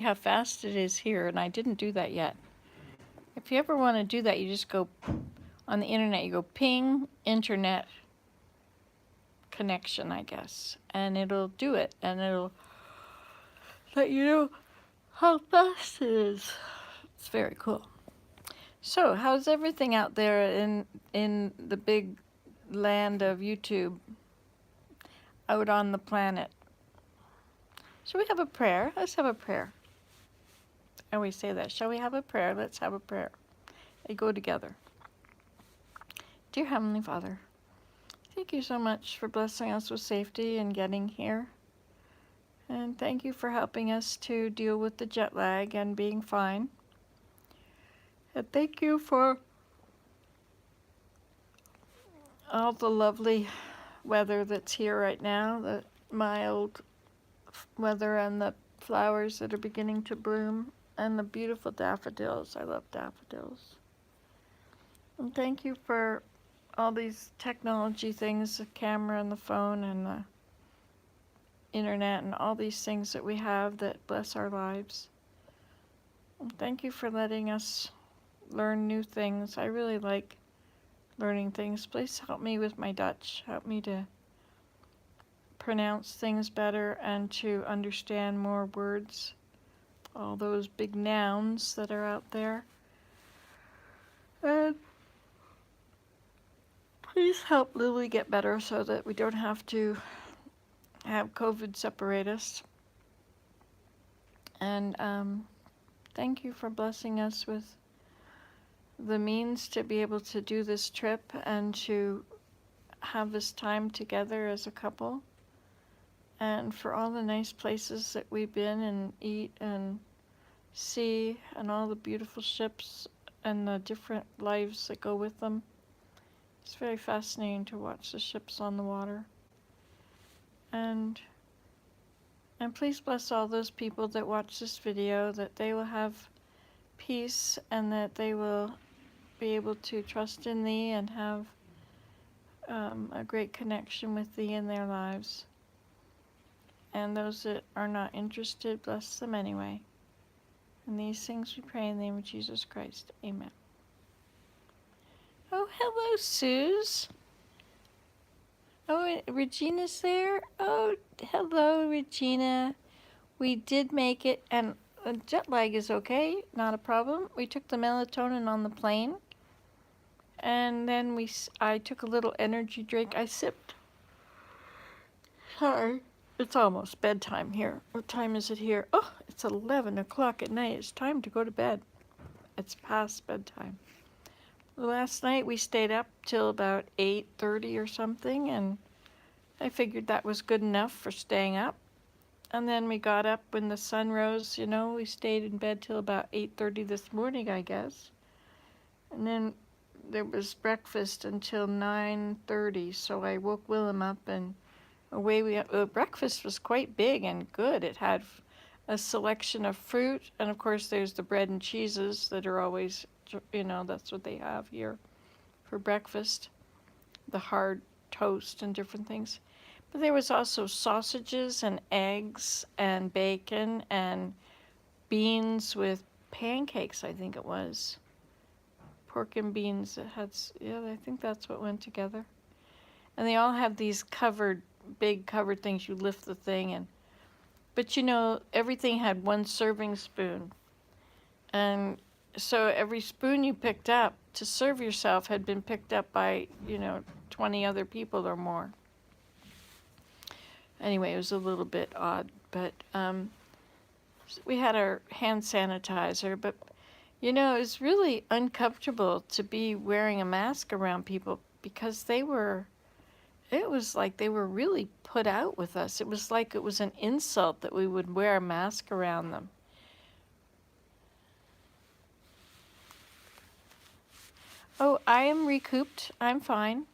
how fast it is here, and I didn't do that yet. If you ever want to do that, you just go on the internet, you go ping internet connection, I guess, and it'll do it, and it'll let you know how fast it is. It's very cool. So, how's everything out there in the big land of YouTube out on the planet? Shall we have a prayer? Let's have a prayer. I always say that. Shall we have a prayer? Let's have a prayer. They go together. Dear Heavenly Father, thank you so much for blessing us with safety and getting here. And thank you for helping us to deal with the jet lag and being fine. And thank you for all the lovely weather that's here right now, the mild weather and the flowers that are beginning to bloom and the beautiful daffodils. I love daffodils. And thank you for all these technology things, the camera and the phone and the internet and all these things that we have that bless our lives. And thank you for letting us learn new things. I really like learning things. Please help me with my Dutch. Help me to pronounce things better and to understand more words. All those big nouns that are out there. And please help Lily get better so that we don't have to have COVID separate us. And thank you for blessing us with the means to be able to do this trip and to have this time together as a couple. And for all the nice places that we've been and eat and see and all the beautiful ships and the different lives that go with them. It's very fascinating to watch the ships on the water. And please bless all those people that watch this video, that they will have peace and that they will be able to trust in Thee and have a great connection with Thee in their lives. And those that are not interested, bless them anyway. And these things we pray in the name of Jesus Christ. Amen. Oh, hello, Suze. Oh, Regina's there? Oh, hello, Regina. We did make it, and jet lag is okay, not a problem. We took the melatonin on the plane, and then I took a little energy drink. I sipped. Sorry, it's almost bedtime here. What time is it here? Oh, it's 11 o'clock at night. It's time to go to bed. It's past bedtime. Last night we stayed up till about 8:30 or something, and I figured that was good enough for staying up. And then we got up when the sun rose, you know, we stayed in bed till about 8:30 this morning, I guess. And then there was breakfast until 9:30, so I woke Willem up and away we went. Breakfast was quite big and good. It had a selection of fruit, and of course there's the bread and cheeses that are always, you know, that's what they have here for breakfast, the hard toast and different things. But there was also sausages and eggs and bacon and beans with pancakes, I think it was. Pork and beans that had, yeah, I think that's what went together. And they all have these big covered things. You lift the thing and, but you know, everything had one serving spoon. And so every spoon you picked up to serve yourself had been picked up by, 20 other people or more. Anyway, it was a little bit odd, but we had our hand sanitizer, but it was really uncomfortable to be wearing a mask around people because it was like they were really put out with us. It was like it was an insult that we would wear a mask around them. Oh, I am recouped. I'm fine.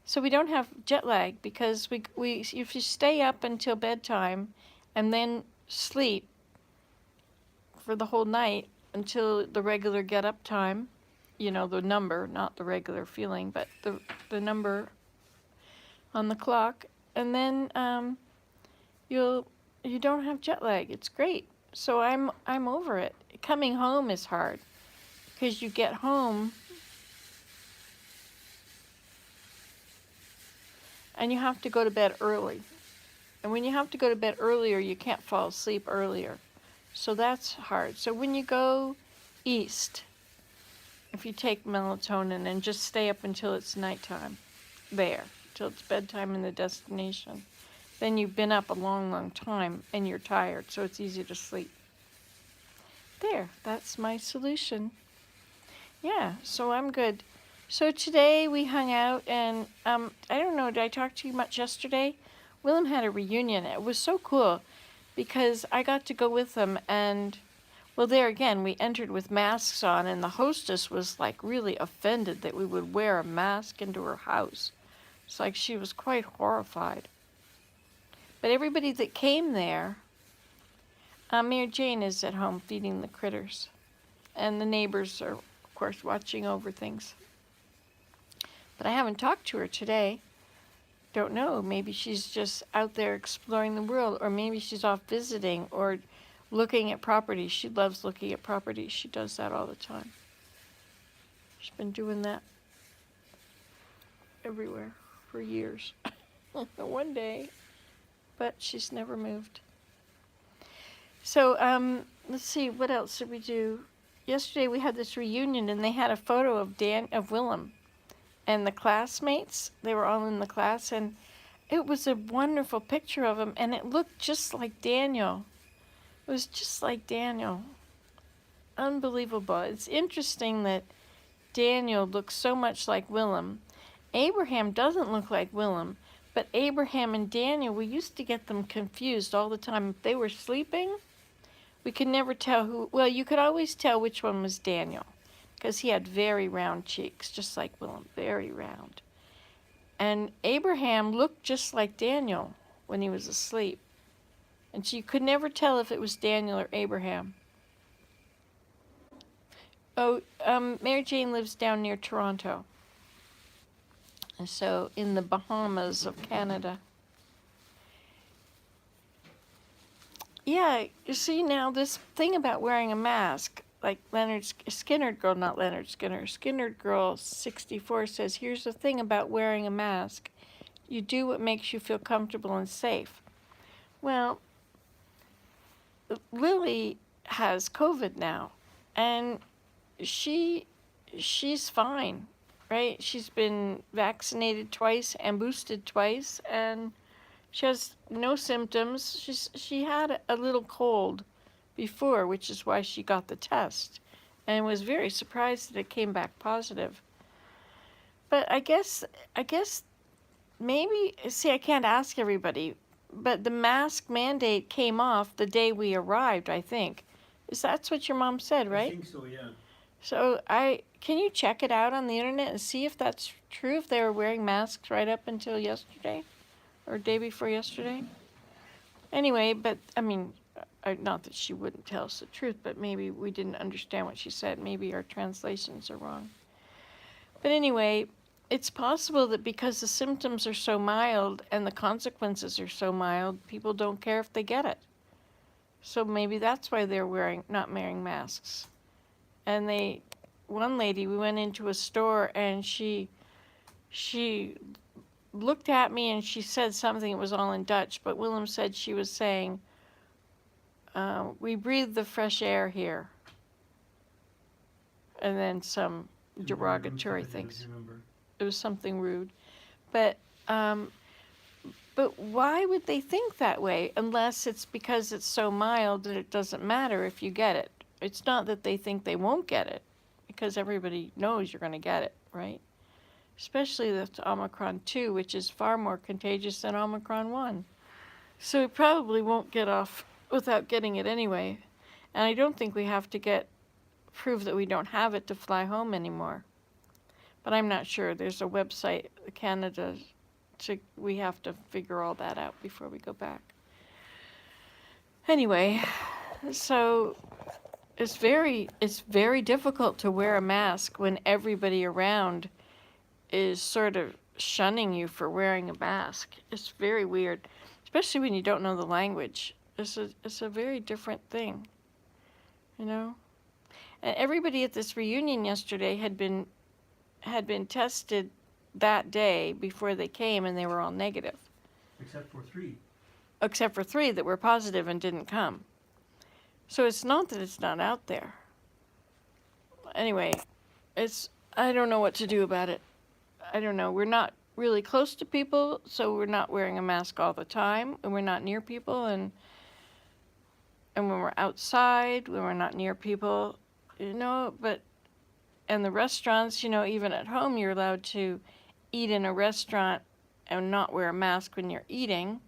So we don't have jet lag because we if you stay up until bedtime and then sleep for the whole night until the regular get up time, the number, not the regular feeling, but the number on the clock, and then you don't have jet lag. It's great. So I'm over it. Coming home is hard because you get home and you have to go to bed early. And when you have to go to bed earlier, you can't fall asleep earlier. So that's hard. So when you go east, if you take melatonin and just stay up until it's nighttime there, till it's bedtime in the destination, then you've been up a long, long time and you're tired, so it's easy to sleep. There, that's my solution. Yeah, so I'm good. So today we hung out and I don't know, did I talk to you much yesterday? Willem had a reunion. It was so cool because I got to go with them and, well, there again, we entered with masks on and the hostess was like really offended that we would wear a mask into her house. It's like she was quite horrified. But everybody that came there, Mary Jane is at home feeding the critters. And the neighbors are, of course, watching over things. But I haven't talked to her today. Don't know. Maybe she's just out there exploring the world, or maybe she's off visiting or looking at properties. She loves looking at properties. She does that all the time. She's been doing that everywhere for years. One day. But she's never moved. So, let's see, what else did we do? Yesterday we had this reunion and they had a photo of Willem and the classmates. They were all in the class and it was a wonderful picture of him and it looked just like Daniel. It was just like Daniel. Unbelievable. It's interesting that Daniel looks so much like Willem. Abraham doesn't look like Willem, but Abraham and Daniel, we used to get them confused all the time. If they were sleeping, we could never tell who, well, you could always tell which one was Daniel because he had very round cheeks, just like Willem, very round. And Abraham looked just like Daniel when he was asleep. And so you could never tell if it was Daniel or Abraham. Oh, Mary Jane lives down near Toronto. And so in the Bahamas of Canada. Yeah, you see now this thing about wearing a mask, like Skinner Girl 64 says, here's the thing about wearing a mask. You do what makes you feel comfortable and safe. Well, Lily has COVID now, and she's fine, right? She's been vaccinated twice and boosted twice, and she has no symptoms. She had a little cold before, which is why she got the test, and was very surprised that it came back positive. But I guess maybe, see, I can't ask everybody, but the mask mandate came off the day we arrived, I think. That's what your mom said, right? I think so, yeah. So can you check it out on the internet and see if that's true, if they were wearing masks right up until yesterday or day before yesterday? Anyway, but I mean, not that she wouldn't tell us the truth, but maybe we didn't understand what she said. Maybe our translations are wrong. But anyway, it's possible that because the symptoms are so mild and the consequences are so mild, people don't care if they get it. So maybe that's why they're not wearing masks. And one lady, we went into a store and she looked at me and she said something, it was all in Dutch, but Willem said she was saying, we breathe the fresh air here. And then some derogatory things. It was something rude. But why would they think that way unless it's because it's so mild that it doesn't matter if you get it? It's not that they think they won't get it, because everybody knows you're going to get it, right? Especially the Omicron 2, which is far more contagious than Omicron 1. So we probably won't get off without getting it anyway. And I don't think we have to prove that we don't have it to fly home anymore. But I'm not sure. There's a website, Canada, we have to figure all that out before we go back. Anyway, so it's very difficult to wear a mask when everybody around is sort of shunning you for wearing a mask. It's very weird, especially when you don't know the language. It's a very different thing, you know. And everybody at this reunion yesterday had been tested that day before they came, and they were all negative. Except for 3. Except for 3 that were positive and didn't come. So it's not that it's not out there. Anyway, I don't know what to do about it. I don't know. We're not really close to people, so we're not wearing a mask all the time, and we're not near people, and when we're outside, when we're not near people, you know, and the restaurants, you know, even at home, you're allowed to eat in a restaurant and not wear a mask when you're eating,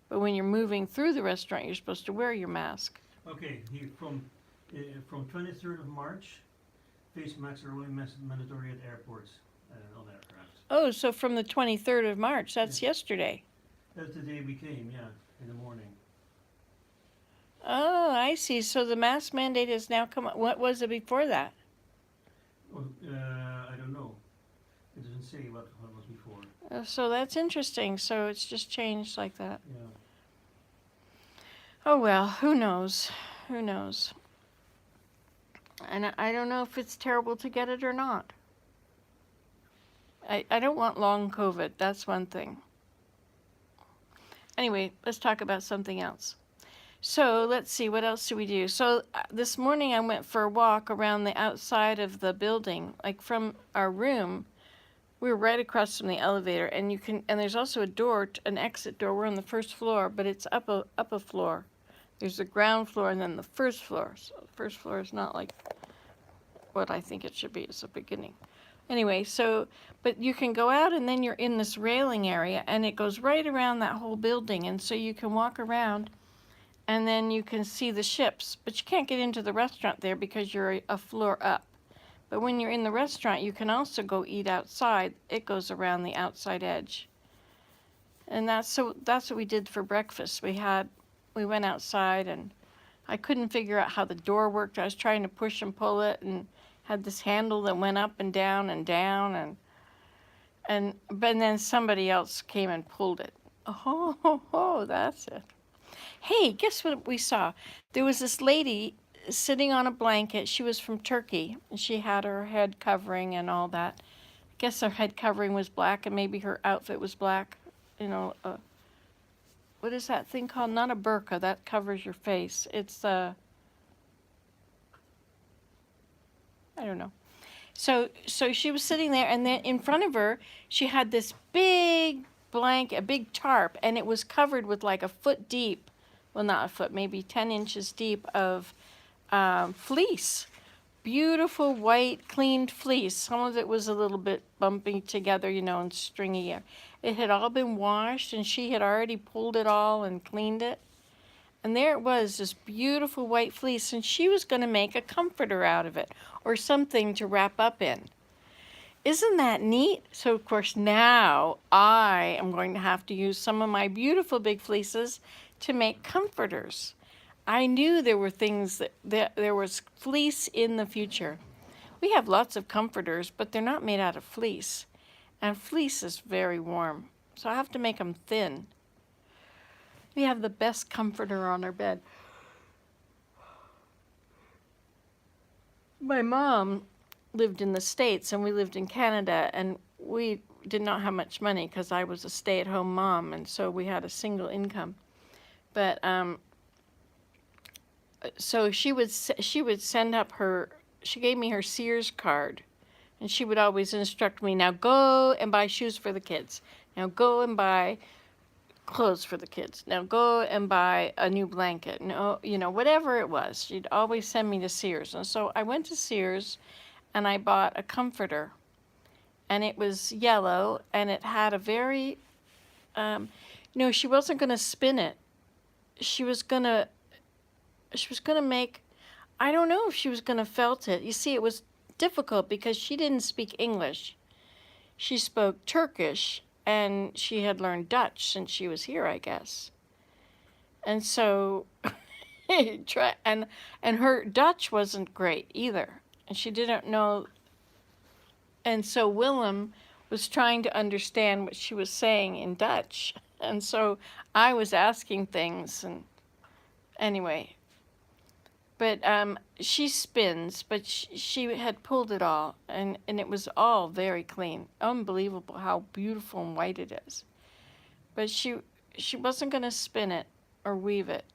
but when you're moving through the restaurant, you're supposed to wear your mask. Okay, from 23rd of March, face masks are only mandatory at airports on aircraft. Oh, so from the 23rd of March, that's yesterday. That's the day we came, yeah, in the morning. Oh, I see. So the mask mandate has now come up. What was it before that? Oh, I don't know. It doesn't say what was before. So that's interesting. So it's just changed like that. Yeah. Oh well, who knows? Who knows? And I don't know if it's terrible to get it or not. I don't want long COVID. That's one thing. Anyway, let's talk about something else. So let's see, what else do we do? So this morning I went for a walk around the outside of the building, like from our room. We were right across from the elevator, and there's also a door, an exit door. We're on the first floor, but it's up a floor. There's the ground floor and then the first floor. So the first floor is not like what I think it should be. It's a beginning. Anyway, but you can go out and then you're in this railing area, and it goes right around that whole building, and so you can walk around and then you can see the ships, but you can't get into the restaurant there because you're a floor up. But when you're in the restaurant, you can also go eat outside. It goes around the outside edge. And that's what we did for breakfast. We went outside, and I couldn't figure out how the door worked. I was trying to push and pull it, and had this handle that went up and down and down, but then somebody else came and pulled it. Oh, that's it. Hey, guess what we saw? There was this lady sitting on a blanket. She was from Turkey, and she had her head covering and all that. I guess her head covering was black, and maybe her outfit was black. You know, what is that thing called? Not a burqa, that covers your face. It's I don't know. So she was sitting there, and then in front of her, she had this big blanket, a big tarp, and it was covered with like a foot deep, well, not a foot, maybe 10 inches deep of fleece. Beautiful white cleaned fleece. Some of it was a little bit bumpy together, you know, and stringy. It had all been washed, and she had already pulled it all and cleaned it. And there it was, this beautiful white fleece, and she was going to make a comforter out of it, or something to wrap up in. Isn't that neat? So, of course, now I am going to have to use some of my beautiful big fleeces to make comforters. I knew there were things that there was fleece in the future. We have lots of comforters, but they're not made out of fleece. And fleece is very warm, so I have to make them thin. We have the best comforter on our bed. My mom lived in the States, and we lived in Canada, and we did not have much money because I was a stay-at-home mom, and so we had a single income. But so she would send up she gave me her Sears card, and she would always instruct me, now go and buy shoes for the kids. Now go and buy clothes for the kids. Now go and buy a new blanket. No, you know, whatever it was. She'd always send me to Sears. And so I went to Sears, and I bought a comforter, and it was yellow, and it had a very, no, she wasn't going to spin it. She was going to make, I don't know if she was going to felt it. You see, it was difficult because she didn't speak English. She spoke Turkish, and she had learned Dutch since she was here, I guess. And so, and her Dutch wasn't great either, and she didn't know. And so Willem was trying to understand what she was saying in Dutch, and so I was asking things, and Anyway, but she spins, but she had pulled it all, and it was all very clean. Unbelievable how beautiful and white it is. But she wasn't going to spin it or weave it.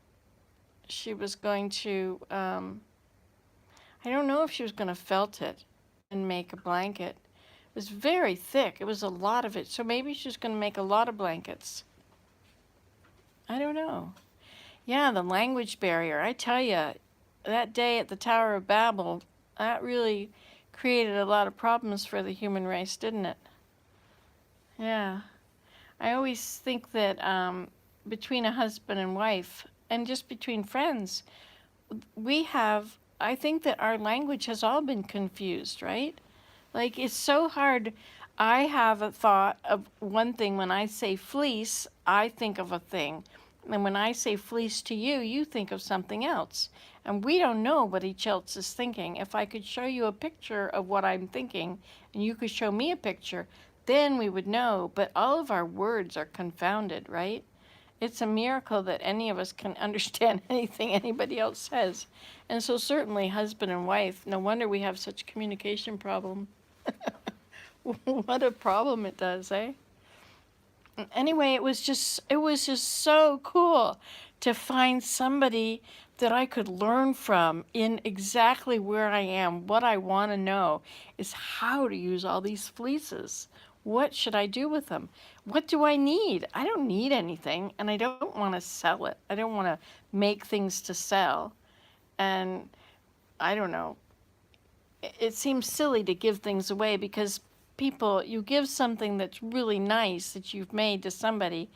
She was going to, I don't know if she was going to felt it and make a blanket. It was very thick. It was a lot of it. So maybe she was going to make a lot of blankets. I don't know. Yeah, the language barrier. I tell you, that day at the Tower of Babel, that really created a lot of problems for the human race, didn't it? Yeah. I always think that between a husband and wife, and just between friends, I think that our language has all been confused, right? Like, it's so hard. I have a thought of one thing. When I say fleece, I think of a thing. And when I say fleece to you, you think of something else. And we don't know what each else is thinking. If I could show you a picture of what I'm thinking, and you could show me a picture, then we would know. But all of our words are confounded, right? It's a miracle that any of us can understand anything anybody else says. And so certainly husband and wife, no wonder we have such communication problem. What a problem it does, eh? Anyway, it was just so cool to find somebody that I could learn from in exactly where I am. What I want to know is how to use all these fleeces. What should I do with them? What do I need? I don't need anything, and I don't want to sell it. I don't want to make things to sell. And I don't know. It seems silly to give things away because you give something that's really nice that you've made to somebody,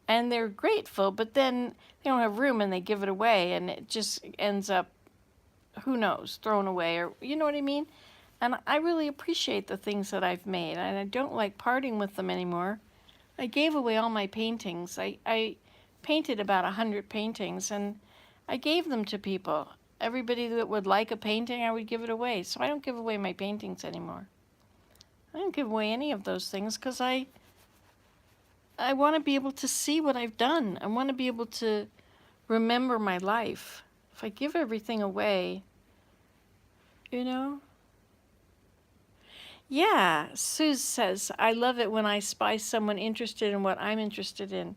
and they're grateful, but then they don't have room and they give it away, and it just ends up, who knows, thrown away, or you know what I mean? And I really appreciate the things that I've made, and I don't like parting with them anymore. I gave away all my paintings. I painted about 100 paintings, and I gave them to people. Everybody that would like a painting, I would give it away. So I don't give away my paintings anymore. I don't give away any of those things because I want to be able to see what I've done. I want to be able to remember my life. If I give everything away, you know? Yeah, Sue says, I love it when I spy someone interested in what I'm interested in.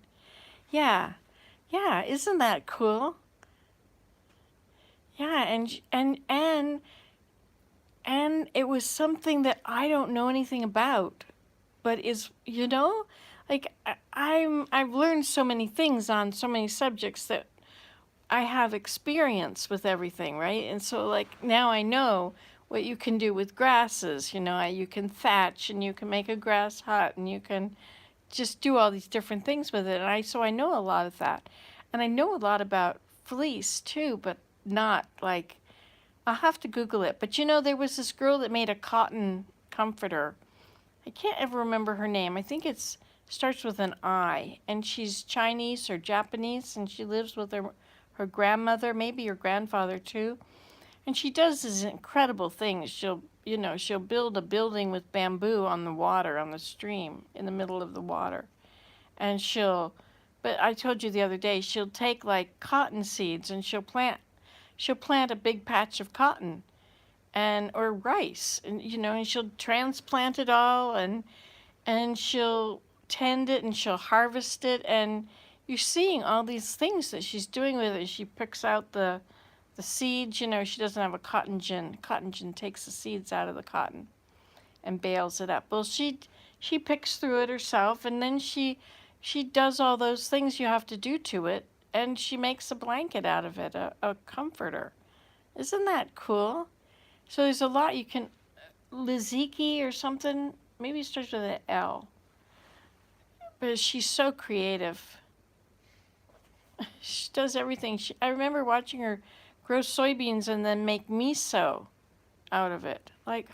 Yeah, isn't that cool? Yeah, and it was something that I don't know anything about, but is, like I've learned so many things on so many subjects that I have experience with everything, right? And so like now I know what you can do with grasses, you can thatch and you can make a grass hut and you can just do all these different things with it. And so I know a lot of that. And I know a lot about fleece too, but not like, I'll have to Google it. But there was this girl that made a cotton comforter. I can't ever remember her name. I think it starts with an I, and she's Chinese or Japanese, and she lives with her grandmother, maybe her grandfather too. And she does these incredible things. She'll build a building with bamboo on the water, on the stream, in the middle of the water. And but I told you the other day, she'll take like cotton seeds and she'll plant a big patch of cotton or rice, and and she'll transplant it all, and she'll tend it and she'll harvest it, and you're seeing all these things that she's doing with it. She picks out the seeds. She doesn't have a cotton gin. Cotton gin takes the seeds out of the cotton and bales it up. Well, she picks through it herself, and then she does all those things you have to do to it, and she makes a blanket out of it, a comforter. Isn't that cool? So there's a lot you can, Liziki or something, maybe it starts with an L. But she's so creative. She does everything. I remember watching her grow soybeans and then make miso out of it. Like,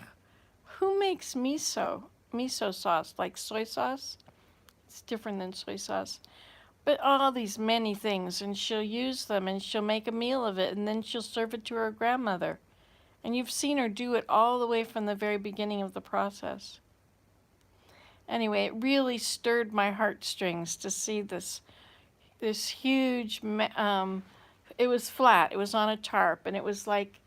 who makes miso? Miso sauce, like soy sauce? It's different than soy sauce. But all these many things, and she'll use them, and she'll make a meal of it, and then she'll serve it to her grandmother. And you've seen her do it all the way from the very beginning of the process. Anyway, it really stirred my heartstrings to see this huge it was flat. It was on a tarp, and it was like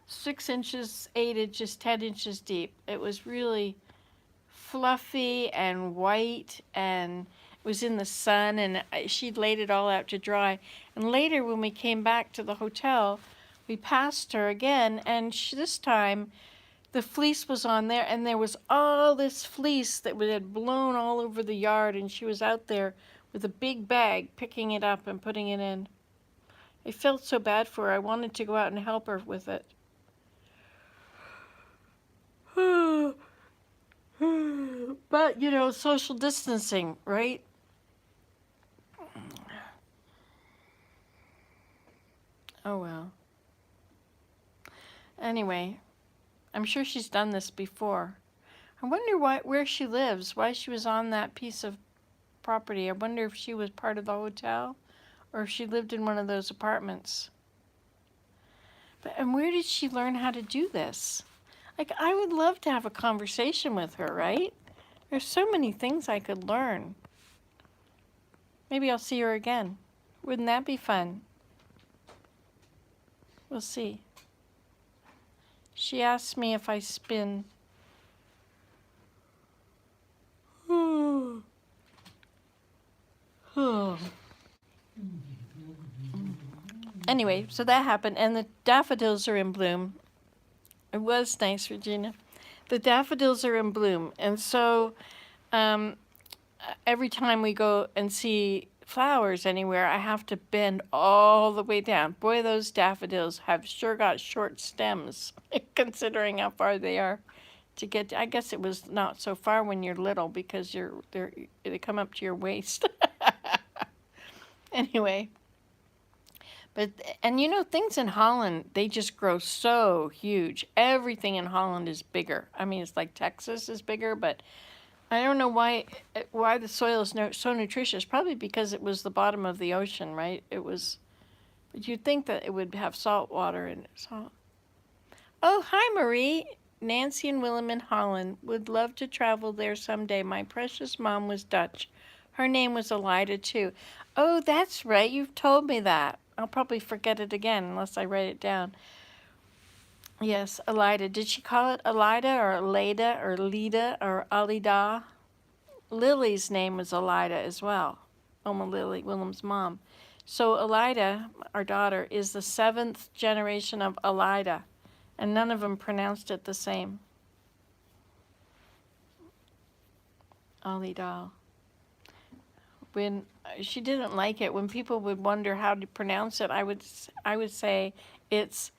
6 inches, 8 inches, 10 inches deep. It was really fluffy and white, and it was in the sun, and she'd laid it all out to dry. And later, when we came back to the hotel, we passed her again, and this time the fleece was on there, and there was all this fleece that had blown all over the yard, and she was out there with a big bag picking it up and putting it in. I felt so bad for her. I wanted to go out and help her with it. But, you know, social distancing, right? Oh, well. Anyway, I'm sure she's done this before. I wonder where she lives, why she was on that piece of property. I wonder if she was part of the hotel or if she lived in one of those apartments. And where did she learn how to do this? Like, I would love to have a conversation with her, right? There's so many things I could learn. Maybe I'll see her again. Wouldn't that be fun? We'll see. She asked me if I spin. Anyway, so that happened, and the daffodils are in bloom. It was nice, Regina. The daffodils are in bloom, and so every time we go and see flowers anywhere, I have to bend all the way down. Boy, those daffodils have sure got short stems, considering how far they are to get to. I guess it was not so far when you're little because they come up to your waist. Anyway. And you know, things in Holland, they just grow so huge. Everything in Holland is bigger. I mean, it's like Texas is bigger, but I don't know why the soil is so nutritious. Probably because it was the bottom of the ocean, right? But you'd think that it would have salt water in it. Oh, hi, Marie. Nancy and Willem in Holland. Would love to travel there someday. My precious mom was Dutch. Her name was Elida, too. Oh, that's right. You've told me that. I'll probably forget it again unless I write it down. Yes, Elida. Did she call it Elida or Leda or Lida or Alida? Lily's name was Elida as well. Oma Lily, Willem's mom. So Elida, our daughter, is the 7th generation of Elida, and none of them pronounced it the same. Alida. When she didn't like it, when people would wonder how to pronounce it, I would say it's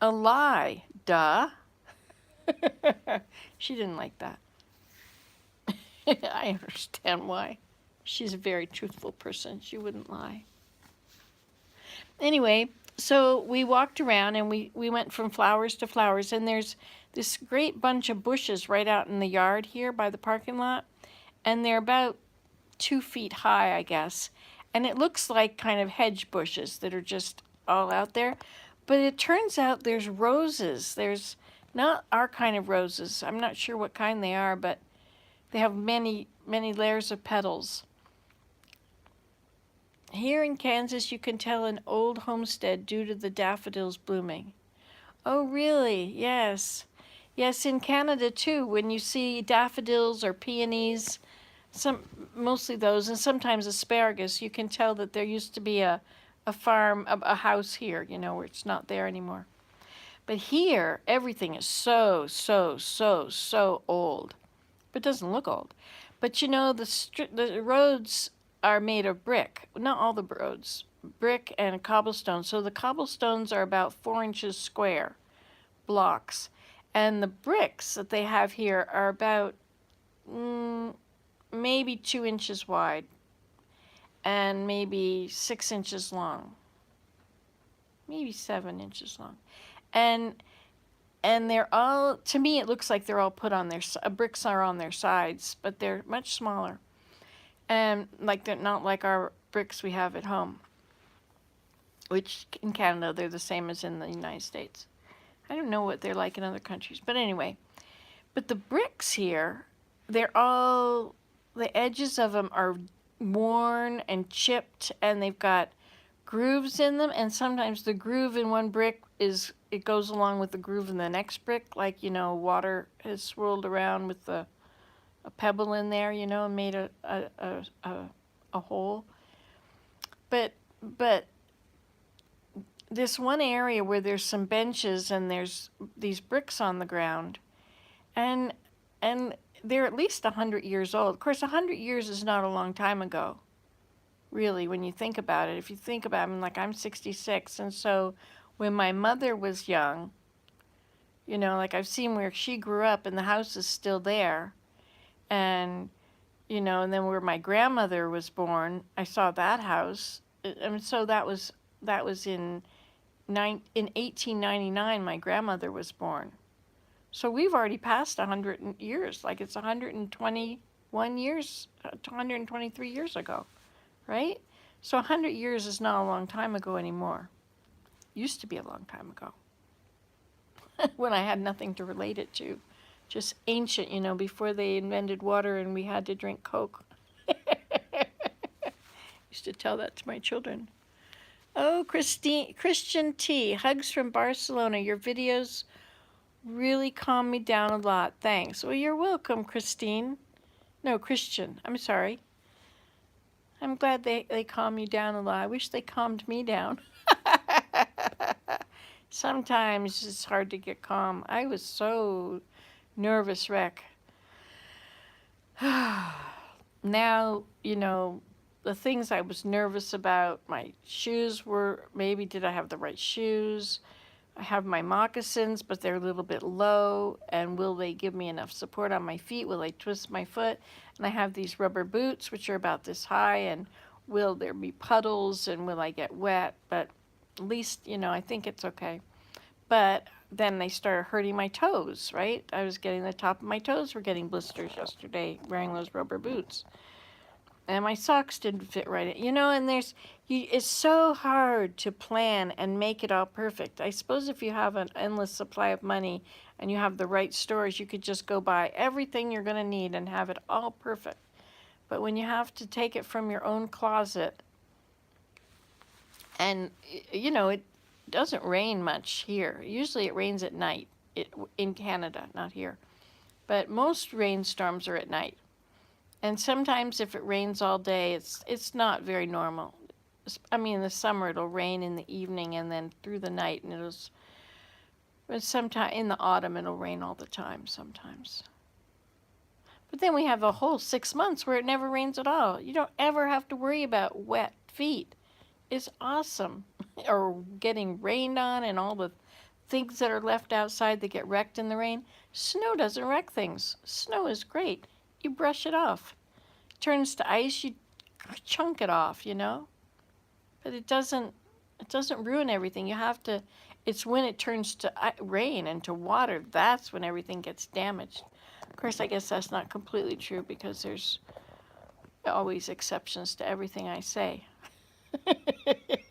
a lie, duh. She didn't like that. I understand why. She's a very truthful person. She wouldn't lie. Anyway, so we walked around and we went from flowers to flowers, and there's this great bunch of bushes right out in the yard here by the parking lot, and they're about 2 feet high, I guess, and it looks like kind of hedge bushes that are just all out there, but it turns out there's roses. There's not our kind of roses. I'm not sure what kind they are, but they have many, many layers of petals. Here in Kansas, you can tell an old homestead due to the daffodils blooming. Oh, really? Yes. Yes, in Canada, too, when you see daffodils or peonies, mostly those, and sometimes asparagus, you can tell that there used to be a farm, a house here, you know, where it's not there anymore. But here, everything is so old. But it doesn't look old. But you know, the roads are made of brick. Not all the roads. Brick and cobblestone. So the cobblestones are about 4 inches square blocks. And the bricks that they have here are about maybe 2 inches wide and maybe 6 inches long, maybe 7 inches long, and they're all, to me it looks like they're all put on their bricks are on their sides, but they're much smaller, and like they're not like our bricks we have at home, which in Canada they're the same as in the United States. I don't know what they're like in other countries, but anyway, but the bricks here, they're all, the edges of them are worn and chipped, and they've got grooves in them, and sometimes the groove in one brick it goes along with the groove in the next brick, like, you know, water has swirled around with a pebble in there, you know, and made a hole. But this one area where there's some benches and there's these bricks on the ground, and they're at least 100 years old. Of course, 100 years is not a long time ago, really, when you think about it. If you think about it, I mean, like, I'm 66, and so when my mother was young, you know, like, I've seen where she grew up and the house is still there, and, you know, and then where my grandmother was born, I saw that house. I mean, so that was in 1899, my grandmother was born. So we've already passed 100 years, like it's 121 years, 123 years ago, right? So 100 years is not a long time ago anymore. Used to be a long time ago when I had nothing to relate it to. Just ancient, you know, before they invented water and we had to drink Coke. Used to tell that to my children. Oh, Christian T, hugs from Barcelona. Your videos really calm me down a lot. Thanks. Well, you're welcome, Christine. No, Christian. I'm sorry. I'm glad they calm you down a lot. I wish they calmed me down. Sometimes it's hard to get calm. I was so nervous wreck. Now, you know, the things I was nervous about, my shoes were, maybe did I have the right shoes? I have my moccasins, but they're a little bit low, and will they give me enough support on my feet? Will they twist my foot? And I have these rubber boots, which are about this high, and will there be puddles, and will I get wet? But at least, you know, I think it's okay. But then they started hurting my toes, right? I was getting the top of my toes were getting blisters yesterday wearing those rubber boots. And my socks didn't fit right. You know, and it's so hard to plan and make it all perfect. I suppose if you have an endless supply of money and you have the right stores, you could just go buy everything you're going to need and have it all perfect. But when you have to take it from your own closet, and, you know, it doesn't rain much here. Usually it rains at night in Canada, not here. But most rainstorms are at night. And sometimes if it rains all day, it's not very normal. I mean, in the summer it'll rain in the evening and then through the night, and sometime in the autumn it'll rain all the time sometimes. But then we have a whole 6 months where it never rains at all. You don't ever have to worry about wet feet. It's awesome. Or getting rained on and all the things that are left outside that get wrecked in the rain. Snow doesn't wreck things. Snow is great. You brush it off. It turns to ice, you chunk it off, you know? But it doesn't ruin everything. You have to, it's when it turns to rain and to water, that's when everything gets damaged. Of course, I guess that's not completely true because there's always exceptions to everything I say.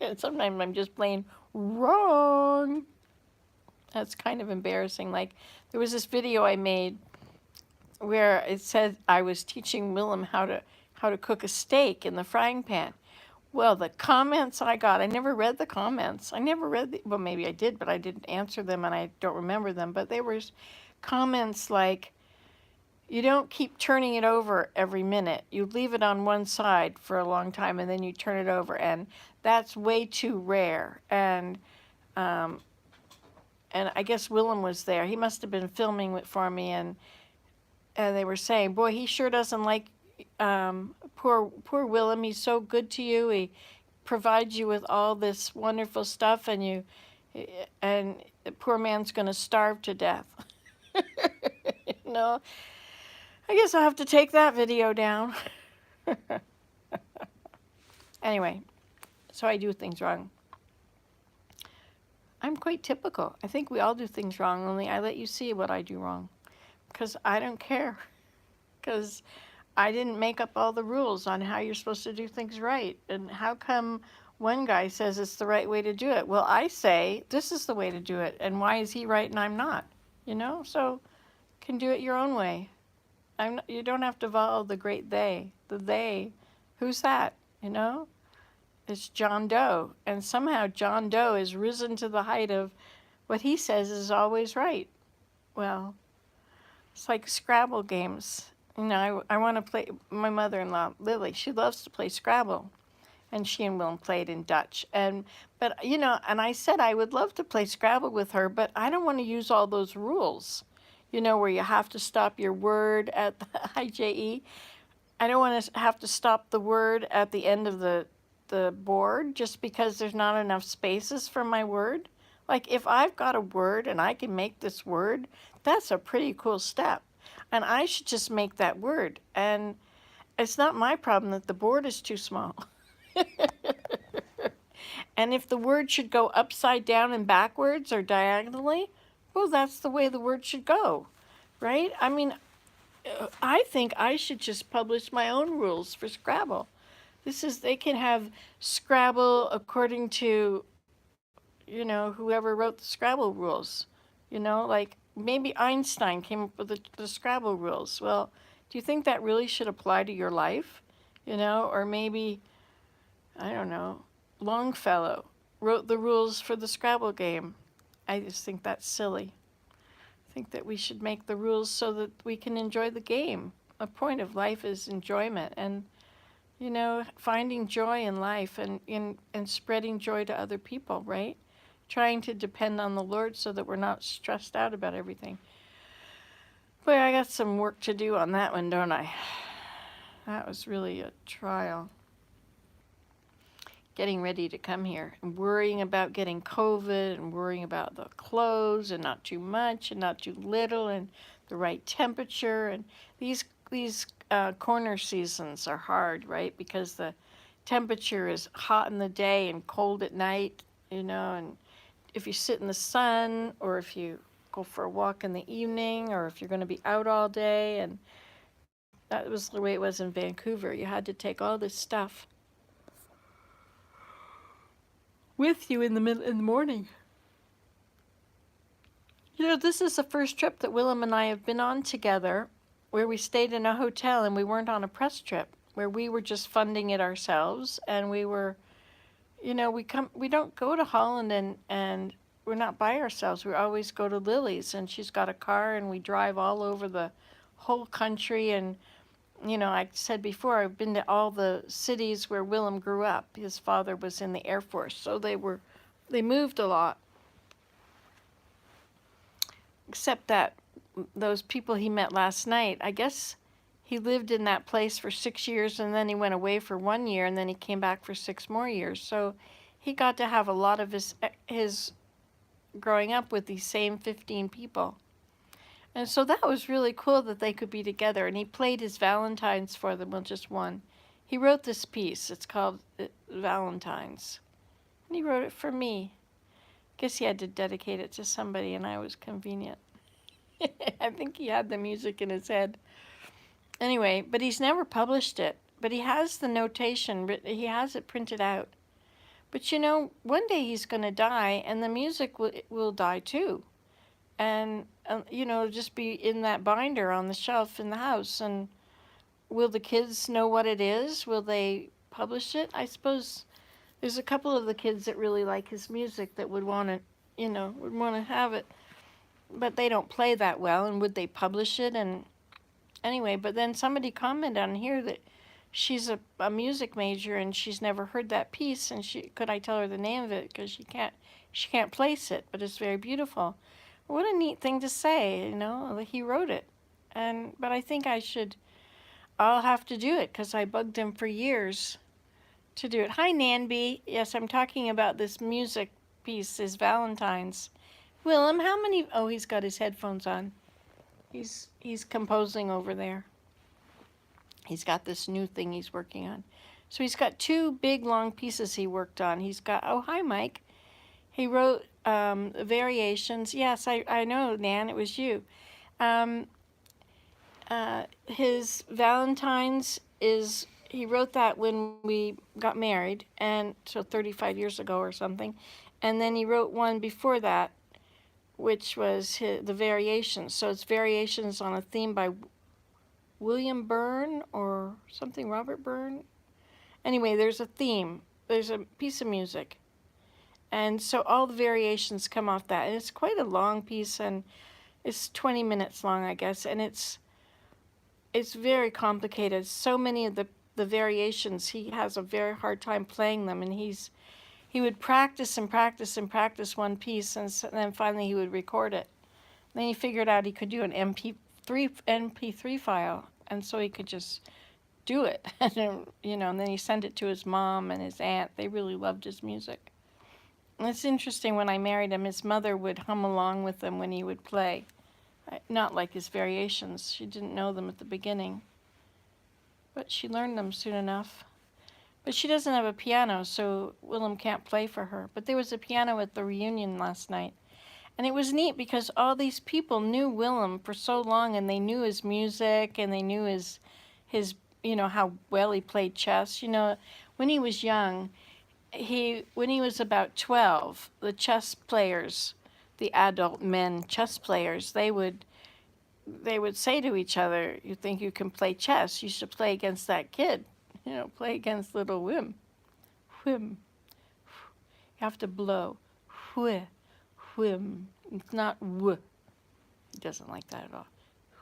And sometimes I'm just plain wrong. That's kind of embarrassing. Like, there was this video I made where it said I was teaching Willem how to cook a steak in the frying pan. Well, the comments I got, I never read the comments. Well, maybe I did, but I didn't answer them and I don't remember them. But they were comments like, you don't keep turning it over every minute. You leave it on one side for a long time and then you turn it over, and that's way too rare. And I guess Willem was there. He must have been filming it for me, and they were saying, boy, he sure doesn't like poor Willem. He's so good to you. He provides you with all this wonderful stuff, and the poor man's going to starve to death. You know, I guess I'll have to take that video down. Anyway, so I do things wrong. I'm quite typical. I think we all do things wrong, only I let you see what I do wrong. Because I don't care. Because I didn't make up all the rules on how you're supposed to do things right. And how come one guy says it's the right way to do it? Well, I say this is the way to do it. And why is he right and I'm not? You know? So you can do it your own way. You don't have to follow the great they. The they. Who's that? You know? It's John Doe. And somehow John Doe has risen to the height of what he says is always right. Well, it's like Scrabble games. You know, I want to play, my mother-in-law, Lily, she loves to play Scrabble. And she and Willem played in Dutch. But, you know, and I said I would love to play Scrabble with her, but I don't want to use all those rules, you know, where you have to stop your word at the IJE. I don't want to have to stop the word at the end of the board just because there's not enough spaces for my word. Like if I've got a word and I can make this word, that's a pretty cool step. And I should just make that word. And it's not my problem that the board is too small. And if the word should go upside down and backwards or diagonally, well, that's the way the word should go, right? I mean, I think I should just publish my own rules for Scrabble. They can have Scrabble according to, you know, whoever wrote the Scrabble rules. You know, like maybe Einstein came up with the Scrabble rules. Well, do you think that really should apply to your life? You know, or maybe, I don't know, Longfellow wrote the rules for the Scrabble game. I just think that's silly. I think that we should make the rules so that we can enjoy the game. The point of life is enjoyment and, you know, finding joy in life and spreading joy to other people, right? Trying to depend on the Lord so that we're not stressed out about everything. Boy, I got some work to do on that one, don't I? That was really a trial. Getting ready to come here and worrying about getting COVID and worrying about the clothes and not too much and not too little and the right temperature. And these corner seasons are hard, right? Because the temperature is hot in the day and cold at night, you know, and if you sit in the sun or if you go for a walk in the evening or if you're going to be out all day, and that was the way it was in Vancouver. You had to take all this stuff with you in the morning. You know, this is the first trip that Willem and I have been on together where we stayed in a hotel and we weren't on a press trip, where we were just funding it ourselves and we were, you know, we don't go to Holland and we're not by ourselves. We always go to Lily's and she's got a car and we drive all over the whole country. And you know, I said before, I've been to all the cities where Willem grew up. His father was in the Air Force, so they moved a lot. Except that those people he met last night, I guess he lived in that place for 6 years and then he went away for 1 year and then he came back for 6 more years. So he got to have a lot of his growing up with these same 15 people. And so that was really cool that they could be together. And he played his Valentines for them, well, just one. He wrote this piece. It's called Valentines. And he wrote it for me. Guess he had to dedicate it to somebody, and I was convenient. I think he had the music in his head. Anyway, but he's never published it. But he has the notation. He has it printed out. But you know, one day he's going to die, and the music will die too. And, you know, just be in that binder on the shelf in the house. And will the kids know what it is? Will they publish it? I suppose there's a couple of the kids that really like his music that would want to, you know, would want to have it. But they don't play that well. And would they publish it? And anyway, but then somebody commented on here that she's a music major and she's never heard that piece. And could I tell her the name of it? Because she can't place it, but it's very beautiful. What a neat thing to say, you know, that he wrote it. But I think I'll have to do it because I bugged him for years to do it. Hi, Nanby. Yes, I'm talking about this music piece, his Valentine's. Willem, oh, he's got his headphones on. He's composing over there. He's got this new thing he's working on. So he's got 2 big, long pieces he worked on. Oh, hi, Mike. He wrote variations. Yes, I know, Nan, it was you. His Valentine's he wrote that when we got married, and so 35 years ago or something. And then he wrote one before that, which was the variations. So it's variations on a theme by William Byrne or something, Robert Byrne. Anyway, there's a theme piece of music. And so all the variations come off that. And it's quite a long piece, and it's 20 minutes long, I guess. And it's very complicated. So many of the variations, he has a very hard time playing them. And he would practice and practice and practice one piece, and then finally he would record it. Then he figured out he could do an MP3 file, and so he could just do it. And, and then he sent it to his mom and his aunt. They really loved his music. And it's interesting, when I married him, his mother would hum along with him when he would play. Not like his variations. She didn't know them at the beginning, but she learned them soon enough. But she doesn't have a piano, so Willem can't play for her. But there was a piano at the reunion last night. And it was neat because all these people knew Willem for so long, and they knew his music, and they knew his how well he played chess. When he was young, when he was about 12, the chess players, the adult men chess players, they would say to each other, "You think you can play chess? You should play against that kid. Play against little Wim. Whim. You have to blow. Whim. Whim. It's not w. He doesn't like that at all.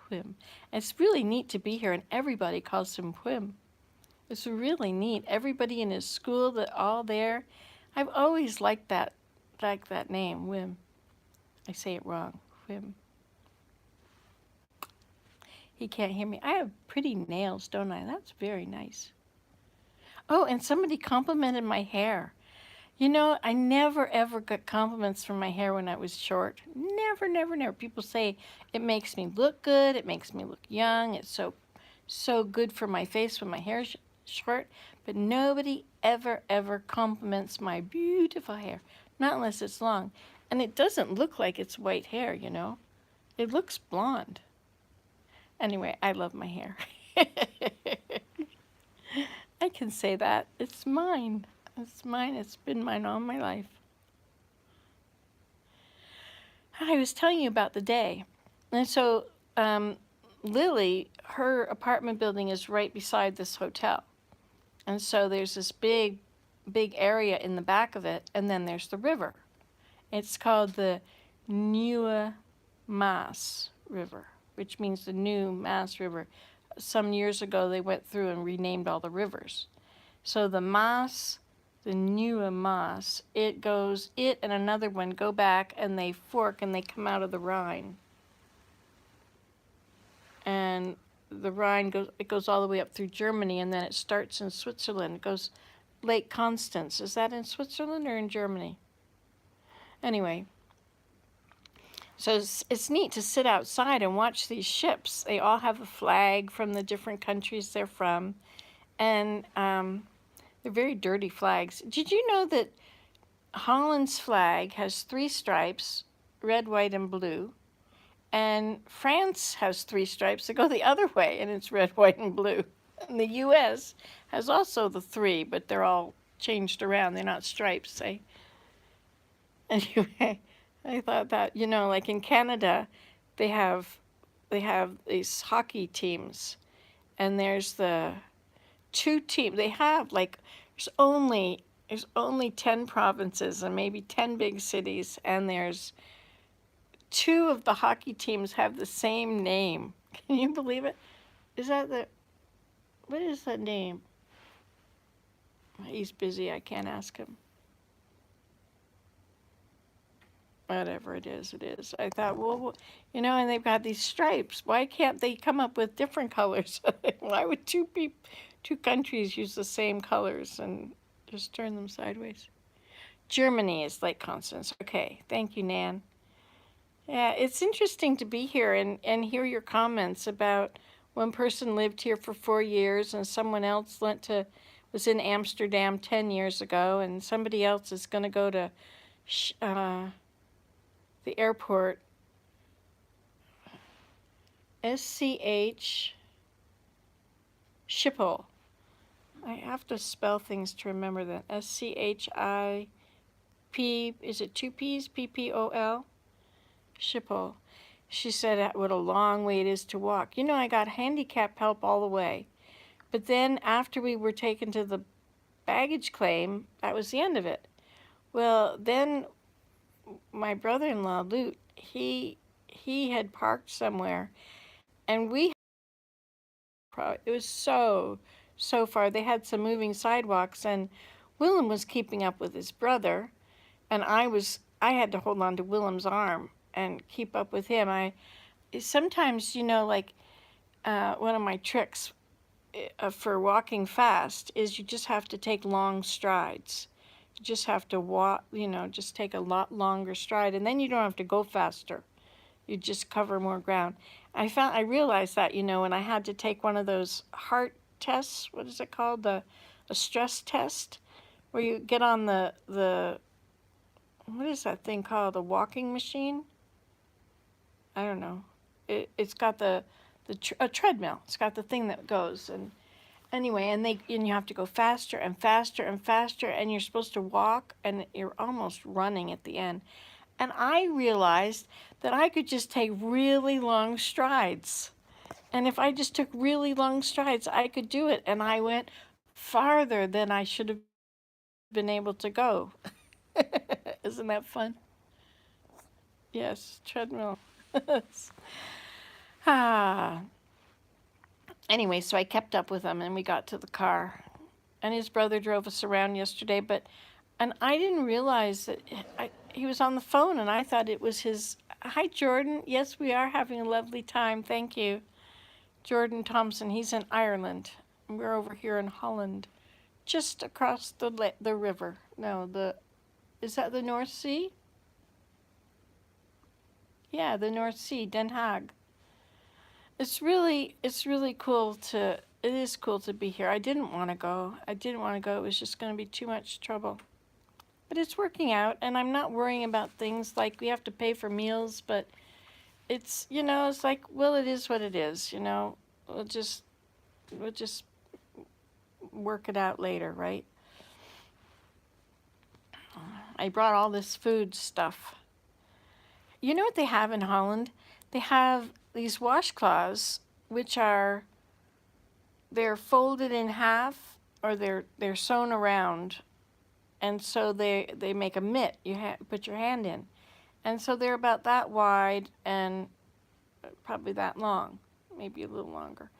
Whim. And it's really neat to be here, and everybody calls him Whim. It's really neat. Everybody in his school, that all there. I've always liked that name, Whim. I say it wrong. Whim. He can't hear me. I have pretty nails, don't I? That's very nice. Oh, and somebody complimented my hair. I never, ever got compliments from my hair when I was short. Never, never, never. People say it makes me look good. It makes me look young. It's so good for my face when my hair is short. But nobody ever, ever compliments my beautiful hair. Not unless it's long. And it doesn't look like it's white hair, It looks blonde. Anyway, I love my hair. I can say that. It's mine. It's mine. It's been mine all my life. I was telling you about the day. And so Lily, her apartment building is right beside this hotel. And so there's this big area in the back of it, and then there's the river. It's called the Nieuwe Maas River, which means the New Maas River. Some years ago, they went through and renamed all the rivers. So the Maas, the Nieuwe Maas, it and another one go back, and they fork, and they come out of the Rhine. And the Rhine goes all the way up through Germany, and then it starts in Switzerland. It goes Lake Constance. Is that in Switzerland or in Germany? Anyway, so it's neat to sit outside and watch these ships. They all have a flag from the different countries they're from, and they're very dirty flags. Did you know that Holland's flag has 3 stripes, red, white, and blue, and France has 3 stripes that go the other way, and it's red, white, and blue. And the U.S. has also the 3, but they're all changed around. They're not stripes. Anyway, I thought that, like in Canada, they have these hockey teams, and there's the 2 teams. They have there's only 10 provinces and maybe 10 big cities, and there's 2 of the hockey teams have the same name. Can you believe it? What is that name? He's busy. I can't ask him. Whatever it is, it is. I thought, well, and they've got these stripes. Why can't they come up with different colors? Why would 2 countries use the same colors and just turn them sideways? Germany is Lake Constance. Okay, thank you, Nan. Yeah, it's interesting to be here and hear your comments about one person lived here for 4 years, and someone else was in Amsterdam 10 years ago, and somebody else is going to go to the airport, SCH Schiphol. I have to spell things to remember that. SCHIP, is it 2 P's? PPOL? Schiphol. She said what a long way it is to walk. I got handicap help all the way. But then after we were taken to the baggage claim, that was the end of it. Well, then my brother-in-law, Lute, he had parked somewhere, and it was so far. They had some moving sidewalks, and Willem was keeping up with his brother, and I had to hold on to Willem's arm and keep up with him. Sometimes, like, one of my tricks for walking fast is you just have to take long strides. You just have to walk, just take a lot longer stride, and then you don't have to go faster. You just cover more ground. I realized that, when I had to take one of those heart tests. What is it called? A stress test, where you get on the what is that thing called? A walking machine? I don't know. It's got a treadmill. It's got the thing that goes, and anyway, and you have to go faster and faster and faster, and you're supposed to walk, and you're almost running at the end. And I realized that I could just take really long strides. And if I just took really long strides, I could do it. And I went farther than I should have been able to go. Isn't that fun? Yes, treadmill. Anyway, so I kept up with him, and we got to the car. And his brother drove us around yesterday, and I didn't realize that he was on the phone, and I thought it was his. Hi, Jordan. Yes, we are having a lovely time. Thank you. Jordan Thompson, he's in Ireland. We're over here in Holland, just across the river. No, is that the North Sea? Yeah, the North Sea, Den Haag. It is cool to be here. I didn't want to go. It was just going to be too much trouble. But it's working out, and I'm not worrying about things like we have to pay for meals, but it's, it's like, well, it is what it is, We'll just work it out later, right? I brought all this food stuff. You know what they have in Holland? They have these washcloths, which they're folded in half, or they're sewn around, and so they make a mitt. You put your hand in, and so they're about that wide and probably that long, maybe a little longer.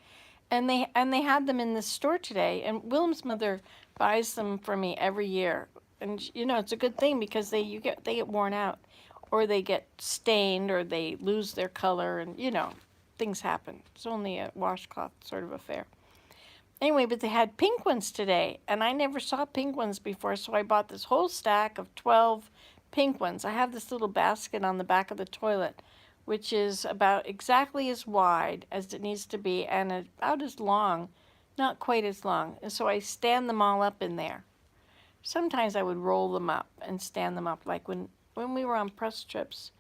And they had them in the store today, and Willem's mother buys them for me every year. And it's a good thing because they get worn out, or they get stained, or they lose their color, and things happen. It's only a washcloth sort of affair. Anyway, but they had pink ones today, and I never saw pink ones before, so I bought this whole stack of 12 pink ones. I have this little basket on the back of the toilet, which is about exactly as wide as it needs to be, and about as long, not quite as long. And so I stand them all up in there. Sometimes I would roll them up and stand them up, like when we were on press trips.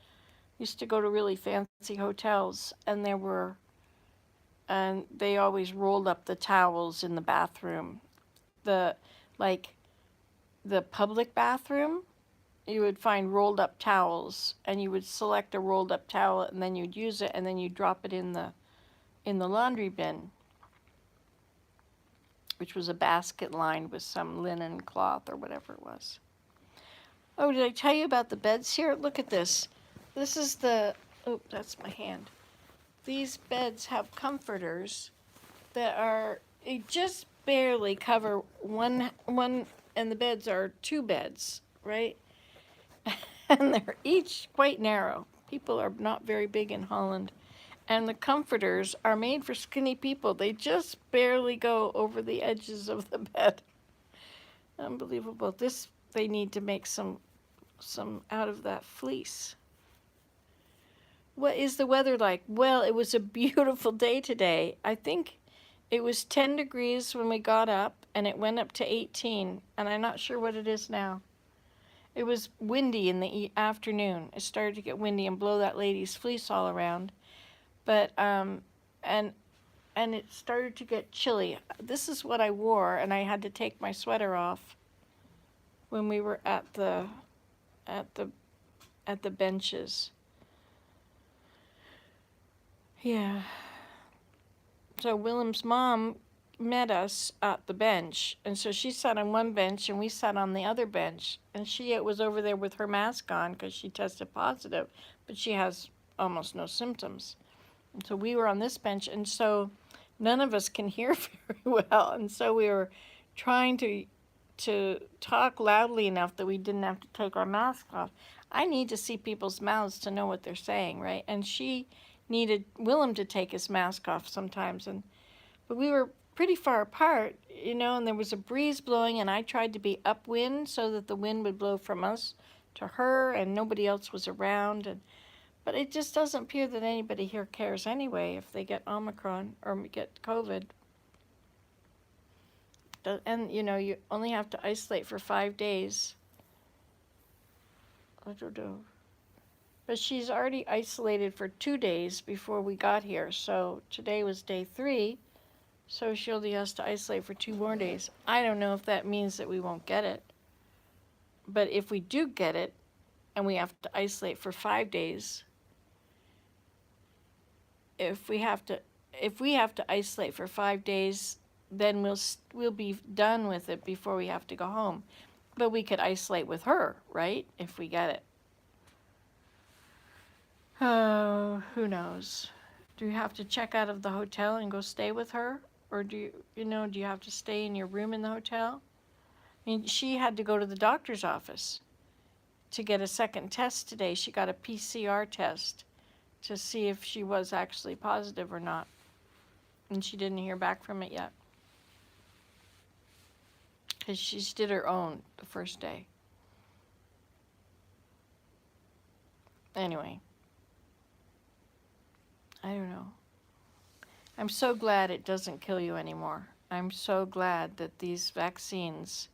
We used to go to really fancy hotels, and they always rolled up the towels in the bathroom. The public bathroom, you would find rolled up towels, and you would select a rolled up towel, and then you'd use it, and then you'd drop it in the laundry bin, which was a basket lined with some linen cloth or whatever it was. Oh, did I tell you about the beds here? Look at this. This is oh, that's my hand. These beds have comforters that they just barely cover one, and the beds are two beds, right? And they're each quite narrow. People are not very big in Holland. And the comforters are made for skinny people. They just barely go over the edges of the bed. Unbelievable. They need to make some out of that fleece. What is the weather like? Well, it was a beautiful day today. I think it was 10 degrees when we got up, and it went up to 18, and I'm not sure what it is now. It was windy in the afternoon. It started to get windy and blow that lady's fleece all around. But, and it started to get chilly. This is what I wore, and I had to take my sweater off when we were at the benches. Yeah. So Willem's mom met us at the bench, and so she sat on one bench and we sat on the other bench, and she was over there with her mask on because she tested positive, but she has almost no symptoms. And so we were on this bench, and so none of us can hear very well, and so we were trying to talk loudly enough that we didn't have to take our mask off. I need to see people's mouths to know what they're saying, right? And she needed Willem to take his mask off sometimes, but we were pretty far apart, you know, and there was a breeze blowing, and I tried to be upwind so that the wind would blow from us to her, and nobody else was around. But it just doesn't appear that anybody here cares anyway if they get Omicron or get COVID. And, you know, you only have to isolate for 5 days. I don't know. But she's already isolated for 2 days before we got here. So today was day 3. So she only has to isolate for 2 more days. I don't know if that means that we won't get it. But if we do get it and we have to isolate for 5 days, if we have to isolate for 5 days, then we'll be done with it before we have to go home. But we could isolate with her, right? If we get it. Oh, who knows? Do you have to check out of the hotel and go stay with her? Or do you have to stay in your room in the hotel? I mean, she had to go to the doctor's office to get a second test today. She got a PCR test to see if she was actually positive or not. And she didn't hear back from it yet. Because she did her own the first day. Anyway. I don't know. I'm so glad it doesn't kill you anymore. I'm so glad that these vaccines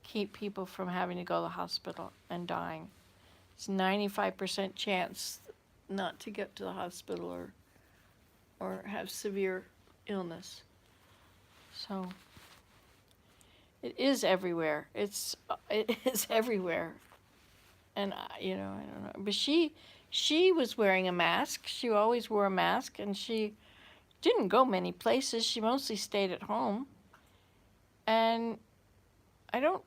keep people from having to go to the hospital and dying. It's 95% chance not to get to the hospital or have severe illness. So it is everywhere. It is everywhere. And I don't know. But she was wearing a mask. She always wore a mask, and she didn't go many places. She mostly stayed at home. And I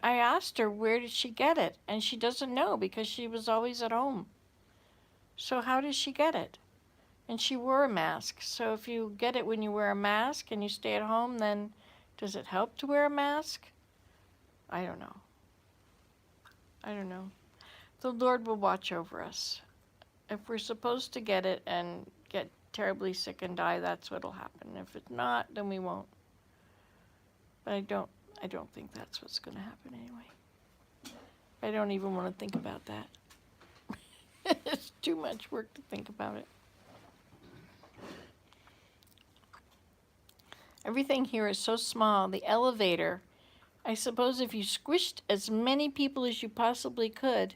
asked her where did she get it, and she doesn't know because she was always at home. So how did she get it? And she wore a mask. So if you get it when you wear a mask and you stay at home, then does it help to wear a mask? I don't know. The Lord will watch over us. If we're supposed to get it and get terribly sick and die, that's what'll happen. If it's not, then we won't. But I don't think that's what's going to happen anyway. I don't even want to think about that. It's too much work to think about it. Everything here is so small. The elevator, I suppose if you squished as many people as you possibly could.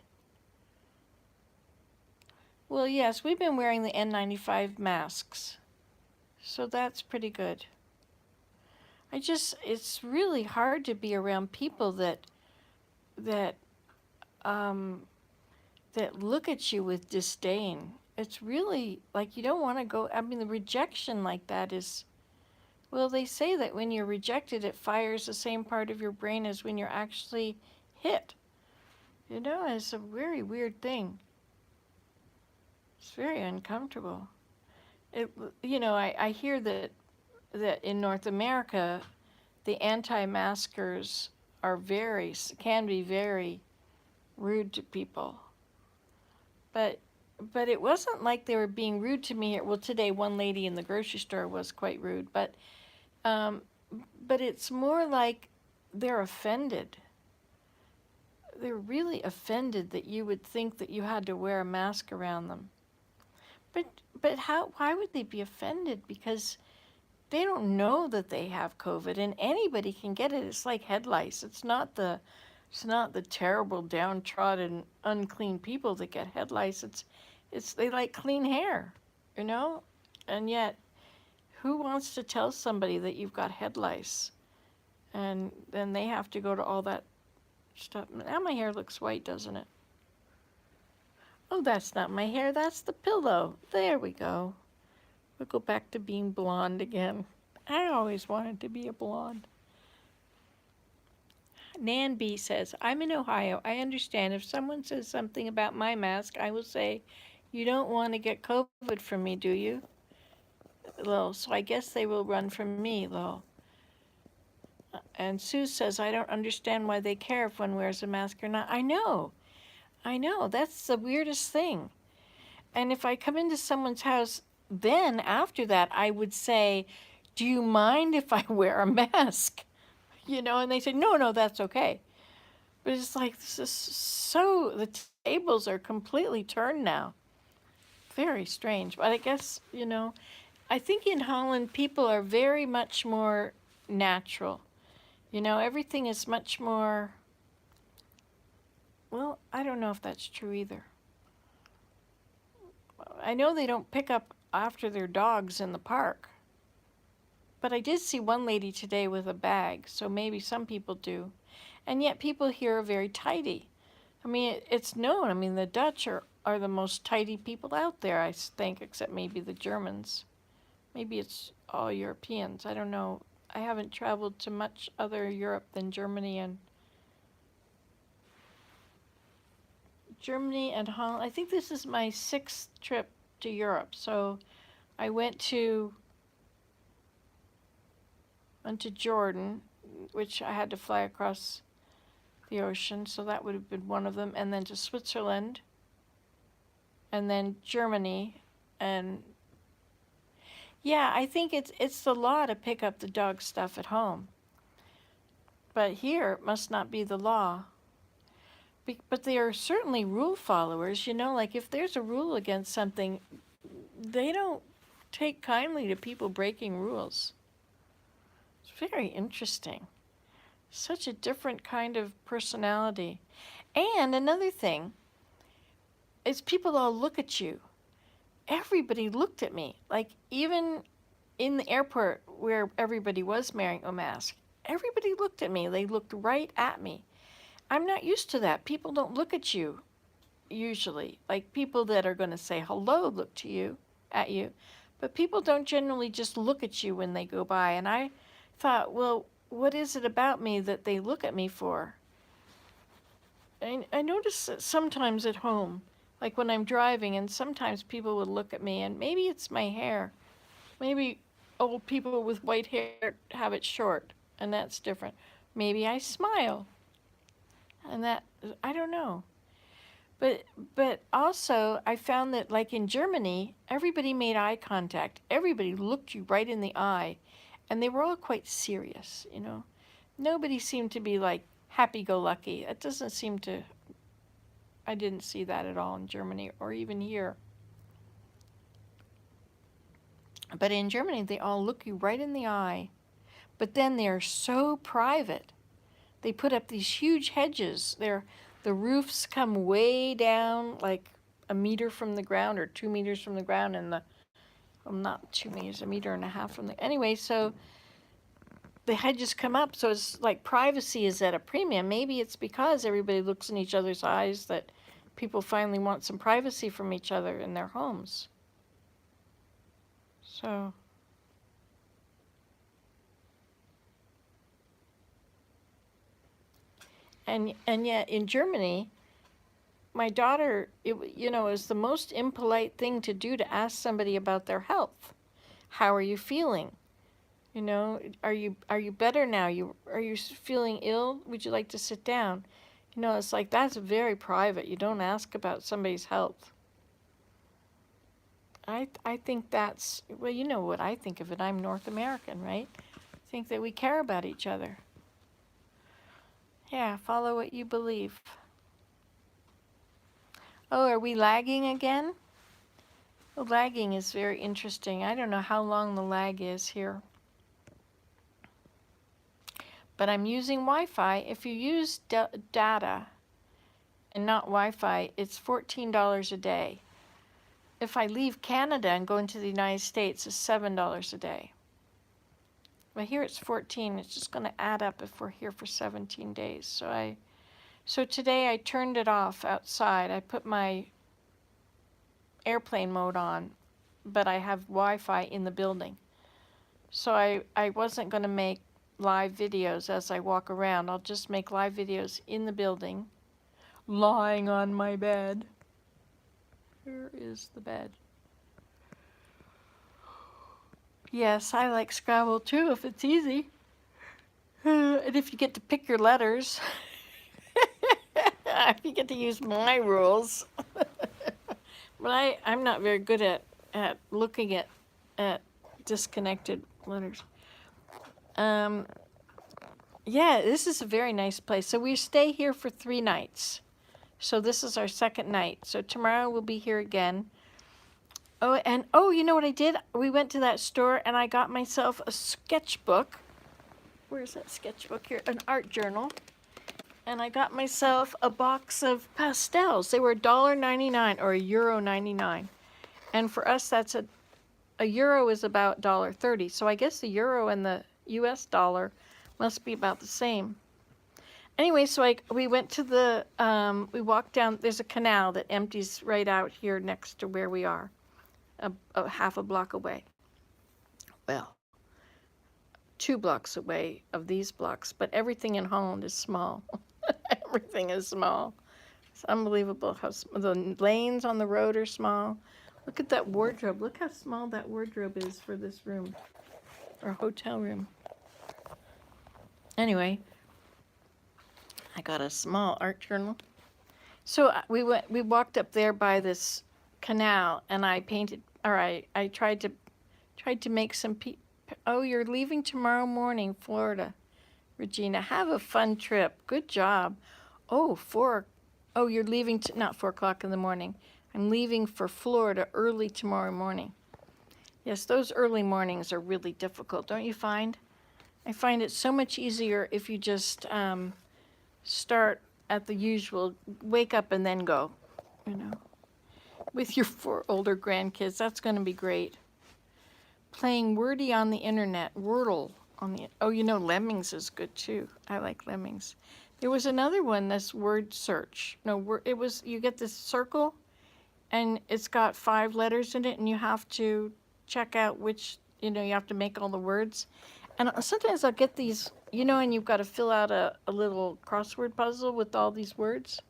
Well, yes, we've been wearing the N95 masks. So that's pretty good. It's really hard to be around people that look at you with disdain. It's really like you don't want to go. I mean, the rejection like that is, well, they say that when you're rejected, it fires the same part of your brain as when you're actually hit. You know, it's a very weird thing. It's very uncomfortable. I hear that in North America, the anti-maskers can be very rude to people. But it wasn't like they were being rude to me. Well, today one lady in the grocery store was quite rude, but it's more like they're offended. They're really offended that you would think that you had to wear a mask around them. But why would they be offended? Because they don't know that they have COVID, and anybody can get it. It's like head lice. It's not the terrible, downtrodden, unclean people that get head lice. They like clean hair, you know? And yet, who wants to tell somebody that you've got head lice? And then they have to go to all that stuff. Now my hair looks white, doesn't it? Oh, that's not my hair. That's the pillow. There we go. We'll go back to being blonde again. I always wanted to be a blonde. Nan B says, I'm in Ohio. I understand if someone says something about my mask, I will say, you don't want to get COVID from me, do you? Lil. So I guess they will run from me, Lil. And Sue says, I don't understand why they care if one wears a mask or not. I know. That's the weirdest thing. And if I come into someone's house, then after that, I would say, do you mind if I wear a mask? You know, and they say, no, no, that's okay. But it's like, this is so, the tables are completely turned now. Very strange. But I guess, you know, I think in Holland, people are very much more natural. You know, everything is much more, well, I don't know if that's true either. I know they don't pick up after their dogs in the park. But I did see one lady today with a bag, so maybe some people do. And yet people here are very tidy. I mean, it's known. I mean, the Dutch are the most tidy people out there, I think, except maybe the Germans. Maybe it's all Europeans. I don't know. I haven't traveled to much other Europe than Germany and Holland. I think this is my 6th trip to Europe. So I went to Jordan, which I had to fly across the ocean, so that would have been one of them, and then to Switzerland, and then Germany, and yeah, I think it's the law to pick up the dog stuff at home. But here it must not be the law. But they are certainly rule followers, you know, like if there's a rule against something, they don't take kindly to people breaking rules. It's very interesting. Such a different kind of personality. And another thing is people all look at you. Everybody looked at me. Like even in the airport where everybody was wearing a mask, everybody looked at me. They looked right at me. I'm not used to that. People don't look at you usually. Like people that are going to say hello look to you, at you. But people don't generally just look at you when they go by. And I thought, well, what is it about me that they look at me for? I notice that sometimes at home, like when I'm driving, and sometimes people would look at me, and maybe it's my hair. Maybe old people with white hair have it short, and that's different. Maybe I smile, and that, I don't know. But also, I found that like in Germany, everybody made eye contact. Everybody looked you right in the eye, and they were all quite serious, you know. Nobody seemed to be like happy-go-lucky. It doesn't seem to, I didn't see that at all in Germany or even here. But in Germany, they all look you right in the eye. But then they're so private. They put up these huge hedges. The roofs come way down, like a meter from the ground or 2 meters from the ground, and not 2 meters, 1.5 meters from the, anyway, so the hedges come up, so it's like privacy is at a premium. Maybe it's because everybody looks in each other's eyes that people finally want some privacy from each other in their homes. So, and yet in Germany, my daughter, you know, is the most impolite thing to do to ask somebody about their health. How are you feeling? You know, are you better now? Are you feeling ill? Would you like to sit down? You know, it's like that's very private. You don't ask about somebody's health. I think that's, well, you know what I think of it. I'm North American, right? I think that we care about each other. Yeah, follow what you believe. Oh, are we lagging again? The lagging is very interesting. I don't know how long the lag is here. But I'm using Wi-Fi. If you use data and not Wi-Fi, it's $14 a day. If I leave Canada and go into the United States, it's $7 a day. But here it's 14. It's just going to add up if we're here for 17 days. So today I turned it off outside. I put my airplane mode on, but I have Wi-Fi in the building. So I wasn't going to make live videos as I walk around. I'll just make live videos in the building, lying on my bed. Here is the bed. Yes, I like Scrabble too if it's easy. And if you get to pick your letters. If you get to use my rules. But I'm not very good at looking at disconnected letters. Yeah, this is a very nice place. So we stay here for 3 nights. So this is our second night. So tomorrow we'll be here again. Oh, and you know what I did? We went to that store and I got myself a sketchbook. Where's that sketchbook here? An art journal. And I got myself a box of pastels. They were $1.99 or €1.99. And for us, that's a euro is about $1.30. So I guess the euro and the US dollar must be about the same. Anyway, so we went to we walked down, there's a canal that empties right out here next to where we are, a half a block away. Well, 2 blocks away of these blocks, but everything in Holland is small. Everything is small. It's unbelievable how the lanes on the road are small. Look at that wardrobe. Look how small that wardrobe is for this room, or hotel room. Anyway, I got a small art journal. So we walked up there by this canal, and I painted, or I tried to make some oh, you're leaving tomorrow morning, Florida. Regina, have a fun trip. Good job. Oh, you're leaving, not 4 o'clock in the morning. I'm leaving for Florida early tomorrow morning. Yes, those early mornings are really difficult, don't you find? I find it so much easier if you just start at the usual, wake up and then go, with your 4 older grandkids. That's going to be great. Playing Wordy on the internet, Wordle on the, Lemmings is good too. I like Lemmings. There was another one, this word search. No, it was, you get this circle and it's got 5 letters in it and you have to check out which, you have to make all the words. And sometimes I'll get these, and you've got to fill out a little crossword puzzle with all these words.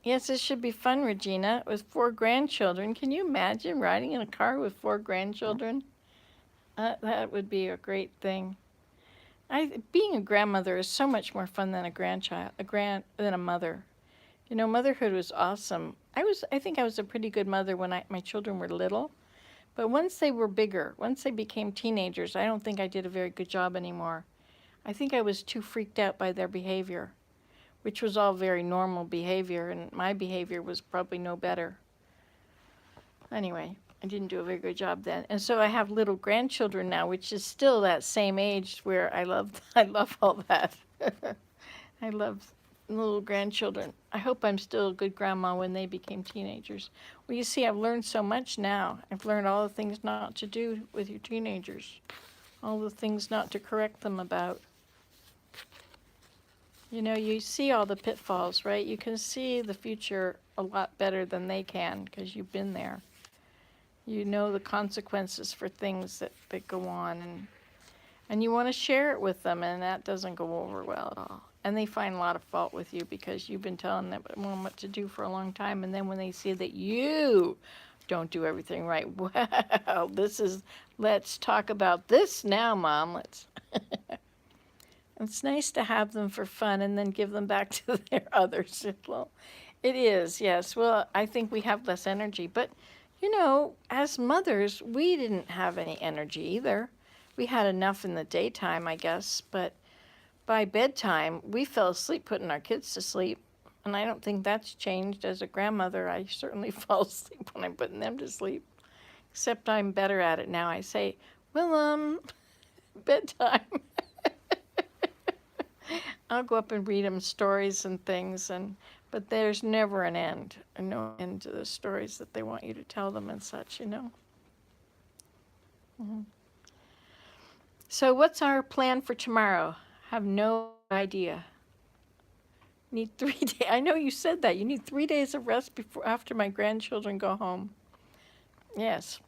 Yes, this should be fun, Regina, with 4 grandchildren. Can you imagine riding in a car with 4 grandchildren? That would be a great thing. Being a grandmother is so much more fun than than a mother. Motherhood was awesome. I think I was a pretty good mother when my children were little. But once they were bigger, once they became teenagers, I don't think I did a very good job anymore. I think I was too freaked out by their behavior, which was all very normal behavior, and my behavior was probably no better. Anyway, I didn't do a very good job then. And so I have little grandchildren now, which is still that same age where I love all that. I love little grandchildren. I hope I'm still a good grandma when they became teenagers. Well, you see, I've learned so much now. I've learned all the things not to do with your teenagers, all the things not to correct them about. You see all the pitfalls, right? You can see the future a lot better than they can because you've been there. You know the consequences for things that go on, and you want to share it with them, and that doesn't go over well at all. And they find a lot of fault with you because you've been telling them what to do for a long time, and then when they see that you don't do everything right, well, let's talk about this now, Mom. It's nice to have them for fun and then give them back to their others. Well, it is, yes. Well, I think we have less energy, but as mothers, we didn't have any energy either. We had enough in the daytime, I guess, but by bedtime, we fell asleep putting our kids to sleep, and I don't think that's changed. As a grandmother, I certainly fall asleep when I'm putting them to sleep, except I'm better at it now. I say, Willem, bedtime. I'll go up and read them stories and things, but there's never an end, no end to the stories that they want you to tell them and such, Mm-hmm. So what's our plan for tomorrow? Have no idea. Need 3 days. I know you said that. You need 3 days of rest after my grandchildren go home. Yes.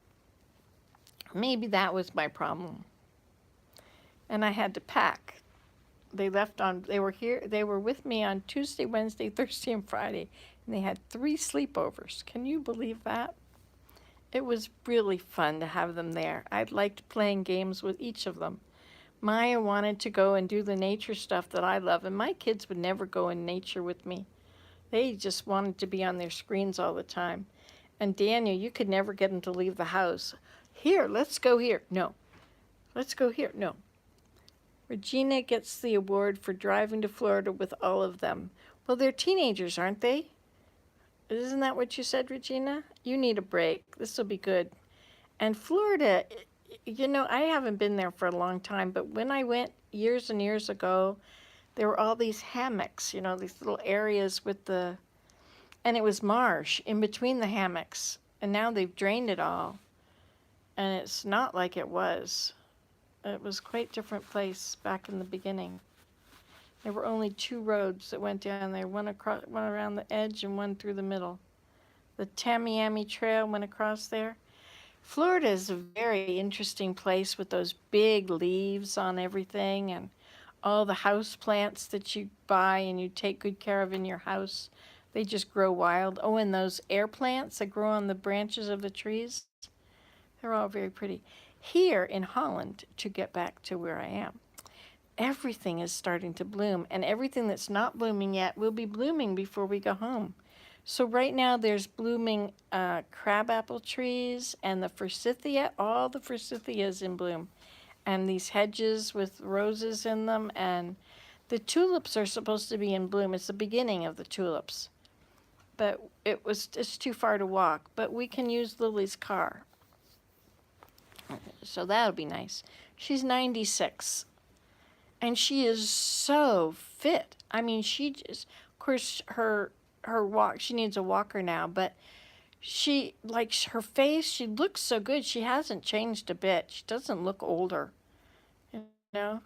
Maybe that was my problem. and I had to pack. They were with me on Tuesday, Wednesday, Thursday, and Friday, and they had 3 sleepovers. Can you believe that? It was really fun to have them there. I liked playing games with each of them. Maya wanted to go and do the nature stuff that I love, and my kids would never go in nature with me. They just wanted to be on their screens all the time. And Daniel, you could never get him to leave the house. Here, let's go here. No. Let's go here. No. Regina gets the award for driving to Florida with all of them. Well, they're teenagers, aren't they? Isn't that what you said, Regina? You need a break. This will be good. And Florida, I haven't been there for a long time, but when I went years and years ago, there were all these hammocks, these little areas and it was marsh in between the hammocks. And now they've drained it all. And it's not like it was. It was quite a different place back in the beginning. There were only 2 roads that went down there, one around the edge and one through the middle. The Tamiami Trail went across there. Florida is a very interesting place with those big leaves on everything and all the house plants that you buy and you take good care of in your house. They just grow wild. Oh, and those air plants that grow on the branches of the trees, they're all very pretty. Here in Holland, to get back to where I am, everything is starting to bloom, and everything that's not blooming yet will be blooming before we go home. So right now there's blooming crabapple trees and the forsythia, all the forsythias in bloom, and these hedges with roses in them, and the tulips are supposed to be in bloom. It's the beginning of the tulips, but it's too far to walk, but we can use Lily's car. So that'll be nice. She's 96. And she is so fit. I mean, she just, of course, her walk, she needs a walker now, but she, like her face, she looks so good. She hasn't changed a bit. She doesn't look older, you know?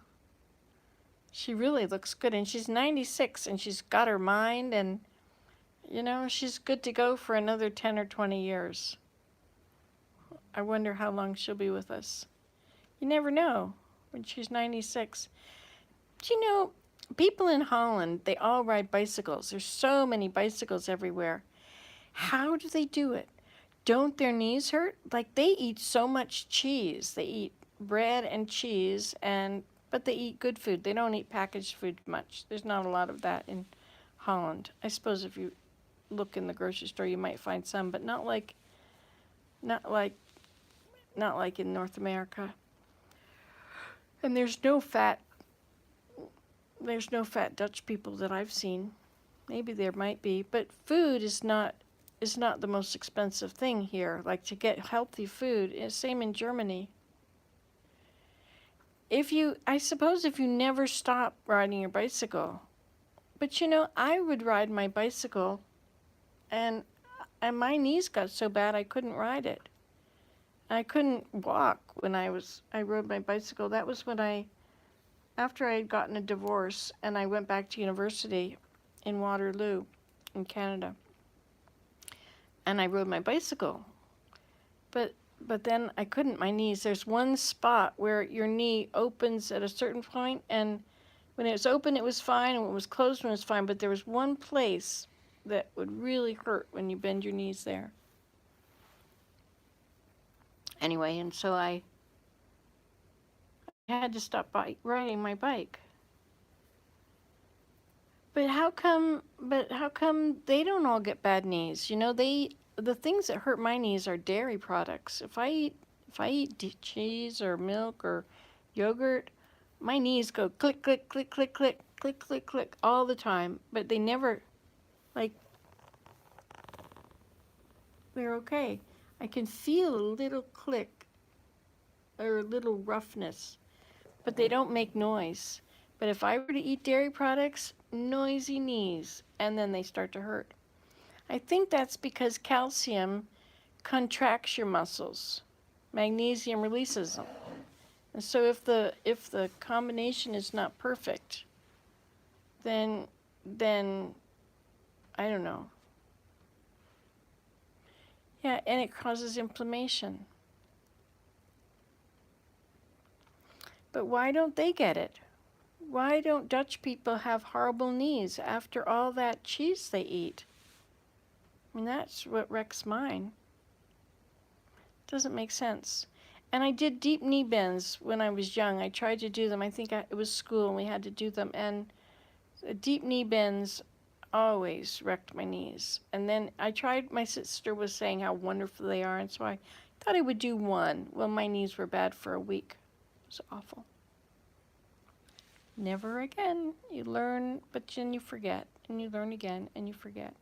She really looks good. And she's 96 and she's got her mind and, she's good to go for another 10 or 20 years. I wonder how long she'll be with us. You never know when she's 96. But people in Holland, they all ride bicycles. There's so many bicycles everywhere. How do they do it? Don't their knees hurt? Like, they eat so much cheese. They eat bread and cheese, but they eat good food. They don't eat packaged food much. There's not a lot of that in Holland. I suppose if you look in the grocery store, you might find some, but not like in North America. And there's no fat Dutch people that I've seen. Maybe there might be, but food is not the most expensive thing here. Like, to get healthy food, same in Germany. I suppose if you never stop riding your bicycle, but I would ride my bicycle, and my knees got so bad I couldn't ride it. I couldn't walk when I rode my bicycle. That was after I had gotten a divorce and I went back to university in Waterloo in Canada. And I rode my bicycle. But then I couldn't, my knees. There's one spot where your knee opens at a certain point, and when it was open it was fine, and when it was closed it was fine, but there was one place that would really hurt when you bend your knees there. Anyway, and so I had to stop riding my bike. But how come they don't all get bad knees? The things that hurt my knees are dairy products. If I eat cheese or milk or yogurt, my knees go click, click, click, click, click, click, click, click all the time, but they never, they're okay. I can feel a little click or a little roughness, but they don't make noise. But if I were to eat dairy products, noisy knees, and then they start to hurt. I think that's because calcium contracts your muscles. Magnesium releases them. And so if the combination is not perfect, then I don't know. Yeah, and it causes inflammation. But why don't they get it? Why don't Dutch people have horrible knees after all that cheese they eat? I mean, that's what wrecks mine. Doesn't make sense. And I did deep knee bends when I was young. I tried to do them. I think it was school and we had to do them. And deep knee bends always wrecked my knees. And then I tried, my sister was saying how wonderful they are. And so I thought I would do one. Well, my knees were bad for a week. It was awful. Never again. You learn, but then you forget. And you learn again and you forget.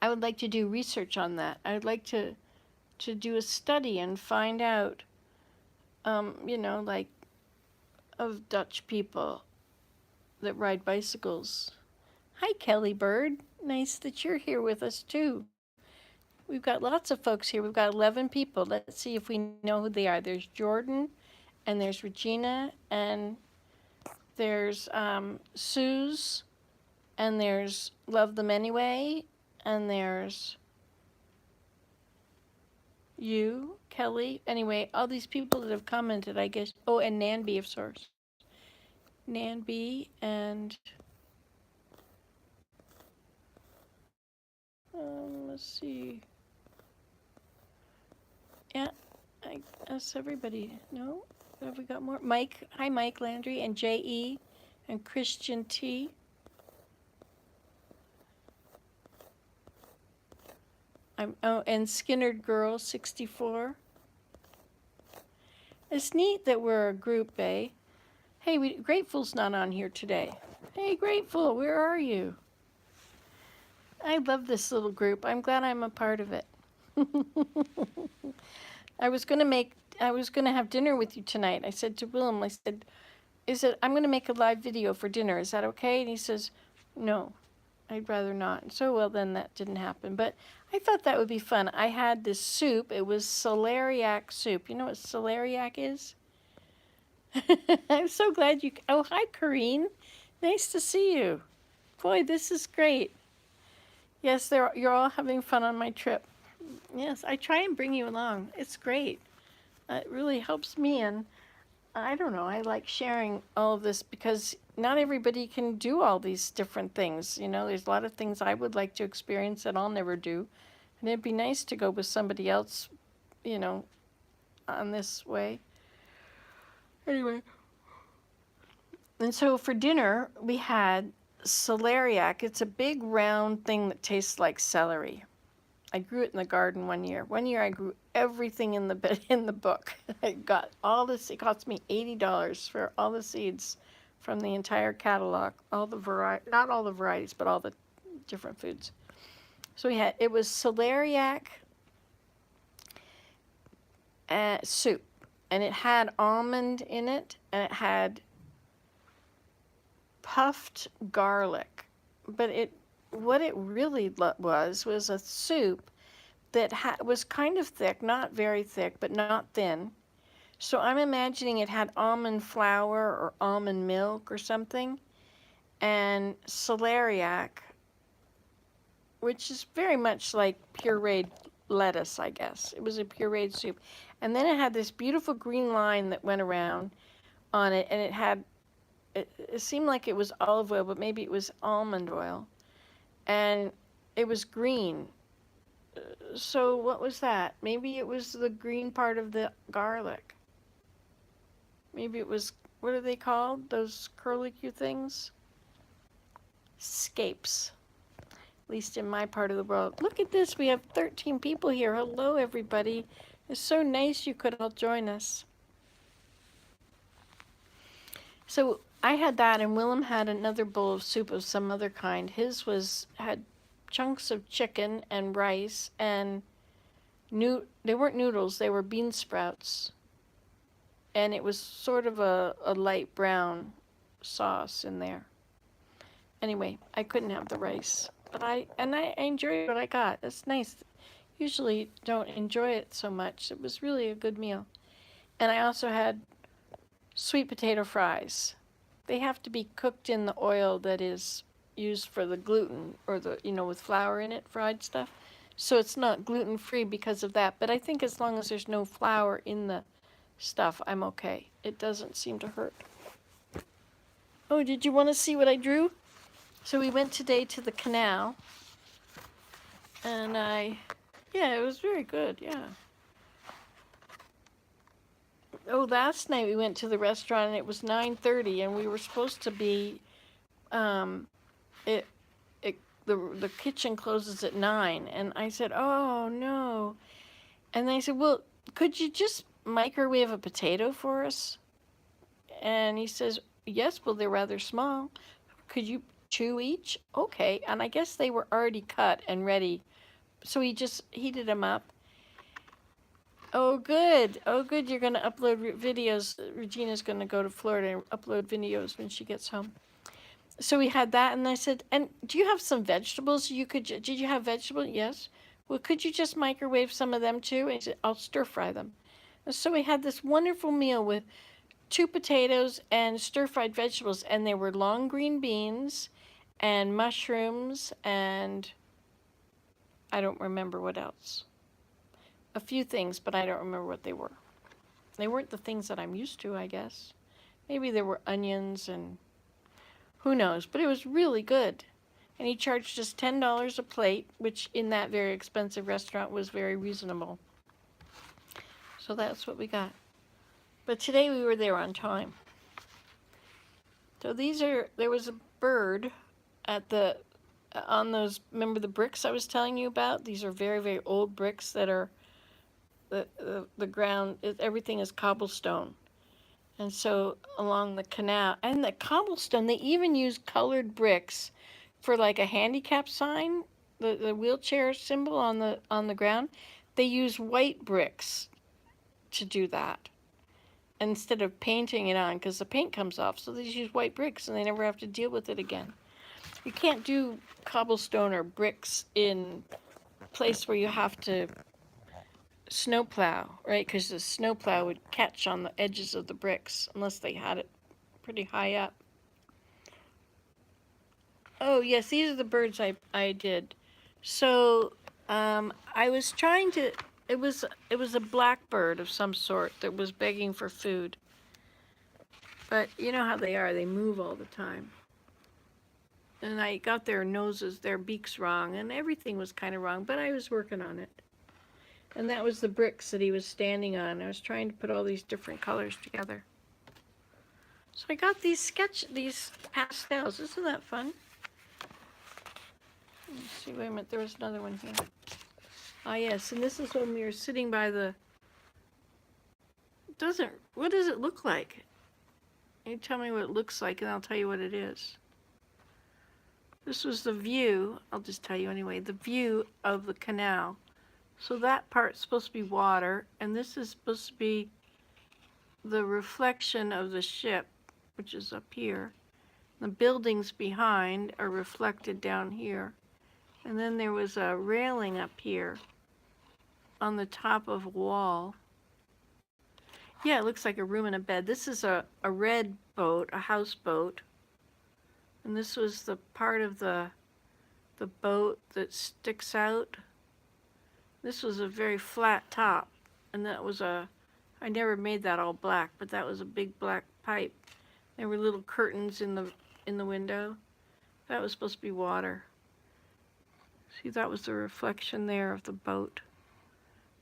I would like to do research on that. I would like to do a study and find out, like of Dutch people that ride bicycles. Hi, Kelly Bird. Nice that you're here with us too. We've got lots of folks here. We've got 11 people. Let's see if we know who they are. There's Jordan, and there's Regina, and there's Suze, and there's Love Them Anyway, and there's you, Kelly. Anyway, all these people that have commented, I guess. Oh, and Nanby of Source. Nanby and let's see. Yeah, I guess everybody. No, have we got more? Mike, hi Mike Landry and J.E. and Christian T. And Skinnerd Girl 64. It's neat that we're a group, eh? Hey, Grateful's not on here today. Hey, Grateful, where are you? I love this little group. I'm glad I'm a part of it. I was gonna have dinner with you tonight. I said to Willem, I'm gonna make a live video for dinner. Is that okay? And he says, no, I'd rather not. So, well, then that didn't happen. But I thought that would be fun. I had this soup. It was celeriac soup. You know what celeriac is? I'm so glad you... Oh, hi, Corrine. Nice to see you. Boy, this is great. Yes, you're all having fun on my trip. Yes, I try and bring you along. It's great. It really helps me, and I don't know, I like sharing all of this because not everybody can do all these different things. You know, there's a lot of things I would like to experience that I'll never do. And it'd be nice to go with somebody else, on this way. Anyway. And so for dinner, we had celeriac. It's a big round thing that tastes like celery. I grew it in the garden one year. One year I grew everything in the book. I got all this. It cost me $80 for all the seeds from the entire catalog, not all the varieties, but all the different foods. So it was celeriac soup, and it had almond in it, and it had puffed garlic, but what it really was a soup that was kind of thick, not very thick, but not thin. So I'm imagining it had almond flour or almond milk or something, and celeriac, which is very much like pureed lettuce, I guess. It was a pureed soup. And then it had this beautiful green line that went around on it, and it seemed like it was olive oil, but maybe it was almond oil. And it was green. So what was that? Maybe it was the green part of the garlic. Maybe it was, what are they called? Those curlicue things? Scapes. At least in my part of the world. Look at this. We have 13 people here. Hello, everybody. It's so nice you could all join us. So I had that, and Willem had another bowl of soup of some other kind. His had chunks of chicken and rice, and they weren't noodles, they were bean sprouts. And it was sort of a light brown sauce in there. Anyway, I couldn't have the rice, but I enjoyed what I got. That's nice. Usually don't enjoy it so much. It was really a good meal. And I also had sweet potato fries. They have to be cooked in the oil that is used for the gluten, or with flour in it, fried stuff. So it's not gluten-free because of that. But I think as long as there's no flour in the stuff, I'm okay. It doesn't seem to hurt. Oh, did you want to see what I drew? So we went today to the Canal, and yeah, it was very good, yeah. Oh, last night we went to the restaurant and it was 9:30 and we were supposed to be, um, it, the kitchen closes at 9 and I said, oh no. And they said, well, could you just microwave a potato for us? And he says, yes, well, they're rather small. Could you chew each? Okay. And I guess they were already cut and ready. So he just heated them up. Oh, good. Oh, good. You're going to upload videos. Regina's going to go to Florida and upload videos when she gets home. So we had that, and I said, and do you have some vegetables? Did you have vegetables? Yes. Well, could you just microwave some of them too? And he said, I'll stir fry them. And so we had this wonderful meal with 2 potatoes and stir-fried vegetables, and there were long green beans and mushrooms, and I don't remember what else. A few things, but I don't remember what they were. They weren't the things that I'm used to, I guess. Maybe there were onions and who knows, but it was really good. And he charged us $10 a plate, which in that very expensive restaurant was very reasonable. So that's what we got. But today we were there on time. So there was a bird at on those, remember the bricks I was telling you about? These are very, very old bricks that are, the ground, everything is cobblestone. And so along the canal, and the cobblestone, they even use colored bricks for like a handicap sign, the wheelchair symbol on the ground. They use white bricks to do that instead of painting it on, because the paint comes off. So they just use white bricks and they never have to deal with it again. You can't do cobblestone or bricks in a place where you have to snowplow, right? Because the snowplow would catch on the edges of the bricks unless they had it pretty high up. Oh yes, these are the birds I did. So I was trying to. It was a blackbird of some sort that was begging for food. But you know how they are; they move all the time. And I got their noses, their beaks wrong, and everything was kind of wrong. But I was working on it. And that was the bricks that he was standing on. I was trying to put all these different colors together. So I got these pastels. Isn't that fun? Let me see, wait a minute, there was another one here. Ah yes, and this is when we were sitting by the, what does it look like? You tell me what it looks like and I'll tell you what it is. This was the view, I'll just tell you anyway, the view of the canal. So that part's supposed to be water, and this is supposed to be the reflection of the ship, which is up here. The buildings behind are reflected down here. And then there was a railing up here on the top of a wall. Yeah, it looks like a room and a bed. This is a red boat, a houseboat. And this was the part of the boat that sticks out. This was a very flat top, and that was I never made that all black, but that was a big black pipe. There were little curtains in the window. That was supposed to be water. See, that was the reflection there of the boat.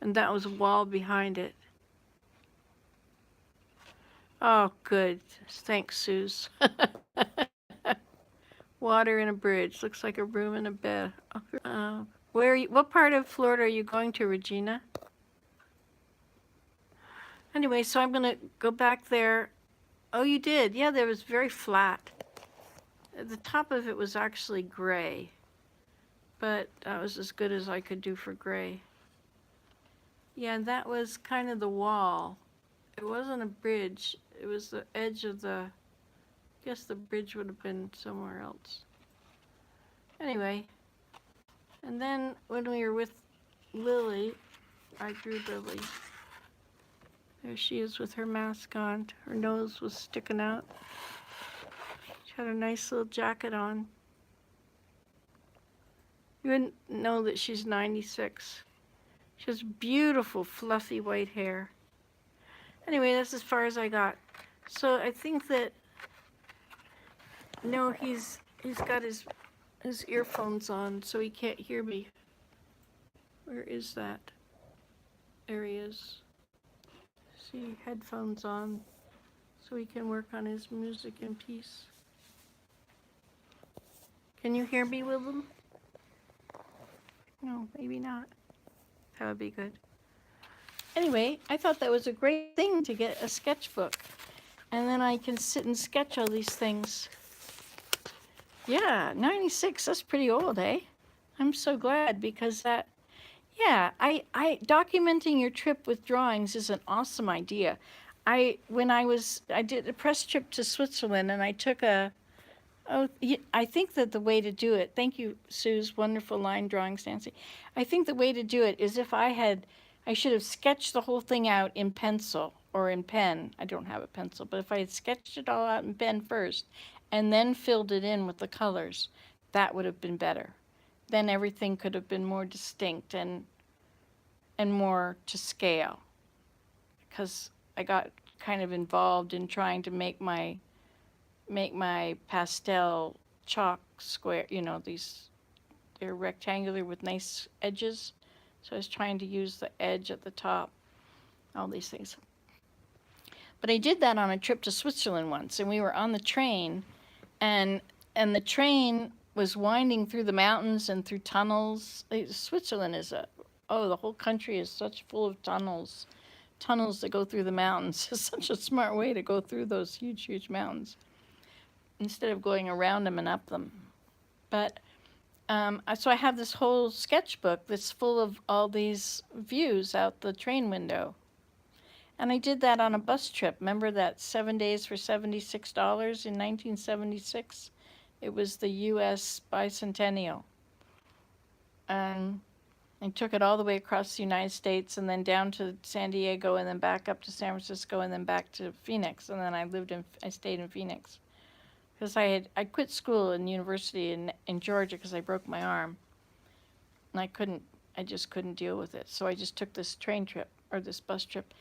And that was a wall behind it. Oh, good. Thanks, Suze. Water in a bridge. Looks like a room and a bed. Where are you? What part of Florida are you going to, Regina? Anyway, so I'm going to go back there. Oh, you did? Yeah, there was very flat. The top of it was actually gray. But that was as good as I could do for gray. Yeah, and that was kind of the wall. It wasn't a bridge. It was the edge of I guess the bridge would have been somewhere else. Anyway, and then when we were with Lily, I drew Lily. There she is with her mask on. Her nose was sticking out. She had a nice little jacket on. You wouldn't know that she's 96. She has beautiful, fluffy white hair. Anyway, that's as far as I got. So I think that, no, he's got his earphones on, so he can't hear me. Where is that? There he is. See, headphones on, so he can work on his music in peace. Can you hear me, Willem? No, maybe not. That would be good. Anyway, I thought that was a great thing to get a sketchbook. And then I can sit and sketch all these things. Yeah, 96, that's pretty old, eh? I'm so glad because that, yeah, I documenting your trip with drawings is an awesome idea. I did a press trip to Switzerland and I took I think that the way to do it, thank you, Sue's wonderful line drawings, Nancy. I think the way to do it is if I should have sketched the whole thing out in pencil or in pen. I don't have a pencil, but if I had sketched it all out in pen first and then filled it in with the colors, that would have been better. Then everything could have been more distinct and more to scale. Because I got kind of involved in trying to make my pastel chalk square, they're rectangular with nice edges. So I was trying to use the edge at the top, all these things. But I did that on a trip to Switzerland once, and we were on the train, and the train was winding through the mountains and through tunnels. Switzerland is the whole country is such full of tunnels that go through the mountains. It's such a smart way to go through those huge, huge mountains instead of going around them and up them. But so I have this whole sketchbook that's full of all these views out the train window. And I did that on a bus trip. Remember that 7 days for $76 in 1976? It was the U.S. bicentennial. And I took it all the way across the United States and then down to San Diego and then back up to San Francisco and then back to Phoenix. And then I stayed in Phoenix. Because I quit school and university in Georgia because I broke my arm. And I just couldn't deal with it. So I just took this train trip or this bus trip.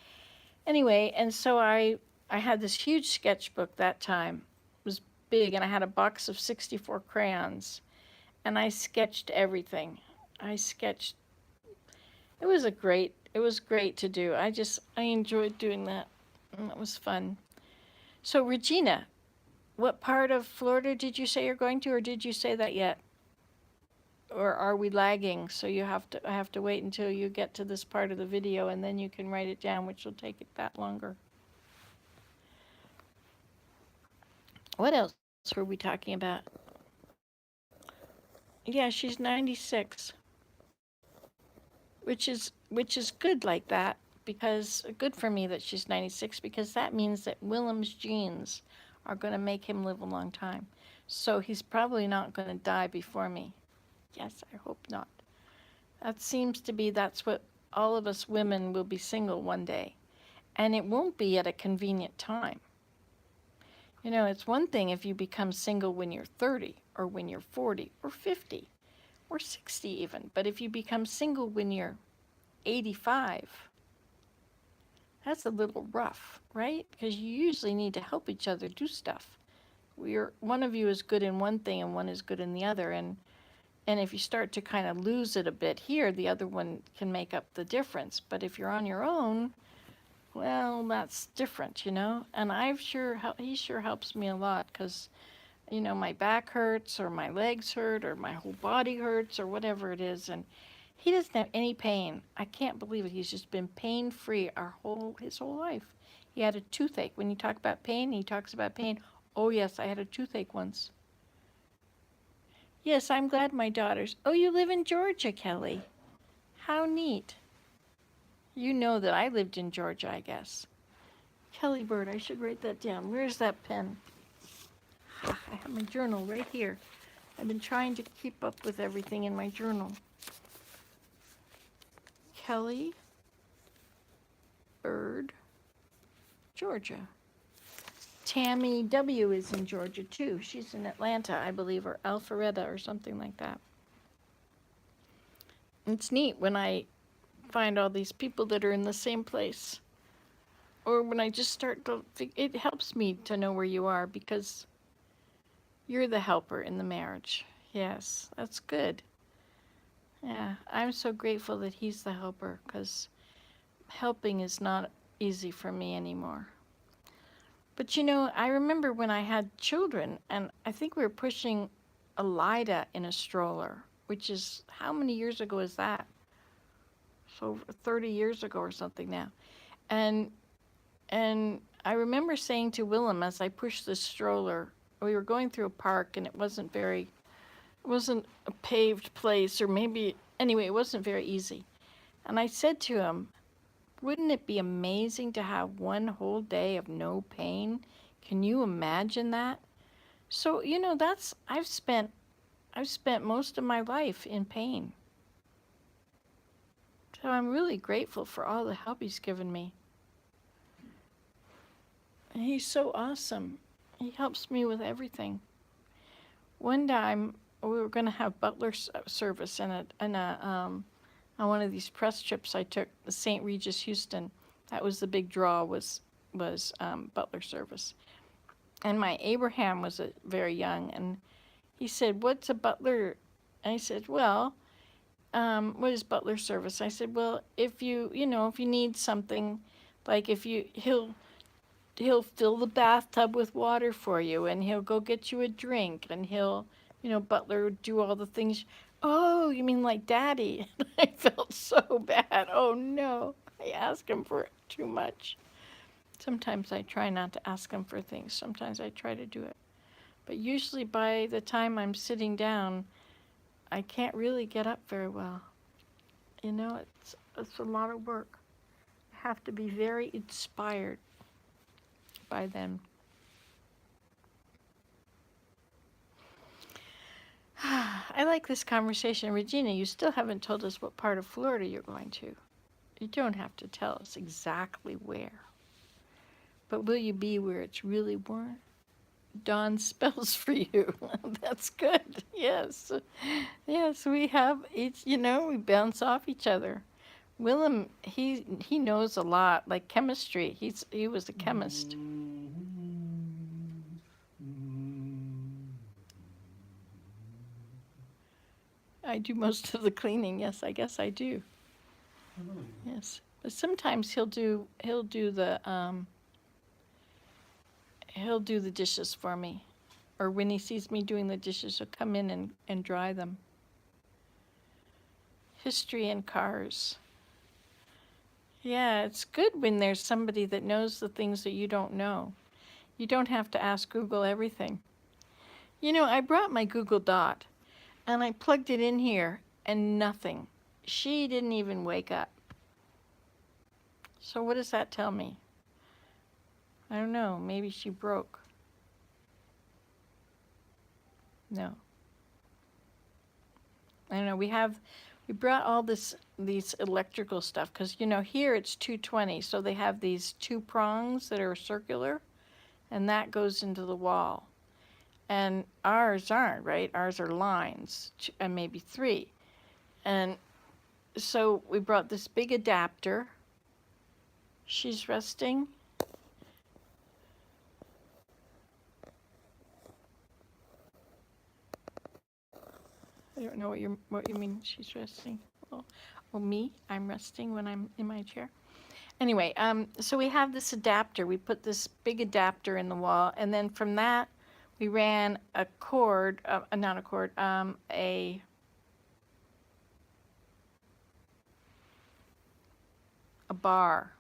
Anyway, and so I had this huge sketchbook that time. It was big, and I had a box of 64 crayons. And I sketched everything. It was great to do. I enjoyed doing that. And that was fun. So Regina, what part of Florida did you say you're going to, or did you say that yet? Or are we lagging? So I have to wait until you get to this part of the video and then you can write it down, which will take it that longer. What else were we talking about? Yeah, she's 96. Which is good like that, because good for me that she's 96, because that means that Willem's genes are going to make him live a long time. So he's probably not going to die before me. Yes, I hope not. That's what all of us women will be single one day. And it won't be at a convenient time. It's one thing if you become single when you're 30 or when you're 40 or 50 or 60 even. But if you become single when you're 85, that's a little rough, right? Because you usually need to help each other do stuff. One of you is good in one thing and one is good in the other. And if you start to kind of lose it a bit here, the other one can make up the difference. But if you're on your own, well, that's different, And he sure helps me a lot because, my back hurts or my legs hurt or my whole body hurts or whatever it is. And he doesn't have any pain. I can't believe it. He's just been pain-free his whole life. He had a toothache. When you talk about pain, he talks about pain. Oh, yes, I had a toothache once. Yes, I'm glad my daughters. Oh, you live in Georgia, Kelly. How neat. You know that I lived in Georgia, I guess. Kelly Bird, I should write that down. Where's that pen? I have my journal right here. I've been trying to keep up with everything in my journal. Kelly Bird, Georgia. Tammy W. is in Georgia, too. She's in Atlanta, I believe, or Alpharetta or something like that. It's neat when I find all these people that are in the same place. or when I just start to think, it helps me to know where you are because you're the helper in the marriage. Yes, that's good. Yeah, I'm so grateful that he's the helper because helping is not easy for me anymore. But I remember when I had children, and I think we were pushing Elida in a stroller, which is, how many years ago is that? So 30 years ago or something now. And and I remember saying to Willem as I pushed the stroller, we were going through a park and it wasn't a paved place, or maybe, anyway, it wasn't very easy. And I said to him, wouldn't it be amazing to have one whole day of no pain? Can you imagine that? So, that's, I've spent most of my life in pain. So I'm really grateful for all the help he's given me. And he's so awesome. He helps me with everything. One time we were going to have Butler service on one of these press trips I took, the St. Regis Houston. That was the big draw, was Butler service. And my Abraham was very young, and he said, "What's a Butler?" And I said, "Well, what is Butler service?" I said, "Well, if you need something, like he'll fill the bathtub with water for you, and he'll go get you a drink, and Butler would do all the things." "Oh, you mean like Daddy?" I felt so bad. Oh no, I ask him for too much. Sometimes I try not to ask him for things. Sometimes I try to do it. But usually by the time I'm sitting down, I can't really get up very well. It's a lot of work. I have to be very inspired by them. I like this conversation. Regina, you still haven't told us what part of Florida you're going to. You don't have to tell us exactly where. But will you be where it's really warm? Dawn spells for you. That's good. Yes. Yes, we have each, we bounce off each other. Willem, he knows a lot, like chemistry. He was a chemist. I do most of the cleaning. Yes, I guess I do. Yes. But sometimes he'll do the dishes for me. Or when he sees me doing the dishes, he'll come in and dry them. History and cars. Yeah, it's good when there's somebody that knows the things that you don't know. You don't have to ask Google everything. I brought my Google Dot, and I plugged it in here, and nothing. She didn't even wake up. So what does that tell me? I don't know. Maybe she broke. No. I don't know. We brought all these electrical stuff because, here it's 220. So they have these 2 prongs that are circular, and that goes into the wall. And ours aren't, right? Ours are lines, and maybe 3. And so we brought this big adapter. She's resting. I don't know what you mean she's resting. Oh, me? I'm resting when I'm in my chair. Anyway, so we have this adapter. We put this big adapter in the wall, and then from that we ran a cord, not a cord, a bar.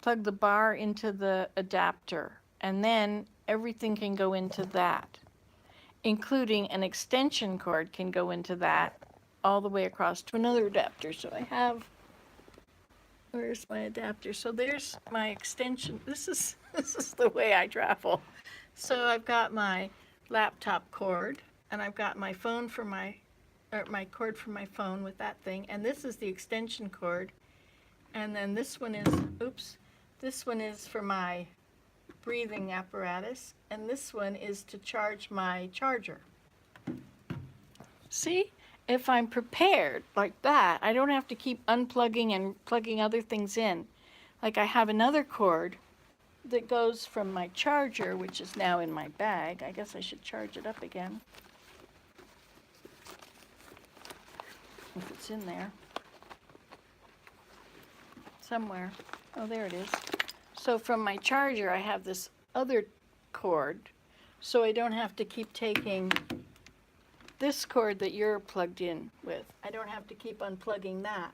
Plug the bar into the adapter, and then everything can go into that, including an extension cord can go into that all the way across to another adapter. So I have, where's my adapter? So there's my extension. This is the way I travel. So I've got my laptop cord, and I've got my phone for my cord for my phone with that thing, and this is the extension cord. And then this one is for my breathing apparatus, and this one is to charge my charger. See, if I'm prepared like that, I don't have to keep unplugging and plugging other things in. Like I have another cord that goes from my charger, which is now in my bag. I guess I should charge it up again. If it's in there. Somewhere. Oh, there it is. So from my charger, I have this other cord, so I don't have to keep taking this cord that you're plugged in with. I don't have to keep unplugging that.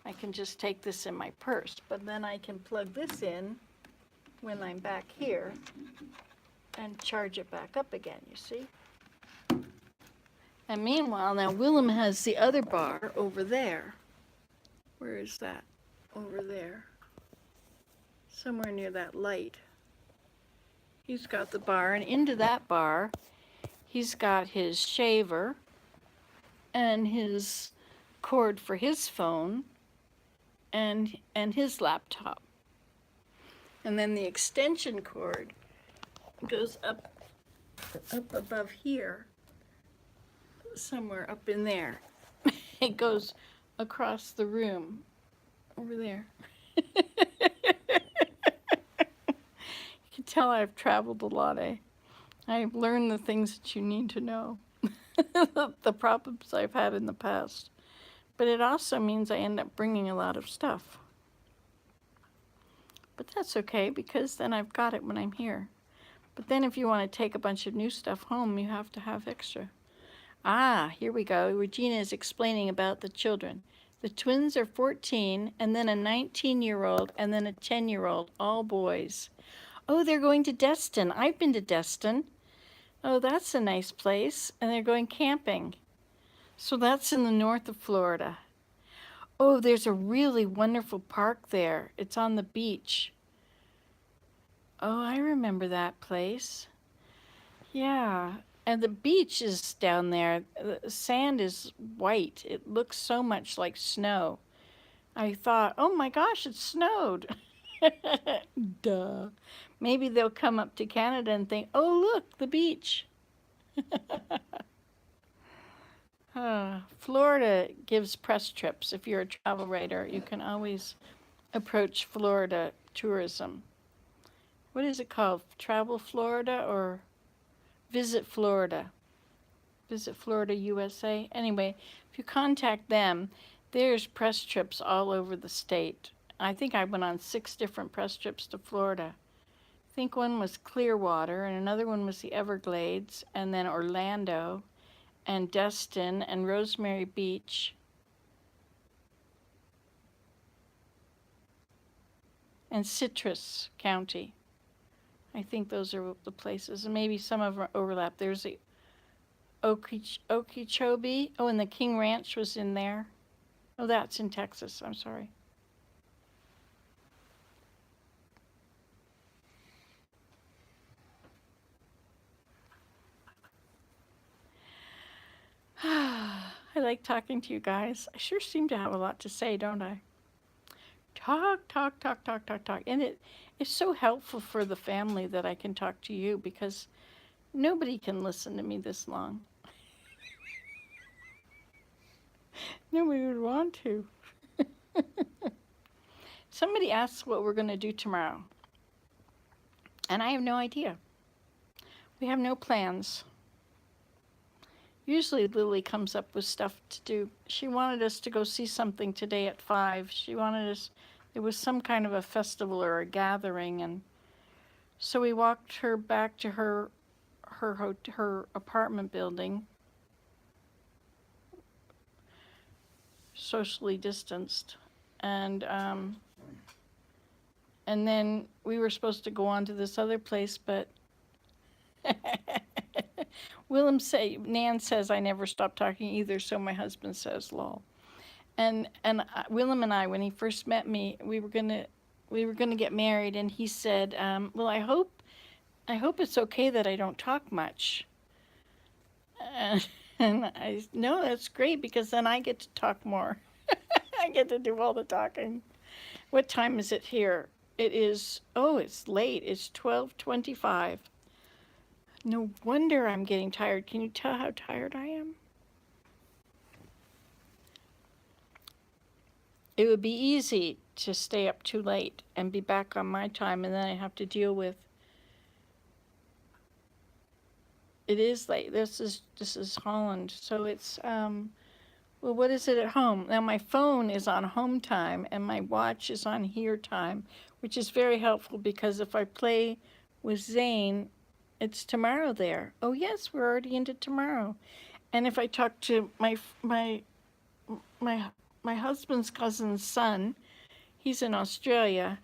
I can just take this in my purse, but then I can plug this in when I'm back here and charge it back up again, you see? And meanwhile, now Willem has the other bar over there. Where is that? Over there. Somewhere near that light. He's got the bar, and into that bar, he's got his shaver and his cord for his phone and his laptop. And then the extension cord goes up above here, somewhere up in there. It goes across the room, over there. You can tell I've traveled a lot, eh? I've learned the things that you need to know, the problems I've had in the past. But it also means I end up bringing a lot of stuff. But that's okay, because then I've got it when I'm here. But then if you want to take a bunch of new stuff home, you have to have extra. Ah, here we go. Regina is explaining about the children. The twins are 14, and then a 19-year-old, and then a 10-year-old, all boys. Oh, they're going to Destin. I've been to Destin. Oh, that's a nice place. And they're going camping. So that's in the north of Florida. Oh, there's a really wonderful park there. It's on the beach. Oh, I remember that place. Yeah. And the beach is down there. The sand is white. It looks so much like snow. I thought, oh my gosh, it snowed. Duh. Maybe they'll come up to Canada and think, oh, look, the beach. Florida gives press trips. If you're a travel writer, you can always approach Florida tourism. What is it called? Travel Florida or Visit Florida? Visit Florida USA? Anyway, if you contact them, there's press trips all over the state. I think I went on 6 different press trips to Florida. I think one was Clearwater, and another one was the Everglades, and then Orlando, and Destin, and Rosemary Beach, and Citrus County. I think those are the places, and maybe some of them overlap. There's the Okeechobee. Oh, and the King Ranch was in there. Oh, that's in Texas. I'm sorry. I like talking to you guys. I sure seem to have a lot to say, don't I? Talk. And it's so helpful for the family that I can talk to you, because nobody can listen to me this long. Nobody would want to. Somebody asks what we're going to do tomorrow, and I have no idea. We have no plans. Usually Lily comes up with stuff to do. She wanted us to go see something today at 5. She wanted us, it was some kind of a festival or a gathering, and so we walked her back to her apartment building, socially distanced, and then we were supposed to go on to this other place, but Nan says I never stop talking either, so my husband says lol. And Willem and I, when he first met me, we were gonna get married, and he said, well, I hope it's okay that I don't talk much. And I no, that's great, because then I get to talk more. I get to do all the talking. What time is it here? It is, oh, it's late. It's 12:25. No wonder I'm getting tired. Can you tell how tired I am? It would be easy to stay up too late and be back on my time, and then I have to deal with. It is late. This is Holland, so it's well, what is it at home? Now my phone is on home time and my watch is on here time, which is very helpful because if I play with Zane, it's tomorrow there. Oh yes, we're already into tomorrow. And if I talk to my husband's cousin's son, he's in Australia,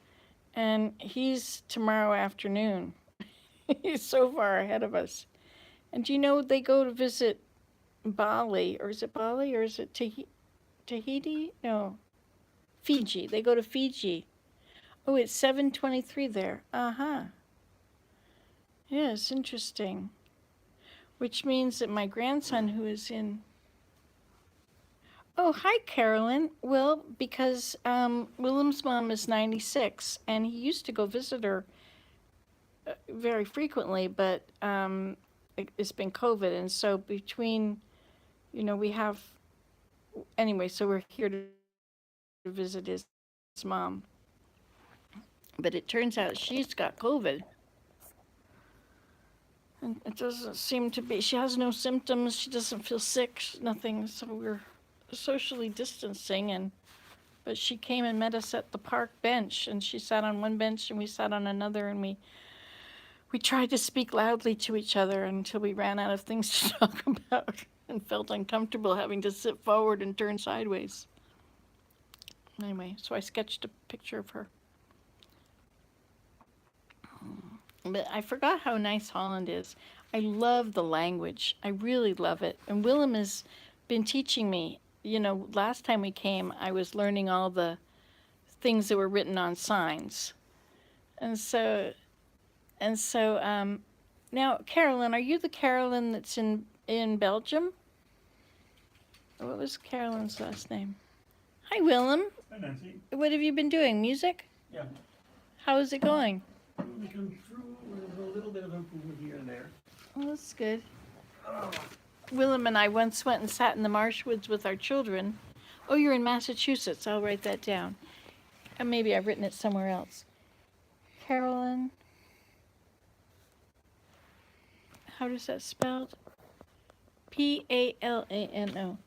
and he's tomorrow afternoon. He's so far ahead of us. And you know they go to visit Bali, or is it Bali, or is it Tahiti? No, Fiji. They go to Fiji. Oh, it's 7:23 there. Uh-huh. Yeah, it's interesting. Which means that my grandson, who is in... Oh, hi, Carolyn. Well, because Willem's mom is 96, and he used to go visit her very frequently, but it's been COVID, and so between, we have... Anyway, so we're here to visit his mom. But it turns out she's got COVID. And it doesn't seem to be, she has no symptoms, she doesn't feel sick, nothing, so we're socially distancing, but she came and met us at the park bench, and she sat on one bench and we sat on another, and we tried to speak loudly to each other until we ran out of things to talk about and felt uncomfortable having to sit forward and turn sideways. Anyway, so I sketched a picture of her. But I forgot how nice Holland is. I love the language. I really love it. And Willem has been teaching me. Last time we came, I was learning all the things that were written on signs. And so now, Carolyn, are you the Carolyn that's in Belgium? What was Carolyn's last name? Hi, Willem. Hi, Nancy. What have you been doing? Music? Yeah. How is it going? We come through with a little bit of improvement here and there. Oh, that's good. Willem and I once went and sat in the marsh woods with our children. Oh, you're in Massachusetts. I'll write that down. And maybe I've written it somewhere else. Carolyn. How does that spell? P-A-L-A-N-O.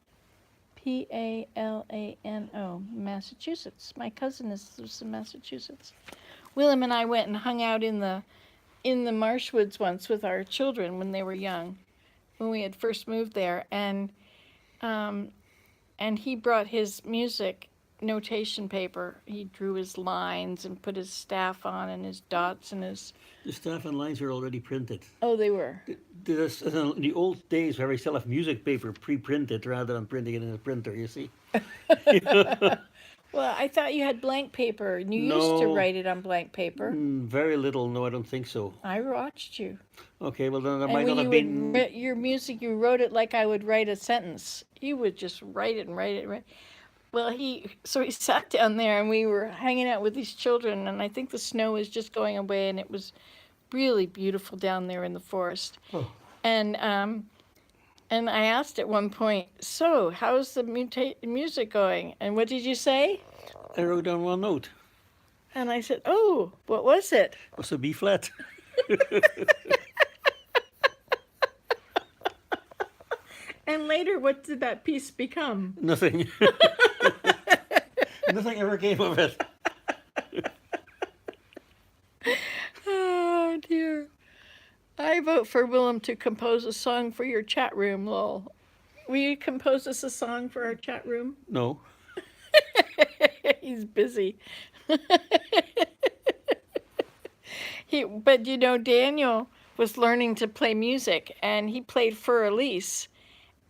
P-A-L-A-N-O. Massachusetts. My cousin lives in Massachusetts. Willem and I went and hung out in the marsh woods once with our children when they were young, when we had first moved there, and he brought his music notation paper. He drew his lines and put his staff on and his dots and his... The staff and lines are already printed. Oh, they were. In the old days where we still have music paper pre-printed rather than printing it in a printer, you see. Well, I thought you had blank paper, and you used to write it on blank paper. Very little. No, I don't think so. I watched you. Okay, well then that And might when not you have been... would your music, you wrote it like I would write a sentence. You would just write it and write it and write. Well, so he sat down there, and we were hanging out with these children, and I think the snow was just going away, and it was really beautiful down there in the forest. Oh. And I asked at one point, so how's the music going? And what did you say? I wrote down one note. And I said, oh, what was it? It was a B flat. And later, what did that piece become? Nothing. Nothing ever came of it. Oh, dear. I vote for Willem to compose a song for your chat room, lol. Will you compose us a song for our chat room? No. He's busy. But Daniel was learning to play music, and he played for Elise,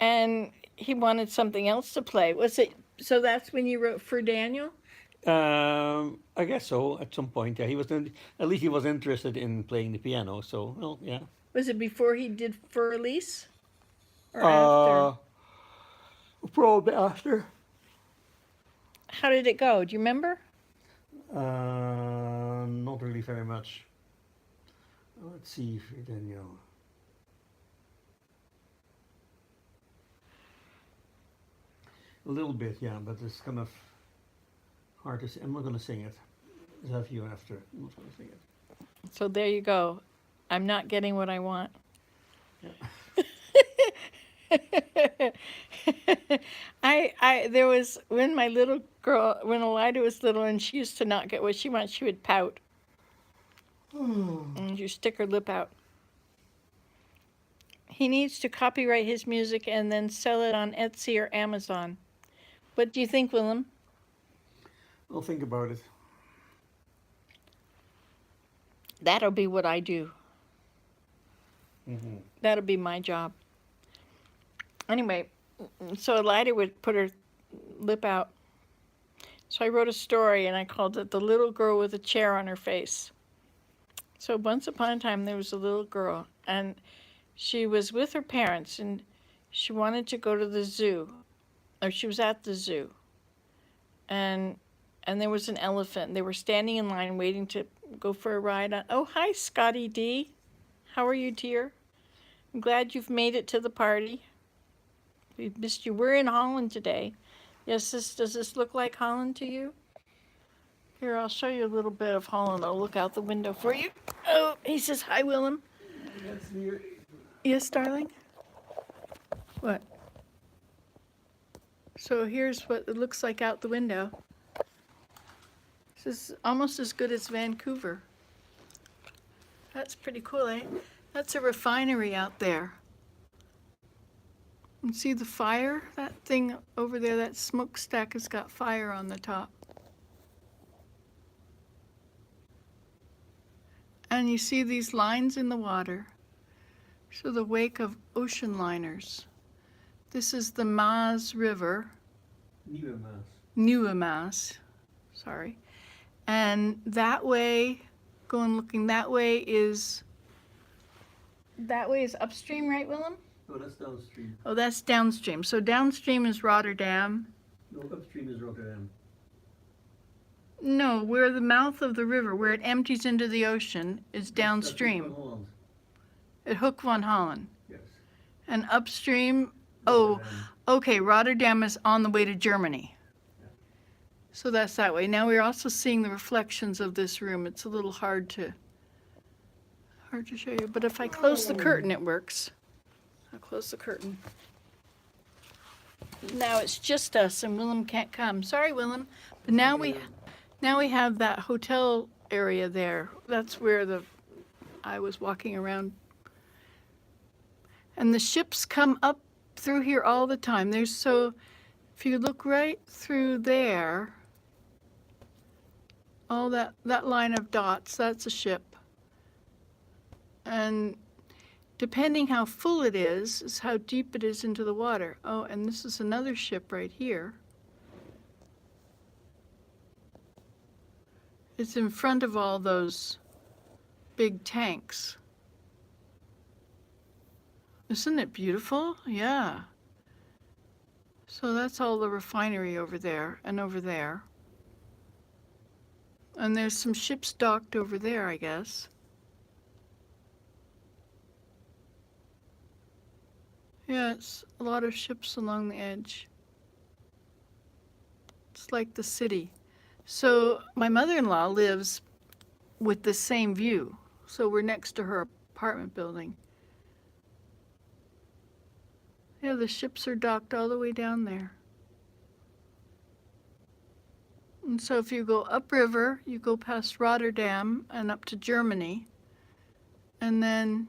and he wanted something else to play. Was it, so that's when you wrote for Daniel? I guess so, at some point, yeah. At least he was interested in playing the piano, so, well, yeah. Was it before he did for Elise? Or after? Probably after. How did it go? Do you remember? Not really very much. Let's see if Daniel. A little bit, yeah, but it's kind of Hard to say. I'm not going to sing it. I'll have you after. I'm not going to sing it. So there you go. I'm not getting what I want. There was when my little girl, when Elida was little and she used to not get what she wants, she would pout. And you stick her lip out. He needs to copyright his music and then sell it on Etsy or Amazon. What do you think, Willem? I'll think about it. That'll be what I do. Mm-hmm. That'll be my job. Anyway, so Elida would put her lip out. So I wrote a story and I called it The Little Girl with a Chair on Her Face. So once upon a time there was a little girl and she was with her parents and she wanted to go to the zoo. Or she was at the zoo. And there was an elephant. They were standing in line waiting to go for a ride on. Oh, hi, Scotty D. How are you, dear? I'm glad you've made it to the party. We've missed you. We're in Holland today. Yes, does this look like Holland to you? Here, I'll show you a little bit of Holland. I'll look out the window for you. Oh, he says, hi, Willem. That's near. Yes, darling? What? So here's what it looks like out the window. This is almost as good as Vancouver. That's pretty cool, eh? That's a refinery out there. And see the fire? That thing over there, that smokestack has got fire on the top. And you see these lines in the water. So the wake of ocean liners. This is the Maas River. Nieuwe Maas. Sorry. And that way, going looking that way is upstream, right, Willem? Oh, that's downstream. Oh, that's downstream. So downstream is Rotterdam. No, upstream is Rotterdam. No, where the mouth of the river, where it empties into the ocean, is downstream. That's Holland. At Hoek van Holland. Yes. And upstream, oh, Rotterdam. okay, Rotterdam is on the way to Germany. So that's that way. Now we're also seeing the reflections of this room. It's a little hard to show you, but if I close the curtain, it works. I'll close the curtain. Now it's just us, and Willem can't come. Sorry, Willem. But now we have that hotel area there. That's where I was walking around. And the ships come up through here all the time. If you look right through there, all that line of dots, that's a ship. And depending how full it is how deep it is into the water. Oh, and this is another ship right here. It's in front of all those big tanks. Isn't it beautiful? Yeah. So that's all the refinery over there and over there. And there's some ships docked over there, I guess. Yeah, it's a lot of ships along the edge. It's like the city. So my mother-in-law lives with the same view. So we're next to her apartment building. Yeah, the ships are docked all the way down there. And so if you go upriver, you go past Rotterdam and up to Germany. And then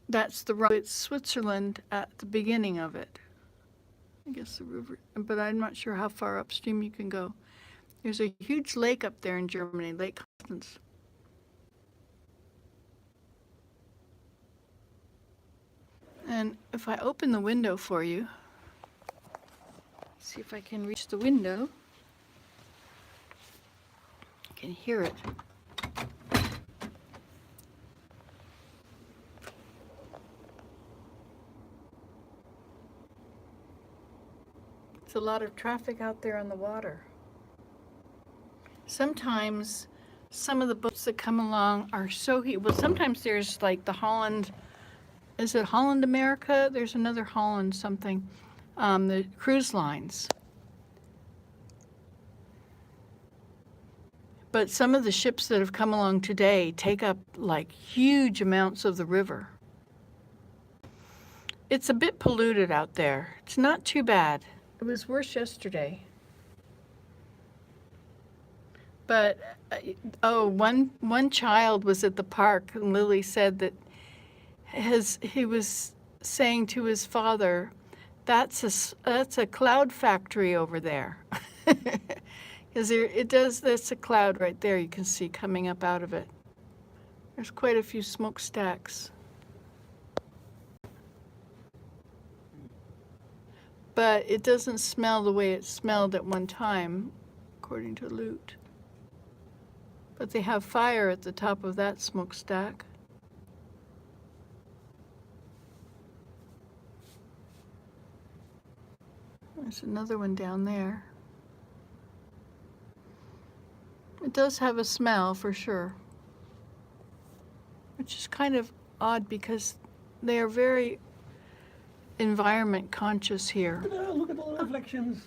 it's Switzerland at the beginning of it. I guess the river, but I'm not sure how far upstream you can go. There's a huge lake up there in Germany, Lake Constance. And if I open the window for you, see if I can reach the window. I can hear it. There's a lot of traffic out there on the water. Sometimes some of the boats that come along are so huge. Well, sometimes there's like the Holland, is it Holland America? There's another Holland something, the cruise lines. But some of the ships that have come along today take up like huge amounts of the river. It's a bit polluted out there. It's not too bad. It was worse yesterday. But, one child was at the park, and Lily said that he was saying to his father, that's a cloud factory over there. Because there's a cloud right there you can see coming up out of it. There's quite a few smokestacks. But it doesn't smell the way it smelled at one time, according to Loot. But they have fire at the top of that smokestack. There's another one down there. It does have a smell for sure, which is kind of odd because they are very environment conscious here. Look at all the reflections.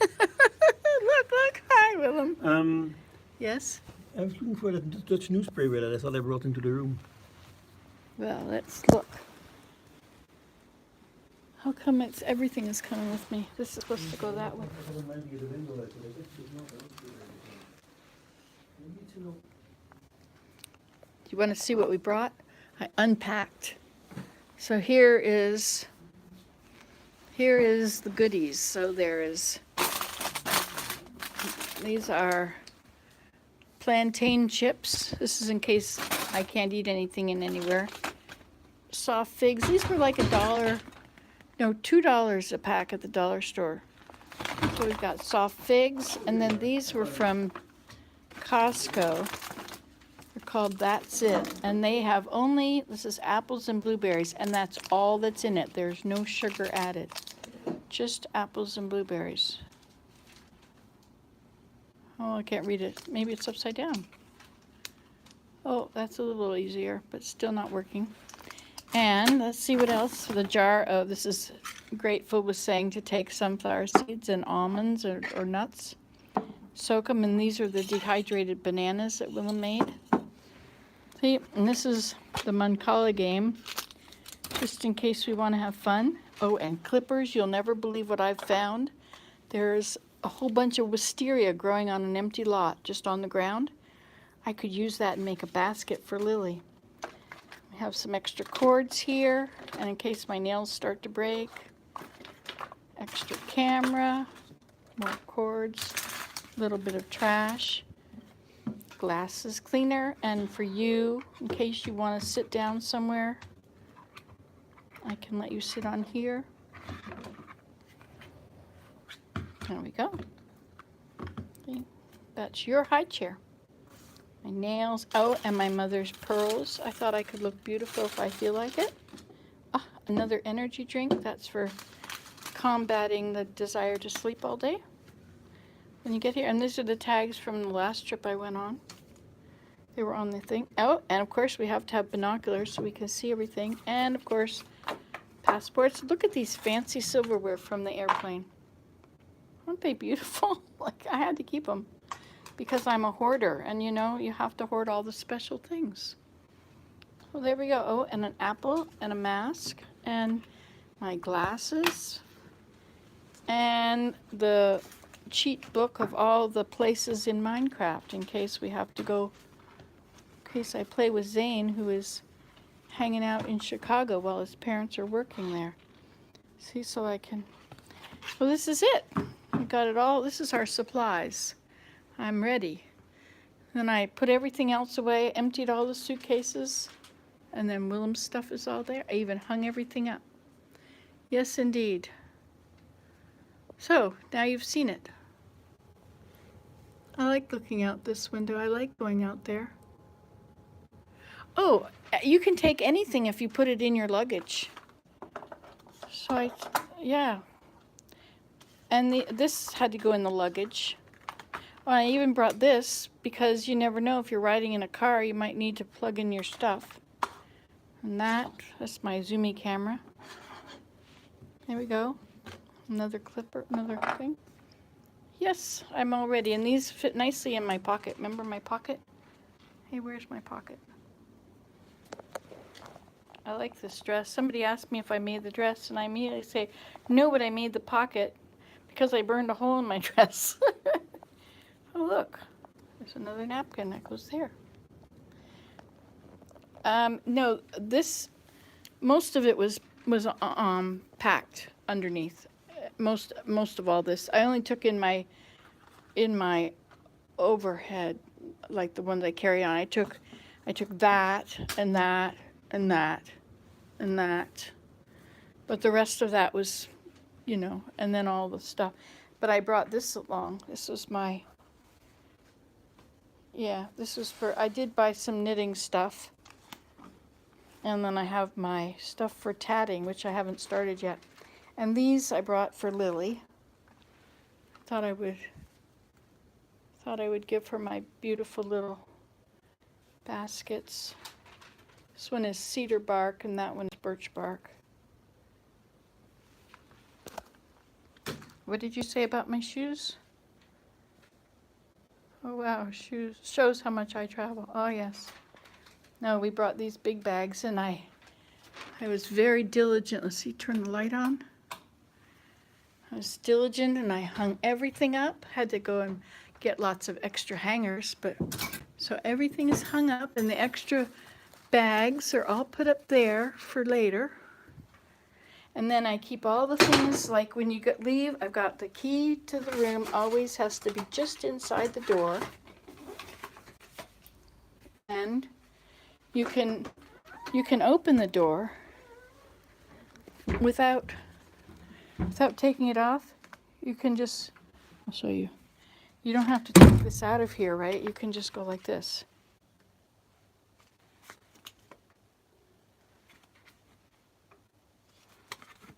Look, hi Willem. Yes? I was looking for that Dutch newspaper that I thought I brought into the room. Well, let's look. How come everything is coming with me? This is supposed to go that way. Do you want to see what we brought? I unpacked. So here is the goodies. So these are plantain chips. This is in case I can't eat anything in anywhere. Soft figs. These were like $2 a pack at the dollar store. So we've got soft figs, and then these were from Costco. They're called That's It, and they have this is apples and blueberries, and that's all that's in it. There's no sugar added, just apples and blueberries. Oh, I can't read it. Maybe it's upside down. Oh, that's a little easier, but still not working. And let's see what else. The jar of, this is Grateful was saying to take sunflower seeds and almonds or nuts, soak them, and these are the dehydrated bananas that Willem made. See, and this is the Mancala game, just in case we want to have fun. Oh, and clippers. You'll never believe what I've found. There's a whole bunch of wisteria growing on an empty lot, just on the ground. I could use that and make a basket for Lily. We have some extra cords here, and in case my nails start to break. Extra camera, more cords, a little bit of trash, glasses cleaner, and for you, in case you want to sit down somewhere, I can let you sit on here. There we go. Okay. That's your high chair. My nails, and my mother's pearls. I thought I could look beautiful if I feel like it. Another energy drink. That's for combating the desire to sleep all day. When you get here, and these are the tags from the last trip I went on. They were on the thing. Oh, and of course we have to have binoculars so we can see everything. And of course, passports. Look at these fancy silverware from the airplane. Aren't they beautiful? Like, I had to keep them because I'm a hoarder, and you have to hoard all the special things. Well, there we go. Oh, and an apple and a mask and my glasses and the cheat book of all the places in Minecraft in case we have to go, in case I play with Zane, who is hanging out in Chicago while his parents are working there. See, so I can, well, this is it. I got it all. This is our supplies. I'm ready. Then I put everything else away, emptied all the suitcases, and then Willem's stuff is all there. I even hung everything up. Yes, indeed. So, now you've seen it. I like looking out this window. I like going out there. Oh, you can take anything if you put it in your luggage. So yeah. And this had to go in the luggage. Well, I even brought this because you never know if you're riding in a car, you might need to plug in your stuff. And that's my zoomy camera. There we go. Another clipper, another thing. Yes, I'm all ready. And these fit nicely in my pocket. Remember my pocket? Hey, where's my pocket? I like this dress. Somebody asked me if I made the dress, and I immediately say, no, but I made the pocket because I burned a hole in my dress. Oh, look. There's another napkin that goes there. No, this, most of it was packed underneath. Most of all this. I only took in my overhead, like the ones I carry on. I took that and that and that and that. But the rest of that was, you know, and then all the stuff. But I brought this along. This was my, yeah, this was for, I did buy some knitting stuff. And then I have my stuff for tatting, which I haven't started yet. And these I brought for Lily. Thought I would give her my beautiful little baskets. This one is cedar bark and that one's birch bark. What did you say about my shoes? Oh wow, shoes. Shows how much I travel. Oh yes. No, we brought these big bags and I was very diligent. Let's see, turn the light on. I was diligent and I hung everything up. Had to go and get lots of extra hangers, but so everything is hung up and the extra bags are all put up there for later. And then I keep all the things, like when you leave, I've got the key to the room, always has to be just inside the door. And you can open the door without taking it off. You can just, I'll show you. You don't have to take this out of here, right? You can just go like this.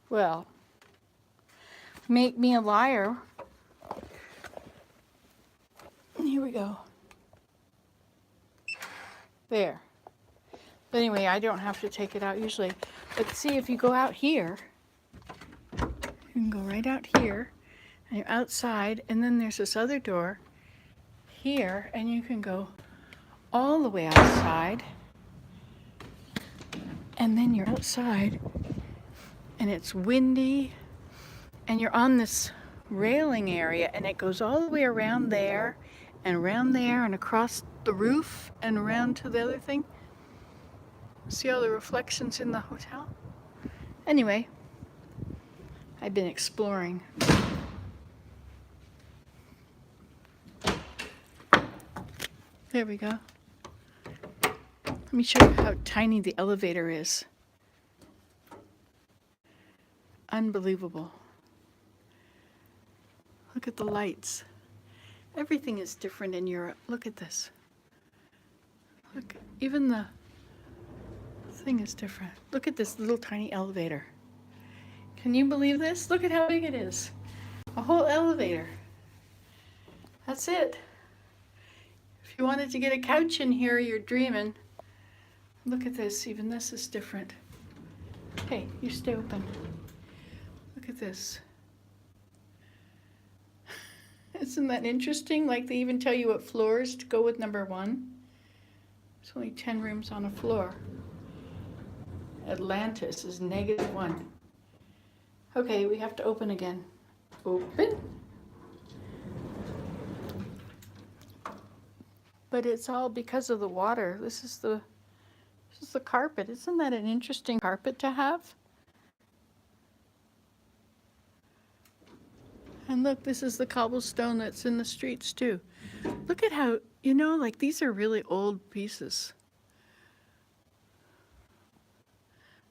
Well, make me a liar. Here we go. There. But anyway, I don't have to take it out usually. But see, if you go out here, you can go right out here, and you're outside, and then there's this other door here, and you can go all the way outside, and then you're outside, and it's windy, and you're on this railing area, and it goes all the way around there, and across the roof, and around to the other thing. See all the reflections in the hotel? Anyway, I've been exploring. There we go. Let me show you how tiny the elevator is. Unbelievable. Look at the lights. Everything is different in Europe. Look at this. Look, even the thing is different. Look at this little tiny elevator. Can you believe this? Look at how big it is. A whole elevator. That's it. If you wanted to get a couch in here, you're dreaming. Look at this. Even this is different. Hey, you stay open. Look at this. Isn't that interesting? Like they even tell you what floors to go with number 1. There's only 10 rooms on a floor. Atlantis is -1. Okay, we have to open again. Open. But it's all because of the water. This is the carpet. Isn't that an interesting carpet to have? And look, this is the cobblestone that's in the streets too. Look at how, you know, like these are really old pieces.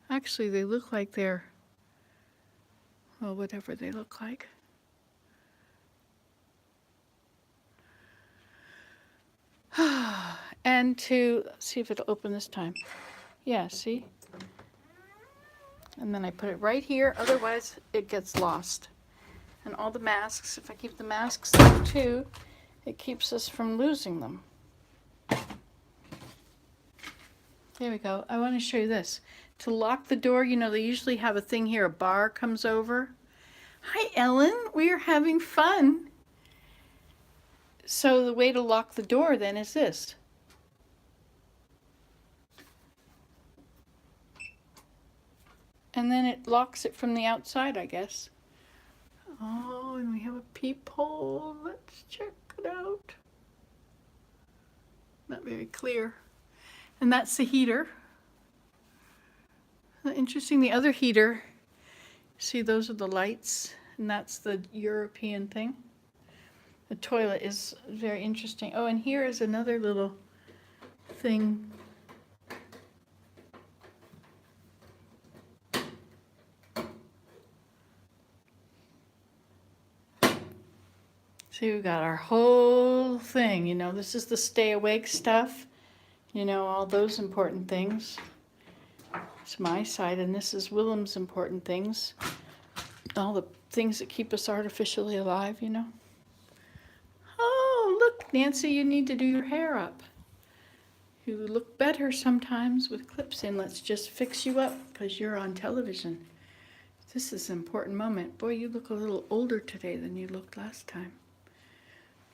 Actually, they look like they're, well, whatever they look like. And to see if it'll open this time. Yeah, see? And then I put it right here, otherwise it gets lost. And all the masks, if I keep the masks there too, it keeps us from losing them. There we go. I want to show you this. To lock the door, you know, they usually have a thing here, a bar comes over. Hi, Ellen. We are having fun. So the way to lock the door then is this. And then it locks it from the outside, I guess. Oh, and we have a peephole. Let's check it out. Not very clear. And that's the heater. Interesting, the other heater, see those are the lights, and that's the European thing. The toilet is very interesting. Oh, and here is another little thing. See, we've got our whole thing, you know, this is the stay awake stuff, you know, all those important things. It's my side, and this is Willem's important things. All the things that keep us artificially alive, you know. Oh, look, Nancy, you need to do your hair up. You look better sometimes with clips in. Let's just fix you up because you're on television. This is an important moment. Boy, you look a little older today than you looked last time.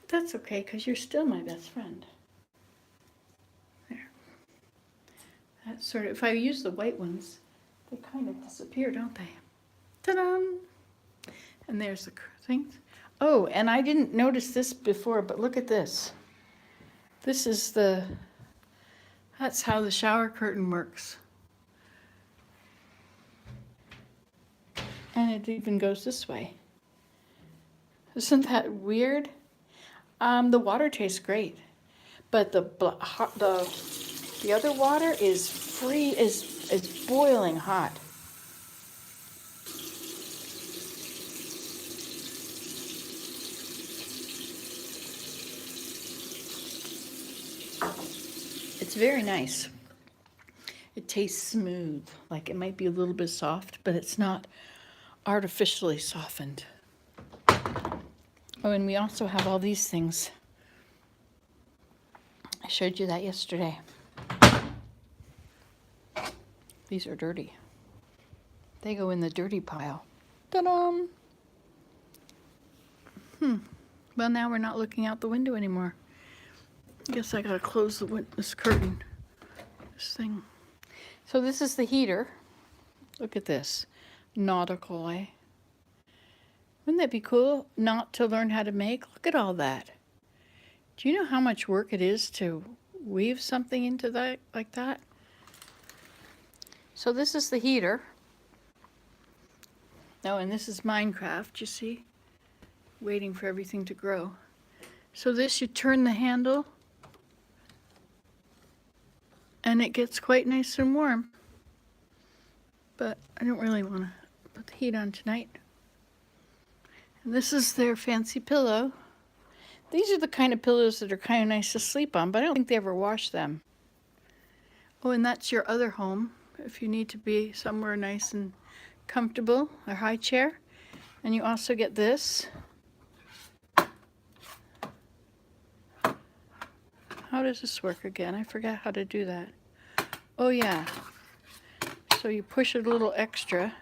That's okay, because you're still my best friend. There. That's sort of, if I use the white ones, they kind of disappear, don't they? Ta-da! And there's the things. Oh, and I didn't notice this before, but look at this. This is that's how the shower curtain works. And it even goes this way. Isn't that weird? The water tastes great, but the other water is boiling hot. It's very nice. It tastes smooth, like it might be a little bit soft, but it's not artificially softened. Oh, and we also have all these things. I showed you that yesterday. These are dirty. They go in the dirty pile. Ta-da! Well, now we're not looking out the window anymore. Guess I gotta close this curtain. This thing. So this is the heater. Look at this. Nautical, eh? Wouldn't that be cool not to learn how to make? Look at all that. Do you know how much work it is to weave something into that like that? So this is the heater. Oh, and this is Minecraft, you see? Waiting for everything to grow. So this, you turn the handle, and it gets quite nice and warm. But I don't really want to put the heat on tonight. And this is their fancy pillow. These are the kind of pillows that are kind of nice to sleep on, but I don't think they ever wash them. Oh, and that's your other home, if you need to be somewhere nice and comfortable, a high chair. And you also get this. How does this work again? I forgot how to do that. Oh yeah. So you push it a little extra.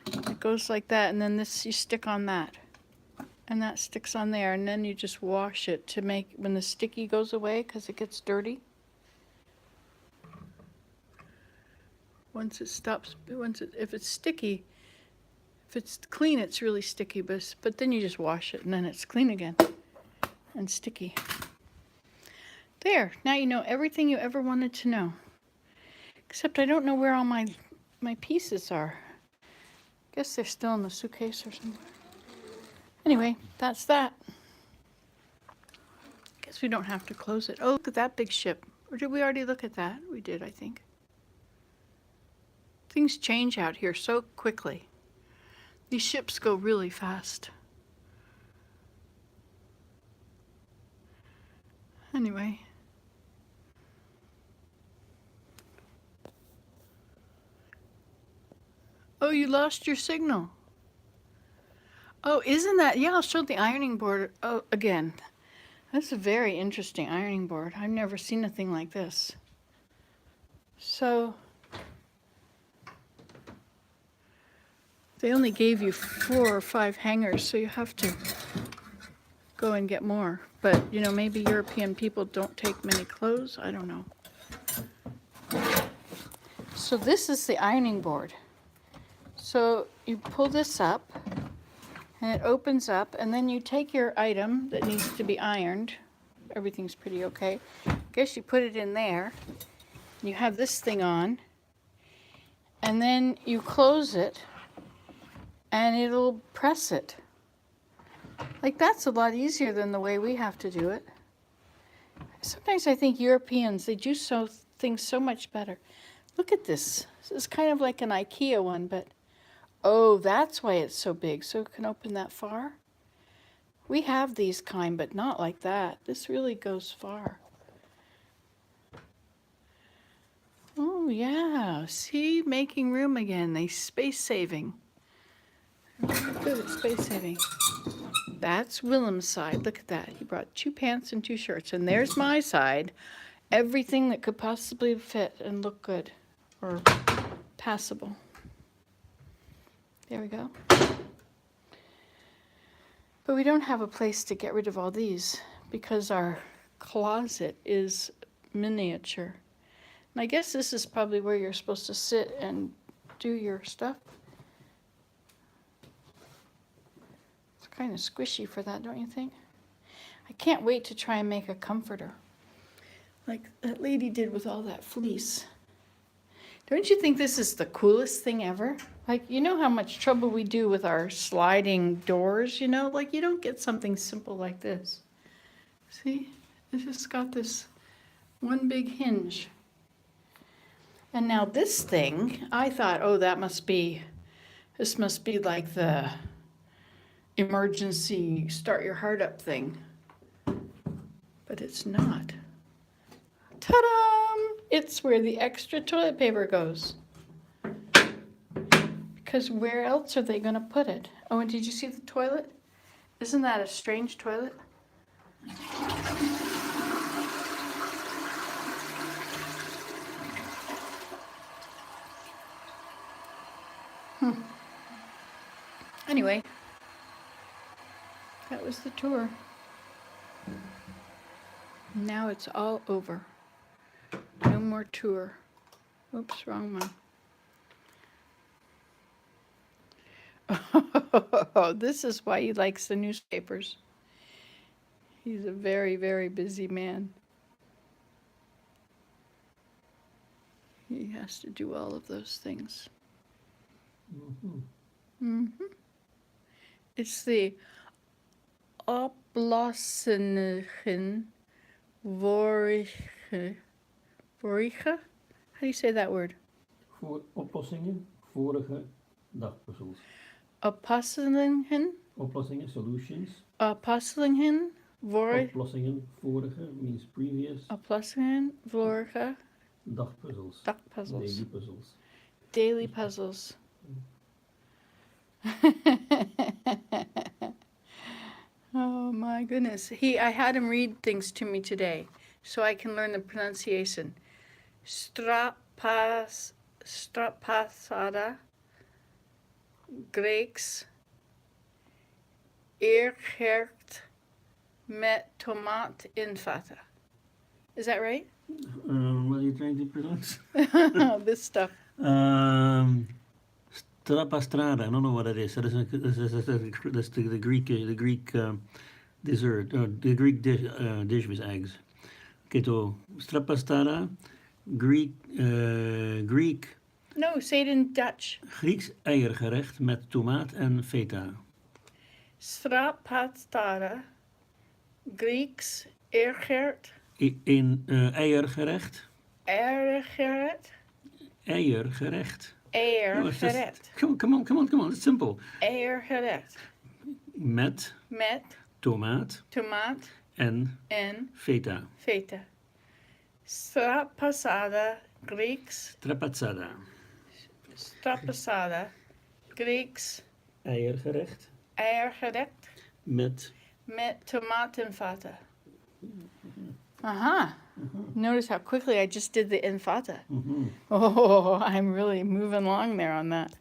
It goes like that, and then this you stick on that. And that sticks on there, and then you just wash it to make, when the sticky goes away, because it gets dirty. Once it stops, if it's sticky, if it's clean, it's really sticky, but then you just wash it, and then it's clean again, and sticky. There, now you know everything you ever wanted to know. Except I don't know where all my pieces are. Guess they're still in the suitcase or somewhere. Anyway, that's that. Guess we don't have to close it. Oh, look at that big ship. Or did we already look at that? We did, I think. Things change out here so quickly. These ships go really fast. Anyway. Oh, you lost your signal. Oh, isn't that? Yeah, I'll show the ironing board again. That's a very interesting ironing board. I've never seen a thing like this. So, they only gave you 4 or 5 hangers, so you have to go and get more. But, you know, maybe European people don't take many clothes. I don't know. So this is the ironing board. So you pull this up and it opens up, and then you take your item that needs to be ironed. Everything's pretty okay. Guess you put it in there. You have this thing on, and then you close it and it'll press it. Like, that's a lot easier than the way we have to do it. Sometimes I think Europeans, they do things so much better. Look at this. This is kind of like an IKEA one, but oh, that's why it's so big, so it can open that far. We have these kind, but not like that. This really goes far. Oh yeah, see, making room again. They space saving. They're good at space saving. That's Willem's side. Look at that. He brought 2 pants and 2 shirts. And there's my side. Everything that could possibly fit and look good or passable. There we go. But we don't have a place to get rid of all these because our closet is miniature. And I guess this is probably where you're supposed to sit and do your stuff. It's kind of squishy for that, don't you think? I can't wait to try and make a comforter like that lady did with all that fleece. Don't you think this is the coolest thing ever? Like, you know how much trouble we do with our sliding doors, you know? Like, you don't get something simple like this. See? It's just got this one big hinge. And now this thing, I thought, oh, this must be like the emergency start your heart up thing. But it's not. Ta-da! It's where the extra toilet paper goes. Because where else are they going to put it? Oh, and did you see the toilet? Isn't that a strange toilet? Anyway, that was the tour. Now it's all over. No more tour. Oops, wrong one. This is why he likes the newspapers. He's a very, very busy man. He has to do all of those things. It's the oplossingen vorige. How do you say that word? Voor oplossingen, vorige dagpuzzels. Oplossingen? Oplossingen, solutions. Oplossingen Oplossingen, vorige means previous. Oplossingen vorige Dagpuzzels. dagpuzzles. Daily puzzles. Daily puzzles. Oh my goodness. I had him read things to me today so I can learn the pronunciation. Strapasada, Greeks, Eergert met tomaat in vata. Is that right? What are you trying to pronounce? This stuff. Strapastrada, I don't know what it is. That's the Greek dessert, the Greek dish with eggs. Okay, so strapastrada, Greek. No, say it in Dutch. Grieks eiergerecht met tomaat en feta. Strapastada, Greeks, Eergert. Een eiergerecht. Eergert. Eiergerecht. Eergerecht. Come on, it's simple. Eergerecht. Met tomaat en feta. Feta. Strapasada, Greeks. Strapasada, Greeks. Eiergerecht. Eergerecht. Met tomaat en fata. Aha. Notice how quickly I just did the infata. Oh, I'm really moving along there on that.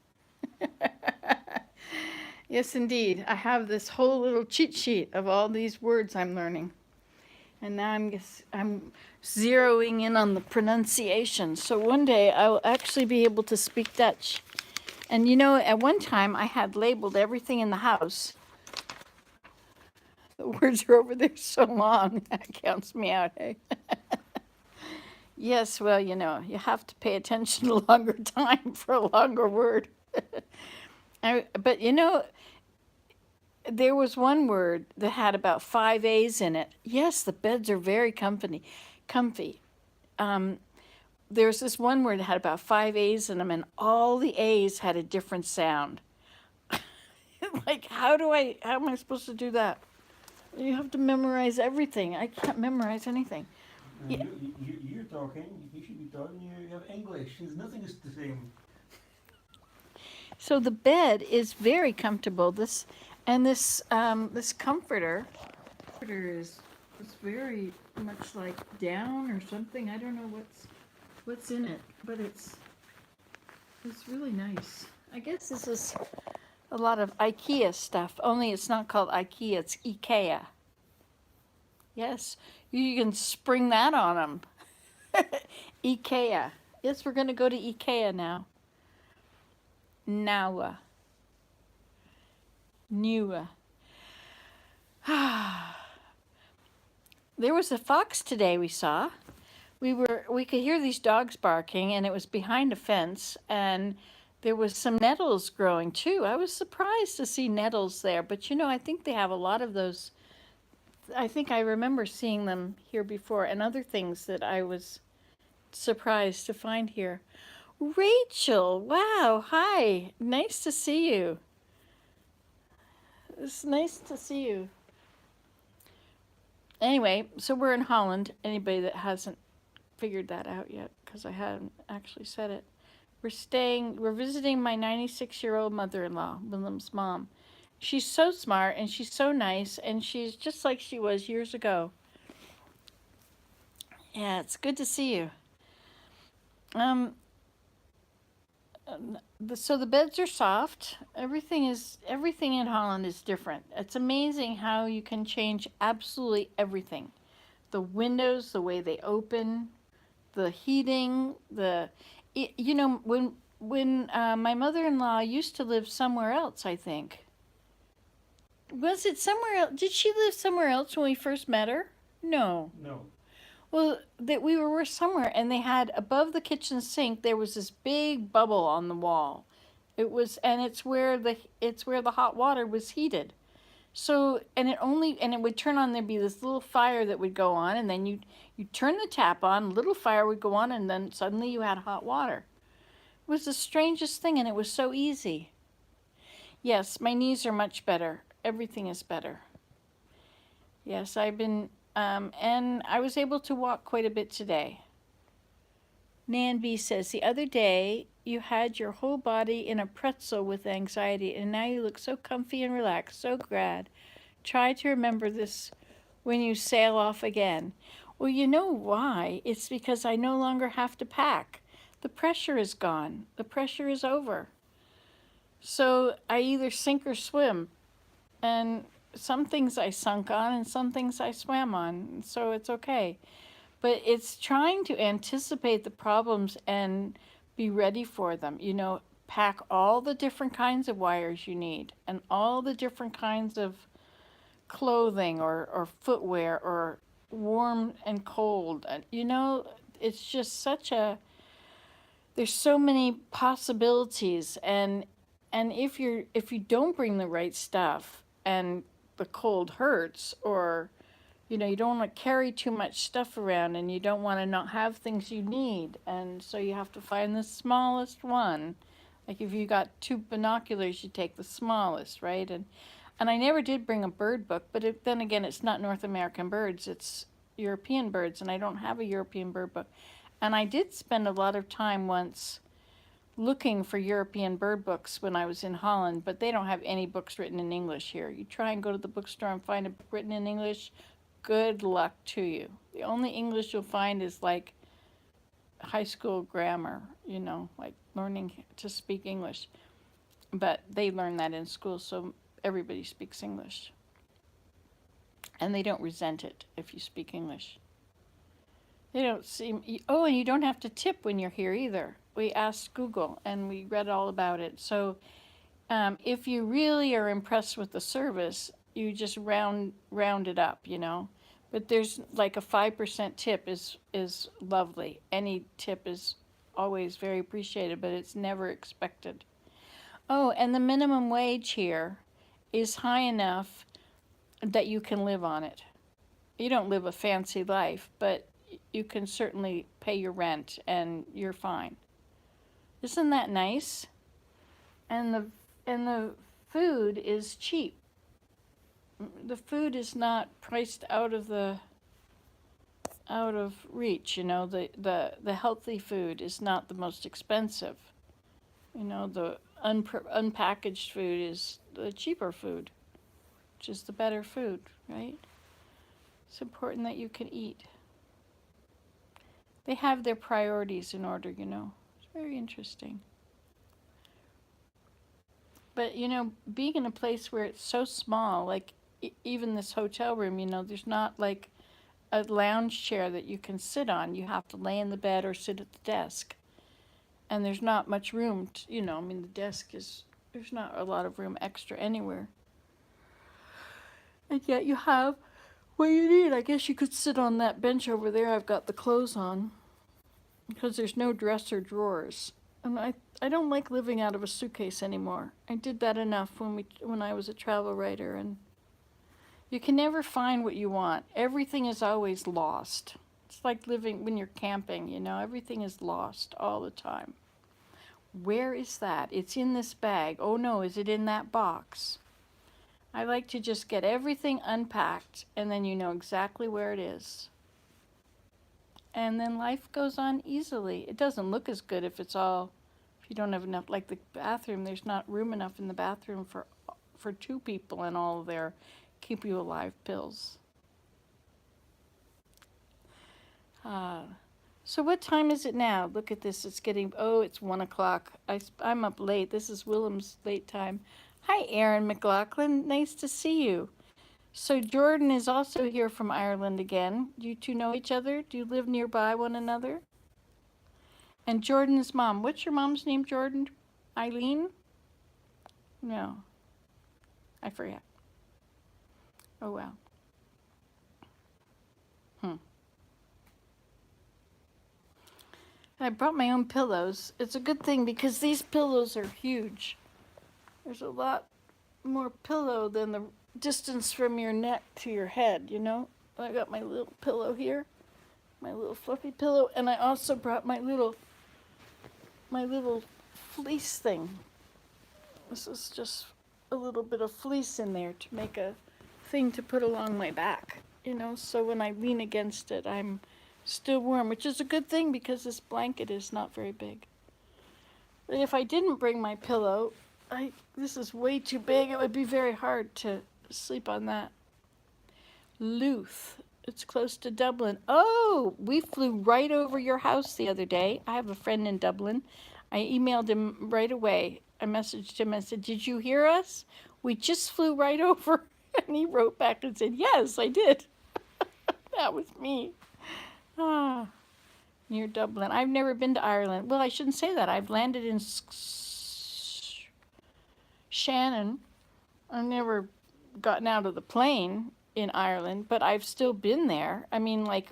Yes, indeed. I have this whole little cheat sheet of all these words I'm learning. And now I'm zeroing in on the pronunciation. So one day I will actually be able to speak Dutch. And you know, at one time I had labeled everything in the house. The words are over there so long, that counts me out, hey? Yes, well, you know, you have to pay attention a longer time for a longer word. But you know, there was one word that had about 5 A's in it. Yes, the beds are very comfy. There's this one word that had about 5 A's in them, and all the A's had a different sound. Like, how am I supposed to do that? You have to memorize everything. I can't memorize anything. Yeah. You're talking. You should be talking. You have English. Nothing is the same. So the bed is very comfortable. This comforter is very much like down or something. I don't know what's in it, but it's really nice. I guess this is a lot of IKEA stuff. Only it's not called IKEA. It's IKEA. Yes, you can spring that on them. IKEA. Yes, we're going to go to IKEA now. Now. New. There was a fox today we saw. We could hear these dogs barking, and it was behind a fence, and there was some nettles growing too. I was surprised to see nettles there, but you know, I think they have a lot of those. I think I remember seeing them here before, and other things that I was surprised to find here. Rachel, wow, hi, nice to see you. It's nice to see you. Anyway, so we're in Holland. Anybody that hasn't figured that out yet, because I hadn't actually said it. We're visiting my 96-year-old mother-in-law, Willem's mom. She's so smart and she's so nice, and she's just like she was years ago. Yeah, it's good to see you. So the beds are soft. Everything in Holland is different. It's amazing how you can change absolutely everything. The windows, the way they open, the heating, you know, when my mother-in-law used to live somewhere else, I think. Was it somewhere else? Did she live somewhere else when we first met her? No. No. Well, that we were somewhere, and they had above the kitchen sink there was this big bubble on the wall. It's where the hot water was heated. So it would turn on. There'd be this little fire that would go on, and then you turn the tap on, a little fire would go on, and then suddenly you had hot water. It was the strangest thing, and it was so easy. Yes, my knees are much better. Everything is better. Yes, and I was able to walk quite a bit today. Nan B says, the other day you had your whole body in a pretzel with anxiety, and now you look so comfy and relaxed, so glad. Try to remember this when you sail off again. Well, you know why? It's because I no longer have to pack. The pressure is gone. The pressure is over. So I either sink or swim. And some things I sunk on and some things I swam on, so it's okay. But it's trying to anticipate the problems and be ready for them. You know, pack all the different kinds of wires you need and all the different kinds of clothing or footwear or warm and cold. You know, it's just there's so many possibilities, and if you don't bring the right stuff and the cold hurts, or you know, you don't want to carry too much stuff around, and you don't want to not have things you need, and so you have to find the smallest one. Like if you got 2 binoculars, you take the smallest, right? And I never did bring a bird book, but then again, it's not North American birds, it's European birds, and I don't have a European bird book. And I did spend a lot of time once looking for European bird books when I was in Holland, but they don't have any books written in English here. You try and go to the bookstore and find a book written in English, good luck to you. The only English you'll find is like high school grammar, you know, like learning to speak English. But they learn that in school, so everybody speaks English. and they don't resent it if you speak English. They don't seem, oh, and you don't have to tip when you're here either. We asked Google and we read all about it. So if you really are impressed with the service, you just round it up, you know. But there's like a 5% tip is lovely. Any tip is always very appreciated, but it's never expected. Oh, and the minimum wage here is high enough that you can live on it. You don't live a fancy life, but you can certainly pay your rent and you're fine. Isn't that nice? And the food is cheap. The food is not priced out of reach, you know. The healthy food is not the most expensive. You know, the unpackaged food is the cheaper food, which is the better food, right? It's important that you can eat. They have their priorities in order, you know. It's very interesting. But, you know, being in a place where it's so small, like even this hotel room, you know, there's not like a lounge chair that you can sit on. You have to lay in the bed or sit at the desk. And there's not much room, you know, I mean, the desk is, there's not a lot of room extra anywhere. And yet you have what you need. I guess you could sit on that bench over there I've got the clothes on, because there's no dresser drawers. And I don't like living out of a suitcase anymore. I did that enough when I was a travel writer, and you can never find what you want. Everything is always lost. It's like living when you're camping, you know, everything is lost all the time. Where is that? It's in this bag. Oh no, is it in that box? I like to just get everything unpacked and then you know exactly where it is. And then life goes on easily. It doesn't look as good if you don't have enough, like the bathroom, there's not room enough in the bathroom for 2 people and all of their keep you alive pills. So what time is it now? Look at this, it's 1 o'clock. I'm up late. This is Willem's late time. Hi, Erin McLaughlin, nice to see you. So Jordan is also here from Ireland again. You two know each other? Do you live nearby one another? And Jordan's mom, what's your mom's name, Jordan? Eileen? No, I forget. Oh, well. I brought my own pillows. It's a good thing because these pillows are huge. There's a lot more pillow than the distance from your neck to your head, you know? I got my little pillow here, my little fluffy pillow, and I also brought my little fleece thing. This is just a little bit of fleece in there to make a thing to put along my back, you know, so when I lean against it, I'm still warm, which is a good thing because this blanket is not very big. But if I didn't bring my pillow, this is way too big. It would be very hard to sleep on that. Louth, it's close to Dublin. Oh, we flew right over your house the other day. I have a friend in Dublin. I emailed him right away. I messaged him and said, did you hear us? We just flew right over. And he wrote back and said, yes, I did. That was me. Near Dublin. I've never been to Ireland. Well, I shouldn't say that. I've landed in Shannon. I've never gotten out of the plane in Ireland, but I've still been there. I mean, like,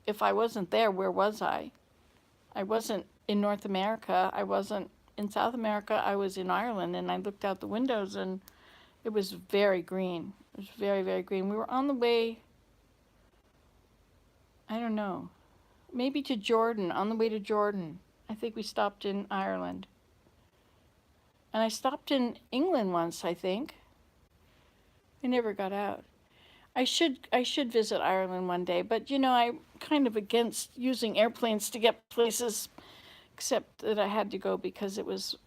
if I wasn't there, where was I? I wasn't in North America. I wasn't in South America. I was in Ireland, and I looked out the windows, and it was very green. It was very, very green. We were on the way, I don't know, maybe to Jordan, on the way to Jordan. I think we stopped in Ireland. And I stopped in England once, I think. I never got out. I should visit Ireland one day, but you know, I'm kind of against using airplanes to get places, except that I had to go because it was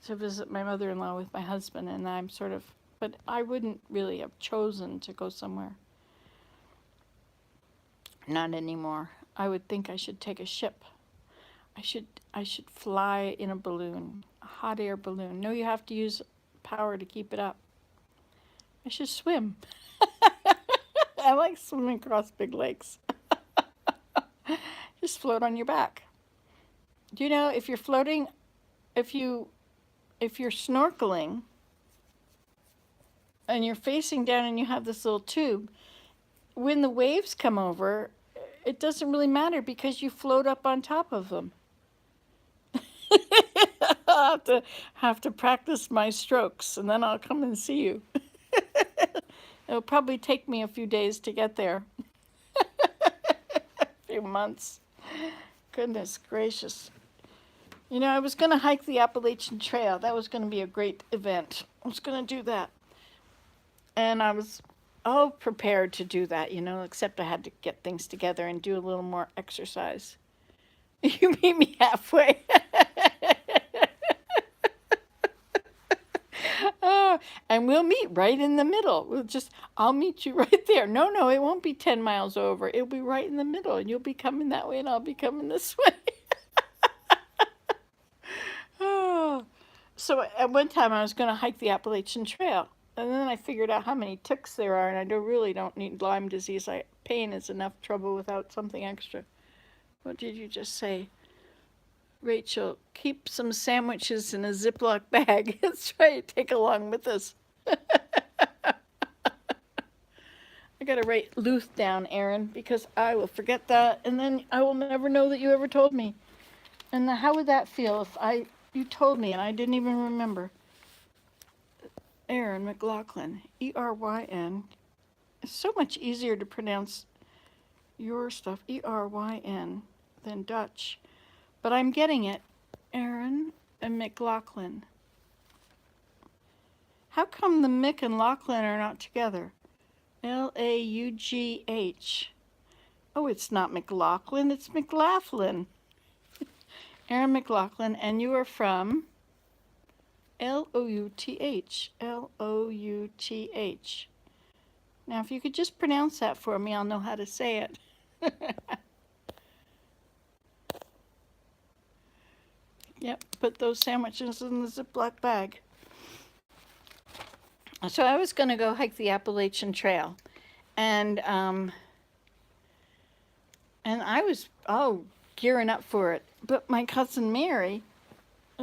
to visit my mother-in-law with my husband, and I'm sort of, but I wouldn't really have chosen to go somewhere. Not anymore. I would think I should take a ship. I should fly in a balloon, a hot air balloon. No, you have to use power to keep it up. I should swim. I like swimming across big lakes. Just float on your back. Do you know if you're floating, if you if you're snorkeling and you're facing down and you have this little tube, when the waves come over, it doesn't really matter because you float up on top of them. I'll have to practice my strokes and then I'll come and see you. It'll probably take me a few days to get there. A few months. Goodness gracious. You know, I was going to hike the Appalachian Trail. That was going to be a great event. I was going to do that. And I was all prepared to do that, you know, except I had to get things together and do a little more exercise. You meet me halfway. Oh, and we'll meet right in the middle. I'll meet you right there. No, it won't be 10 miles over. It'll be right in the middle, and you'll be coming that way, and I'll be coming this way. Oh. So at one time, I was going to hike the Appalachian Trail, and then I figured out how many ticks there are, and I really don't need Lyme disease. Pain is enough trouble without something extra. What did you just say? Rachel, keep some sandwiches in a Ziploc bag. That's right, take along with us. I got to write Luth down, Aaron, because I will forget that, and then I will never know that you ever told me. And how would that feel if you told me and I didn't even remember? Aaron McLaughlin, E-R-Y-N. It's so much easier to pronounce your stuff, E-R-Y-N, than Dutch. But I'm getting it. Aaron and McLaughlin. How come the Mick and Lachlan are not together? L-A-U-G-H. Oh, it's not McLaughlin, it's McLaughlin. Aaron McLaughlin, and you are from L-O-U-T-H. L-O-U-T-H. Now, if you could just pronounce that for me, I'll know how to say it. Yep, put those sandwiches in the Ziploc bag. So I was going to go hike the Appalachian Trail, and I was gearing up for it. But my cousin Mary,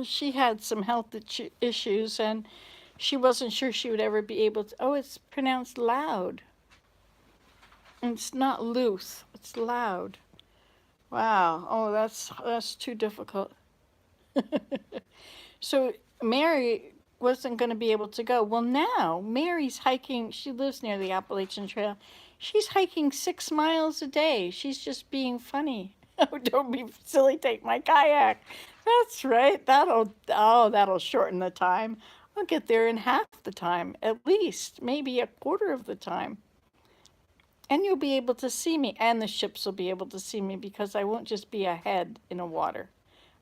she had some health issues, and she wasn't sure she would ever be able to. Oh, it's pronounced loud. It's not loose. It's loud. Wow. Oh, that's too difficult. So Mary wasn't going to be able to go. Well, now Mary's hiking. She lives near the Appalachian Trail. She's hiking 6 miles a day. She's just being funny. Oh, don't be silly. Take my kayak. That's right. That'll shorten the time. I'll get there in half the time, at least, maybe a quarter of the time. And you'll be able to see me, and the ships will be able to see me because I won't just be ahead in the water.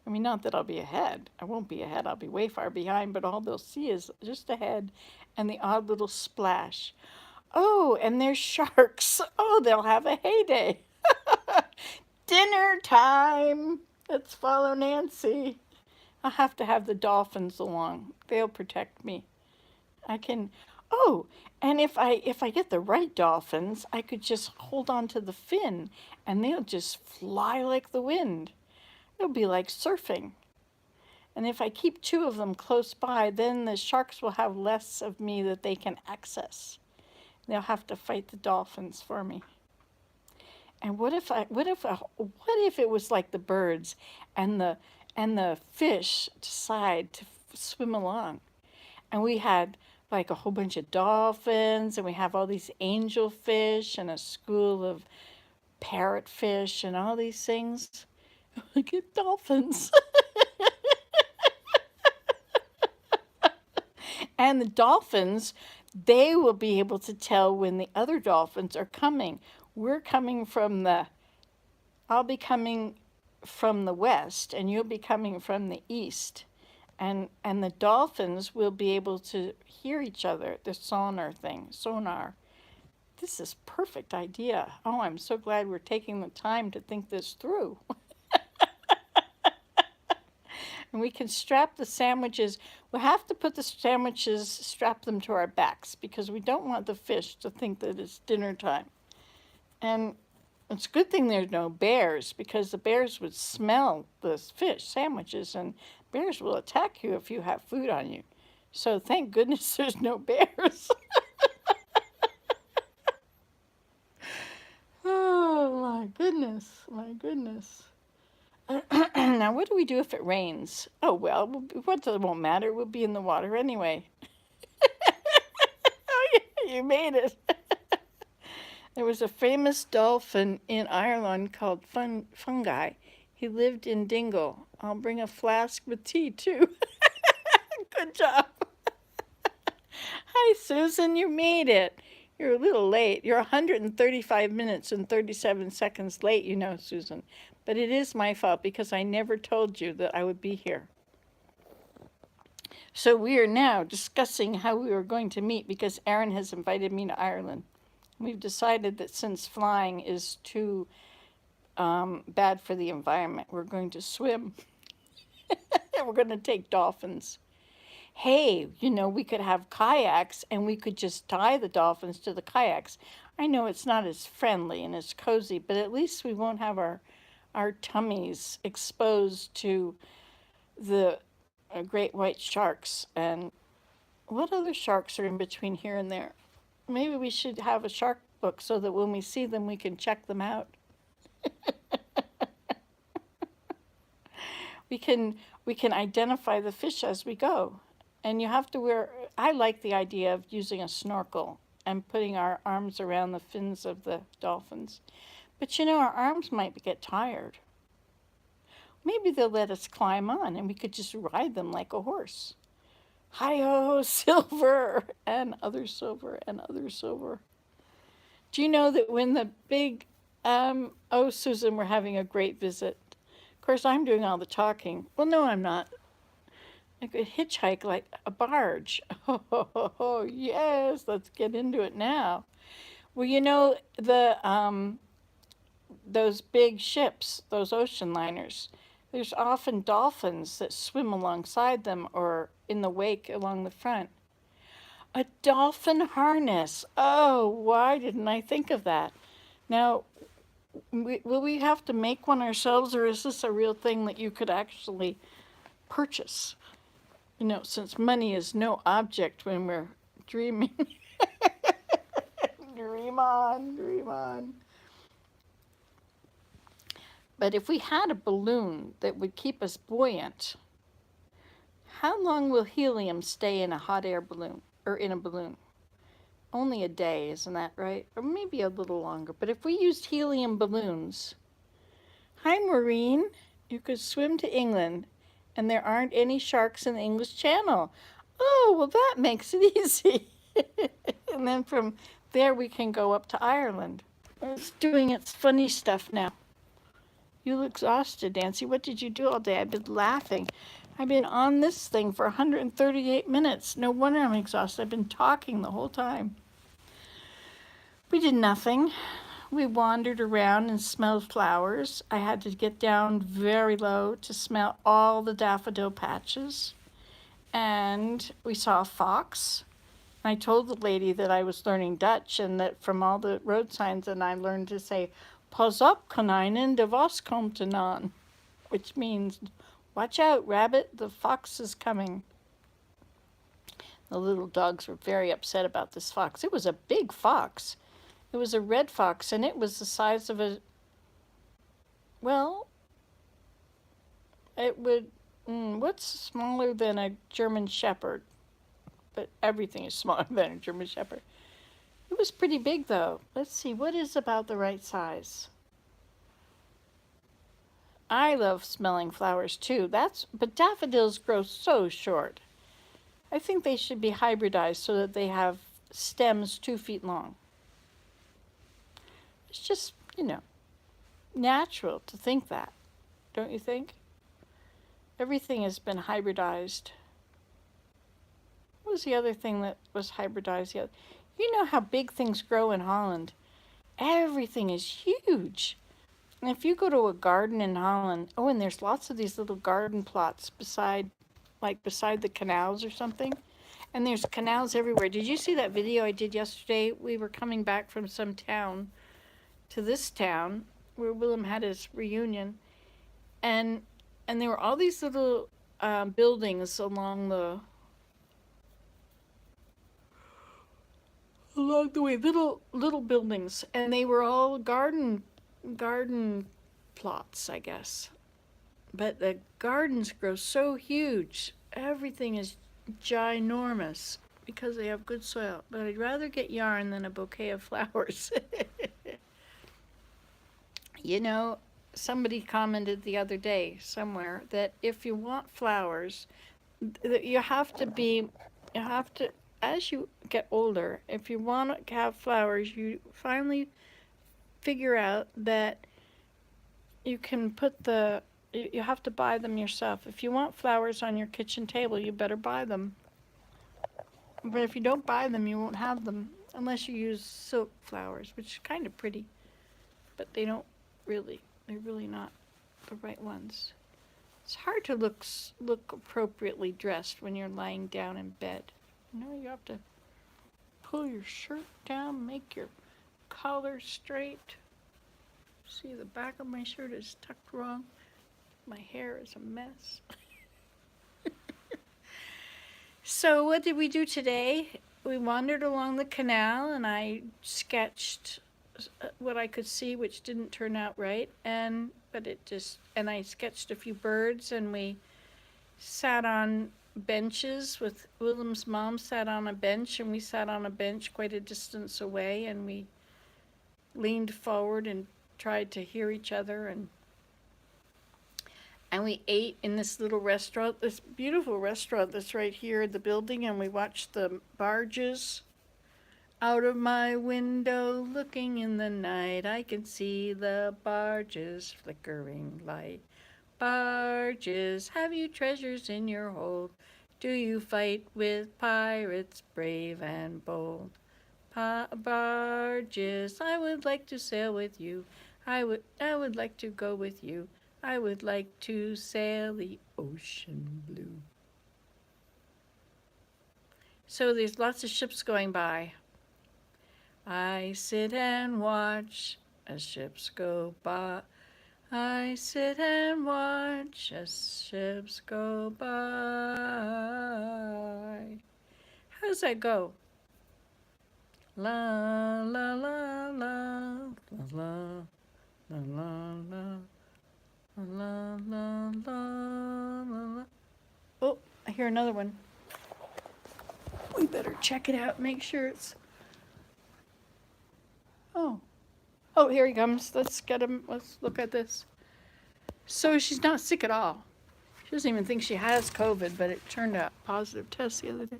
I mean, not that I'll be ahead. I won't be ahead. I'll be way far behind, but all they'll see is just ahead and the odd little splash. Oh, and there's sharks. Oh, they'll have a heyday. Dinner time. Let's follow Nancy. I'll have to have the dolphins along. They'll protect me. Oh, and if I get the right dolphins, I could just hold on to the fin and they'll just fly like the wind. It'll be like surfing. And if I keep 2 of them close by, then the sharks will have less of me that they can access. They'll have to fight the dolphins for me. And what if it was like the birds and the fish decide to swim along? And we had like a whole bunch of dolphins, and we have all these angelfish and a school of parrotfish and all these things. Look at dolphins. And the dolphins, they will be able to tell when the other dolphins are coming. I'll be coming from the west, and you'll be coming from the east. And the dolphins will be able to hear each other, the sonar. This is a perfect idea. Oh, I'm so glad we're taking the time to think this through. And we can strap the sandwiches. We'll have to put the sandwiches, strap them to our backs, because we don't want the fish to think that it's dinner time. And it's a good thing there's no bears, because the bears would smell the fish sandwiches, and bears will attack you if you have food on you. So thank goodness there's no bears. Oh my goodness, my goodness. Now, what do we do if it rains? Oh, well, what it won't matter. We'll be in the water anyway. Oh, yeah, you made it. There was a famous dolphin in Ireland called Fungi. He lived in Dingle. I'll bring a flask with tea, too. Good job. Hi, Susan, you made it. You're a little late. You're 135 minutes and 37 seconds late, you know, Susan. But it is my fault because I never told you that I would be here. So we are now discussing how we are going to meet because Aaron has invited me to Ireland. We've decided that since flying is too bad for the environment, we're going to swim. And we're going to take dolphins. Hey, you know, we could have kayaks and we could just tie the dolphins to the kayaks. I know it's not as friendly and as cozy, but at least we won't have our tummies exposed to the great white sharks. And what other sharks are in between here and there? Maybe we should have a shark book so that when we see them, we can check them out. we can identify the fish as we go. And you have to wear, I like the idea of using a snorkel and putting our arms around the fins of the dolphins. But you know, our arms might get tired. Maybe they'll let us climb on and we could just ride them like a horse. Hi-ho, silver, and other silver, and other silver. Do you know that when the big, oh, Susan, we're having a great visit. Of course, I'm doing all the talking. Well, no, I'm not. I could hitchhike like a barge. Oh, yes, let's get into it now. Well, you know, those big ships, those ocean liners, there's often dolphins that swim alongside them or in the wake along the front. A dolphin harness. Oh, why didn't I think of that? Now, will we have to make one ourselves, or is this a real thing that you could actually purchase? You know, since money is no object when we're dreaming. Dream on, dream on. But if we had a balloon that would keep us buoyant, how long will helium stay in a hot air balloon, or in a balloon? Only a day, isn't that right? Or maybe a little longer. But if we used helium balloons, hi Maureen, you could swim to England and there aren't any sharks in the English Channel. Oh, well that makes it easy. And then from there we can go up to Ireland. It's doing its funny stuff now. You look exhausted, Nancy. What did you do all day? I've been laughing. I've been on this thing for 138 minutes. No wonder I'm exhausted. I've been talking the whole time. We did nothing. We wandered around and smelled flowers. I had to get down very low to smell all the daffodil patches. And we saw a fox. I told the lady that I was learning Dutch and that from all the road signs, and I learned to say, Pas op, konijnen, de was komt eraan, which means, watch out, rabbit, the fox is coming. The little dogs were very upset about this fox. It was a big fox. It was a red fox, and it was the size of a, well, it would, what's smaller than a German Shepherd? But everything is smaller than a German Shepherd. It was pretty big, though. Let's see, what is about the right size? I love smelling flowers, too. But daffodils grow so short. I think they should be hybridized so that they have stems 2 feet long. It's just, you know, natural to think that, don't you think? Everything has been hybridized. What was the other thing that was hybridized? You know how big things grow in Holland. Everything is huge. And if you go to a garden in Holland, oh, and there's lots of these little garden plots beside the canals or something. And there's canals everywhere. Did you see that video I did yesterday? We were coming back from some town to this town where Willem had his reunion, and there were all these little buildings along the way, little buildings, and they were all garden plots, I guess. But the gardens grow so huge, everything is ginormous because they have good soil. But I'd rather get yarn than a bouquet of flowers. You know, somebody commented the other day somewhere that if you want flowers, you have to, as you get older, if you want to have flowers, you finally figure out that you can you have to buy them yourself. If you want flowers on your kitchen table, you better buy them. But if you don't buy them, you won't have them unless you use silk flowers, which is kind of pretty, but they're really not the right ones. It's hard to look appropriately dressed when you're lying down in bed. You know, you have to pull your shirt down, make your collar straight. See, the back of my shirt is tucked wrong. My hair is a mess. So what did we do today? We wandered along the canal and I sketched what I could see, which didn't turn out right, and I sketched a few birds, and we sat on benches with Willem's mom sat on a bench, and we sat on a bench quite a distance away, and we leaned forward and tried to hear each other, and we ate in this little restaurant, this beautiful restaurant that's right here in the building, and we watched the barges. Out of my window, looking in the night, I can see the barges' flickering light. Barges, have you treasures in your hold? Do you fight with pirates brave and bold? Barges, I would like to sail with you. I would like to go with you. I would like to sail the ocean blue. So there's lots of ships going by. I sit and watch as ships go by. I sit and watch as ships go by. How does that go? La la la la la la la la la la la la. Oh, I hear another one. We better check it out, make sure it's... Oh, here he comes. Let's get him. Let's look at this. So she's not sick at all. She doesn't even think she has COVID, but it turned out positive test the other day.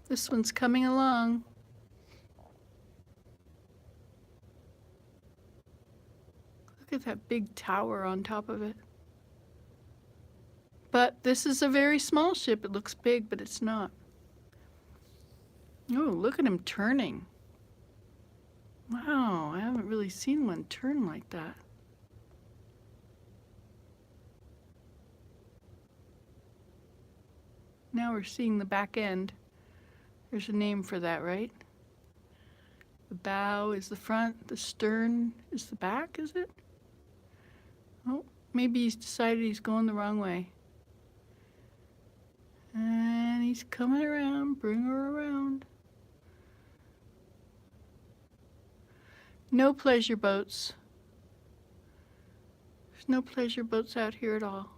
This one's coming along. Look at that big tower on top of it. But this is a very small ship. It looks big, but it's not. Oh, look at him turning. Wow, I haven't really seen one turn like that. Now we're seeing the back end. There's a name for that, right? The bow is the front, the stern is the back, is it? Oh, maybe he's decided he's going the wrong way. And he's coming around, bring her around. No pleasure boats. There's no pleasure boats out here at all.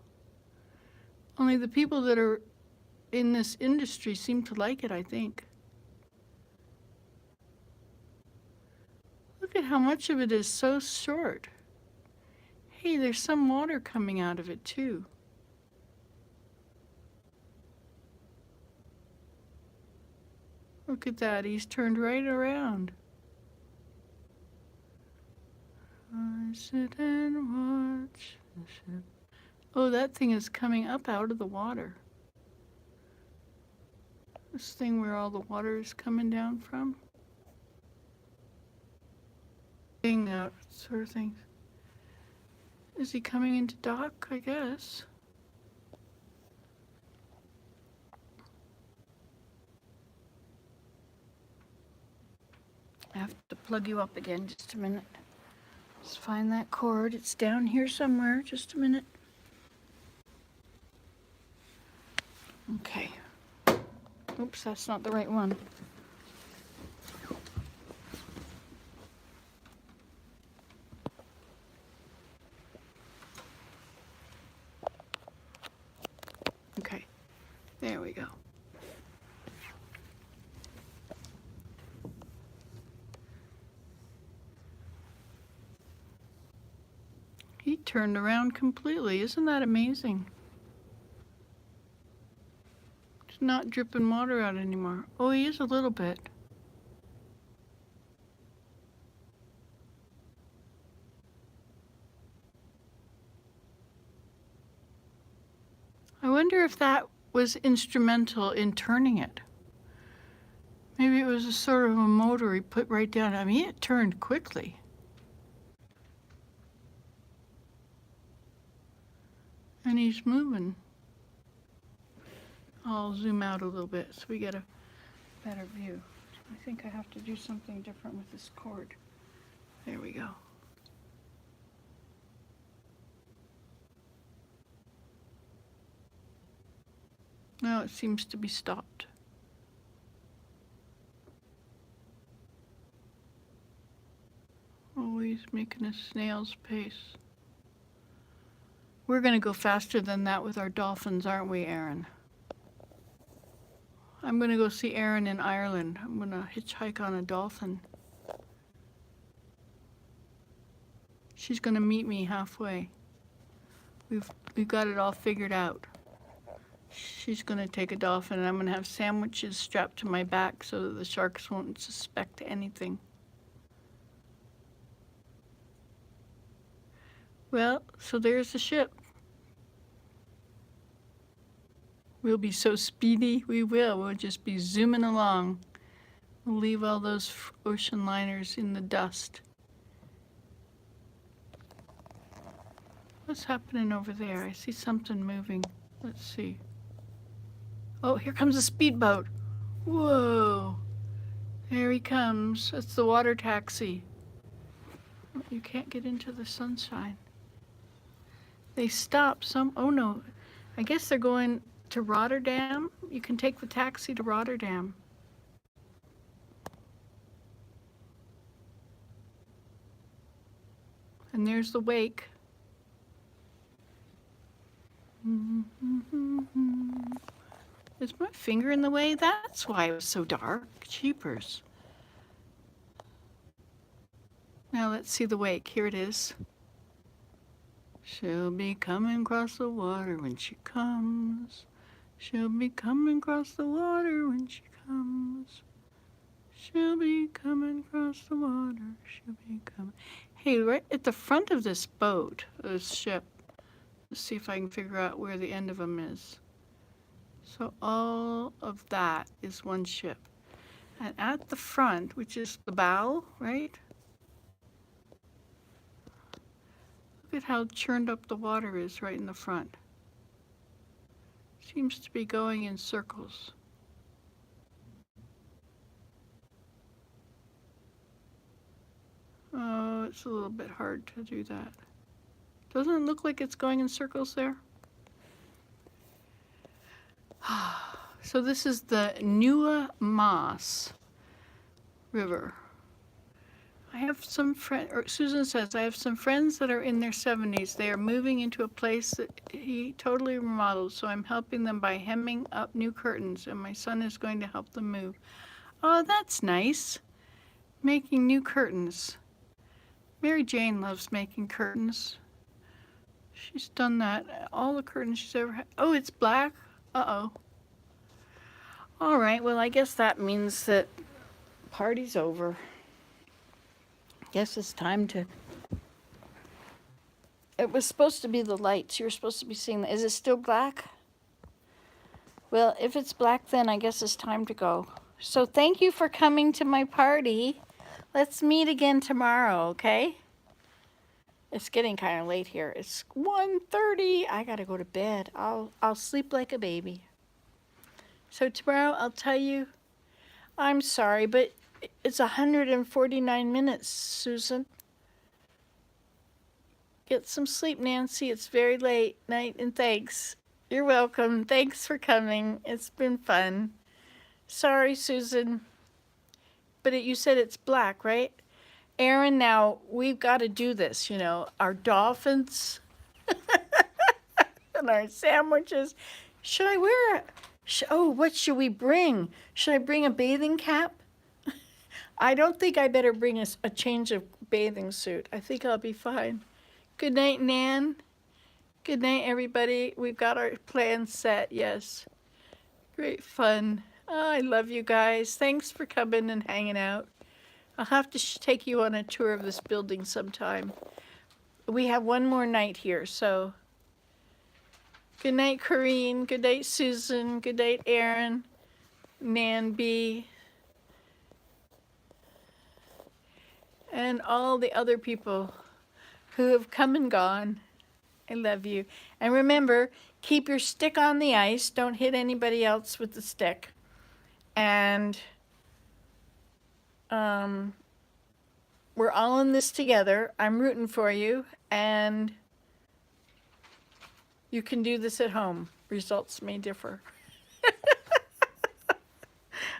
Only the people that are in this industry seem to like it, I think. Look at how much of it is so short. Hey, there's some water coming out of it too. Look at that, he's turned right around. I sit and watch the ship. Oh, that thing is coming up out of the water. This thing where all the water is coming down from. Out sort of things. Is he coming into dock? I guess. I have to plug you up again just a minute. Let's find that cord. It's down here somewhere. Just a minute. Okay. Oops, that's not the right one. Okay, there we go. He turned around completely. Isn't that amazing? It's not dripping water out anymore. Oh, he is a little bit. I wonder if that was instrumental in turning it. Maybe it was a sort of a motor he put right down. I mean, it turned quickly. And he's moving. I'll zoom out a little bit so we get a better view. I think I have to do something different with this cord. There we go. Now it seems to be stopped. Always making a snail's pace. We're going to go faster than that with our dolphins, aren't we, Aaron? I'm going to go see Aaron in Ireland. I'm going to hitchhike on a dolphin. She's going to meet me halfway. We've got it all figured out. She's going to take a dolphin, and I'm going to have sandwiches strapped to my back so that the sharks won't suspect anything. Well, so there's the ship. We'll be so speedy, we will. We'll just be zooming along. We'll leave all those ocean liners in the dust. What's happening over there? I see something moving. Let's see. Oh, here comes a speedboat. Whoa. There he comes. That's the water taxi. Oh, you can't get into the sunshine. They stop some, oh no, I guess they're going to Rotterdam. You can take the taxi to Rotterdam. And there's the wake. Is my finger in the way? That's why it was so dark. Jeepers. Now let's see the wake. Here it is. She'll be coming across the water when she comes. She'll be coming across the water when she comes. She'll be coming across the water. She'll be coming. Hey, right at the front of this boat, this ship, let's see if I can figure out where the end of them is. So all of that is one ship. And at the front, which is the bow, right? Look at how churned up the water is right in the front. Seems to be going in circles. Oh, it's a little bit hard to do that. Doesn't it look like it's going in circles there? So this is the Nieuwe Maas River. I have some friends, or Susan says, I have some friends that are in their 70s. They are moving into a place that he totally remodeled, so I'm helping them by hemming up new curtains, and my son is going to help them move. Oh, that's nice. Making new curtains. Mary Jane loves making curtains. She's done that. All the curtains she's ever had. Oh, it's black? Uh-oh. All right, well, I guess that means that party's over. Guess it's time to... It was supposed to be the lights. You were supposed to be seeing that. Is it still black? Well, if it's black, then I guess it's time to go. So thank you for coming to my party. Let's meet again tomorrow, okay? It's getting kind of late here. It's 1:30. I gotta go to bed. I'll sleep like a baby. So tomorrow I'll tell you, I'm sorry, but it's 149 minutes, Susan. Get some sleep, Nancy. It's very late. Night, and thanks. You're welcome. Thanks for coming. It's been fun. Sorry, Susan. But you said it's black, right? Aaron, now we've got to do this, you know. Our dolphins and our sandwiches. Should I wear oh, what should we bring? Should I bring a bathing cap? I don't think I better bring a change of bathing suit. I think I'll be fine. Good night, Nan. Good night, everybody. We've got our plans set, yes. Great fun. Oh, I love you guys. Thanks for coming and hanging out. I'll have to take you on a tour of this building sometime. We have one more night here, so. Good night, Corrine. Good night, Susan. Good night, Aaron. Nan B. And all the other people who have come and gone. I love you. And remember, keep your stick on the ice. Don't hit anybody else with the stick. And we're all in this together. I'm rooting for you. And you can do this at home. Results may differ.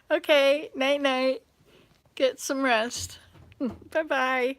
Okay, night-night. Get some rest. Bye-bye.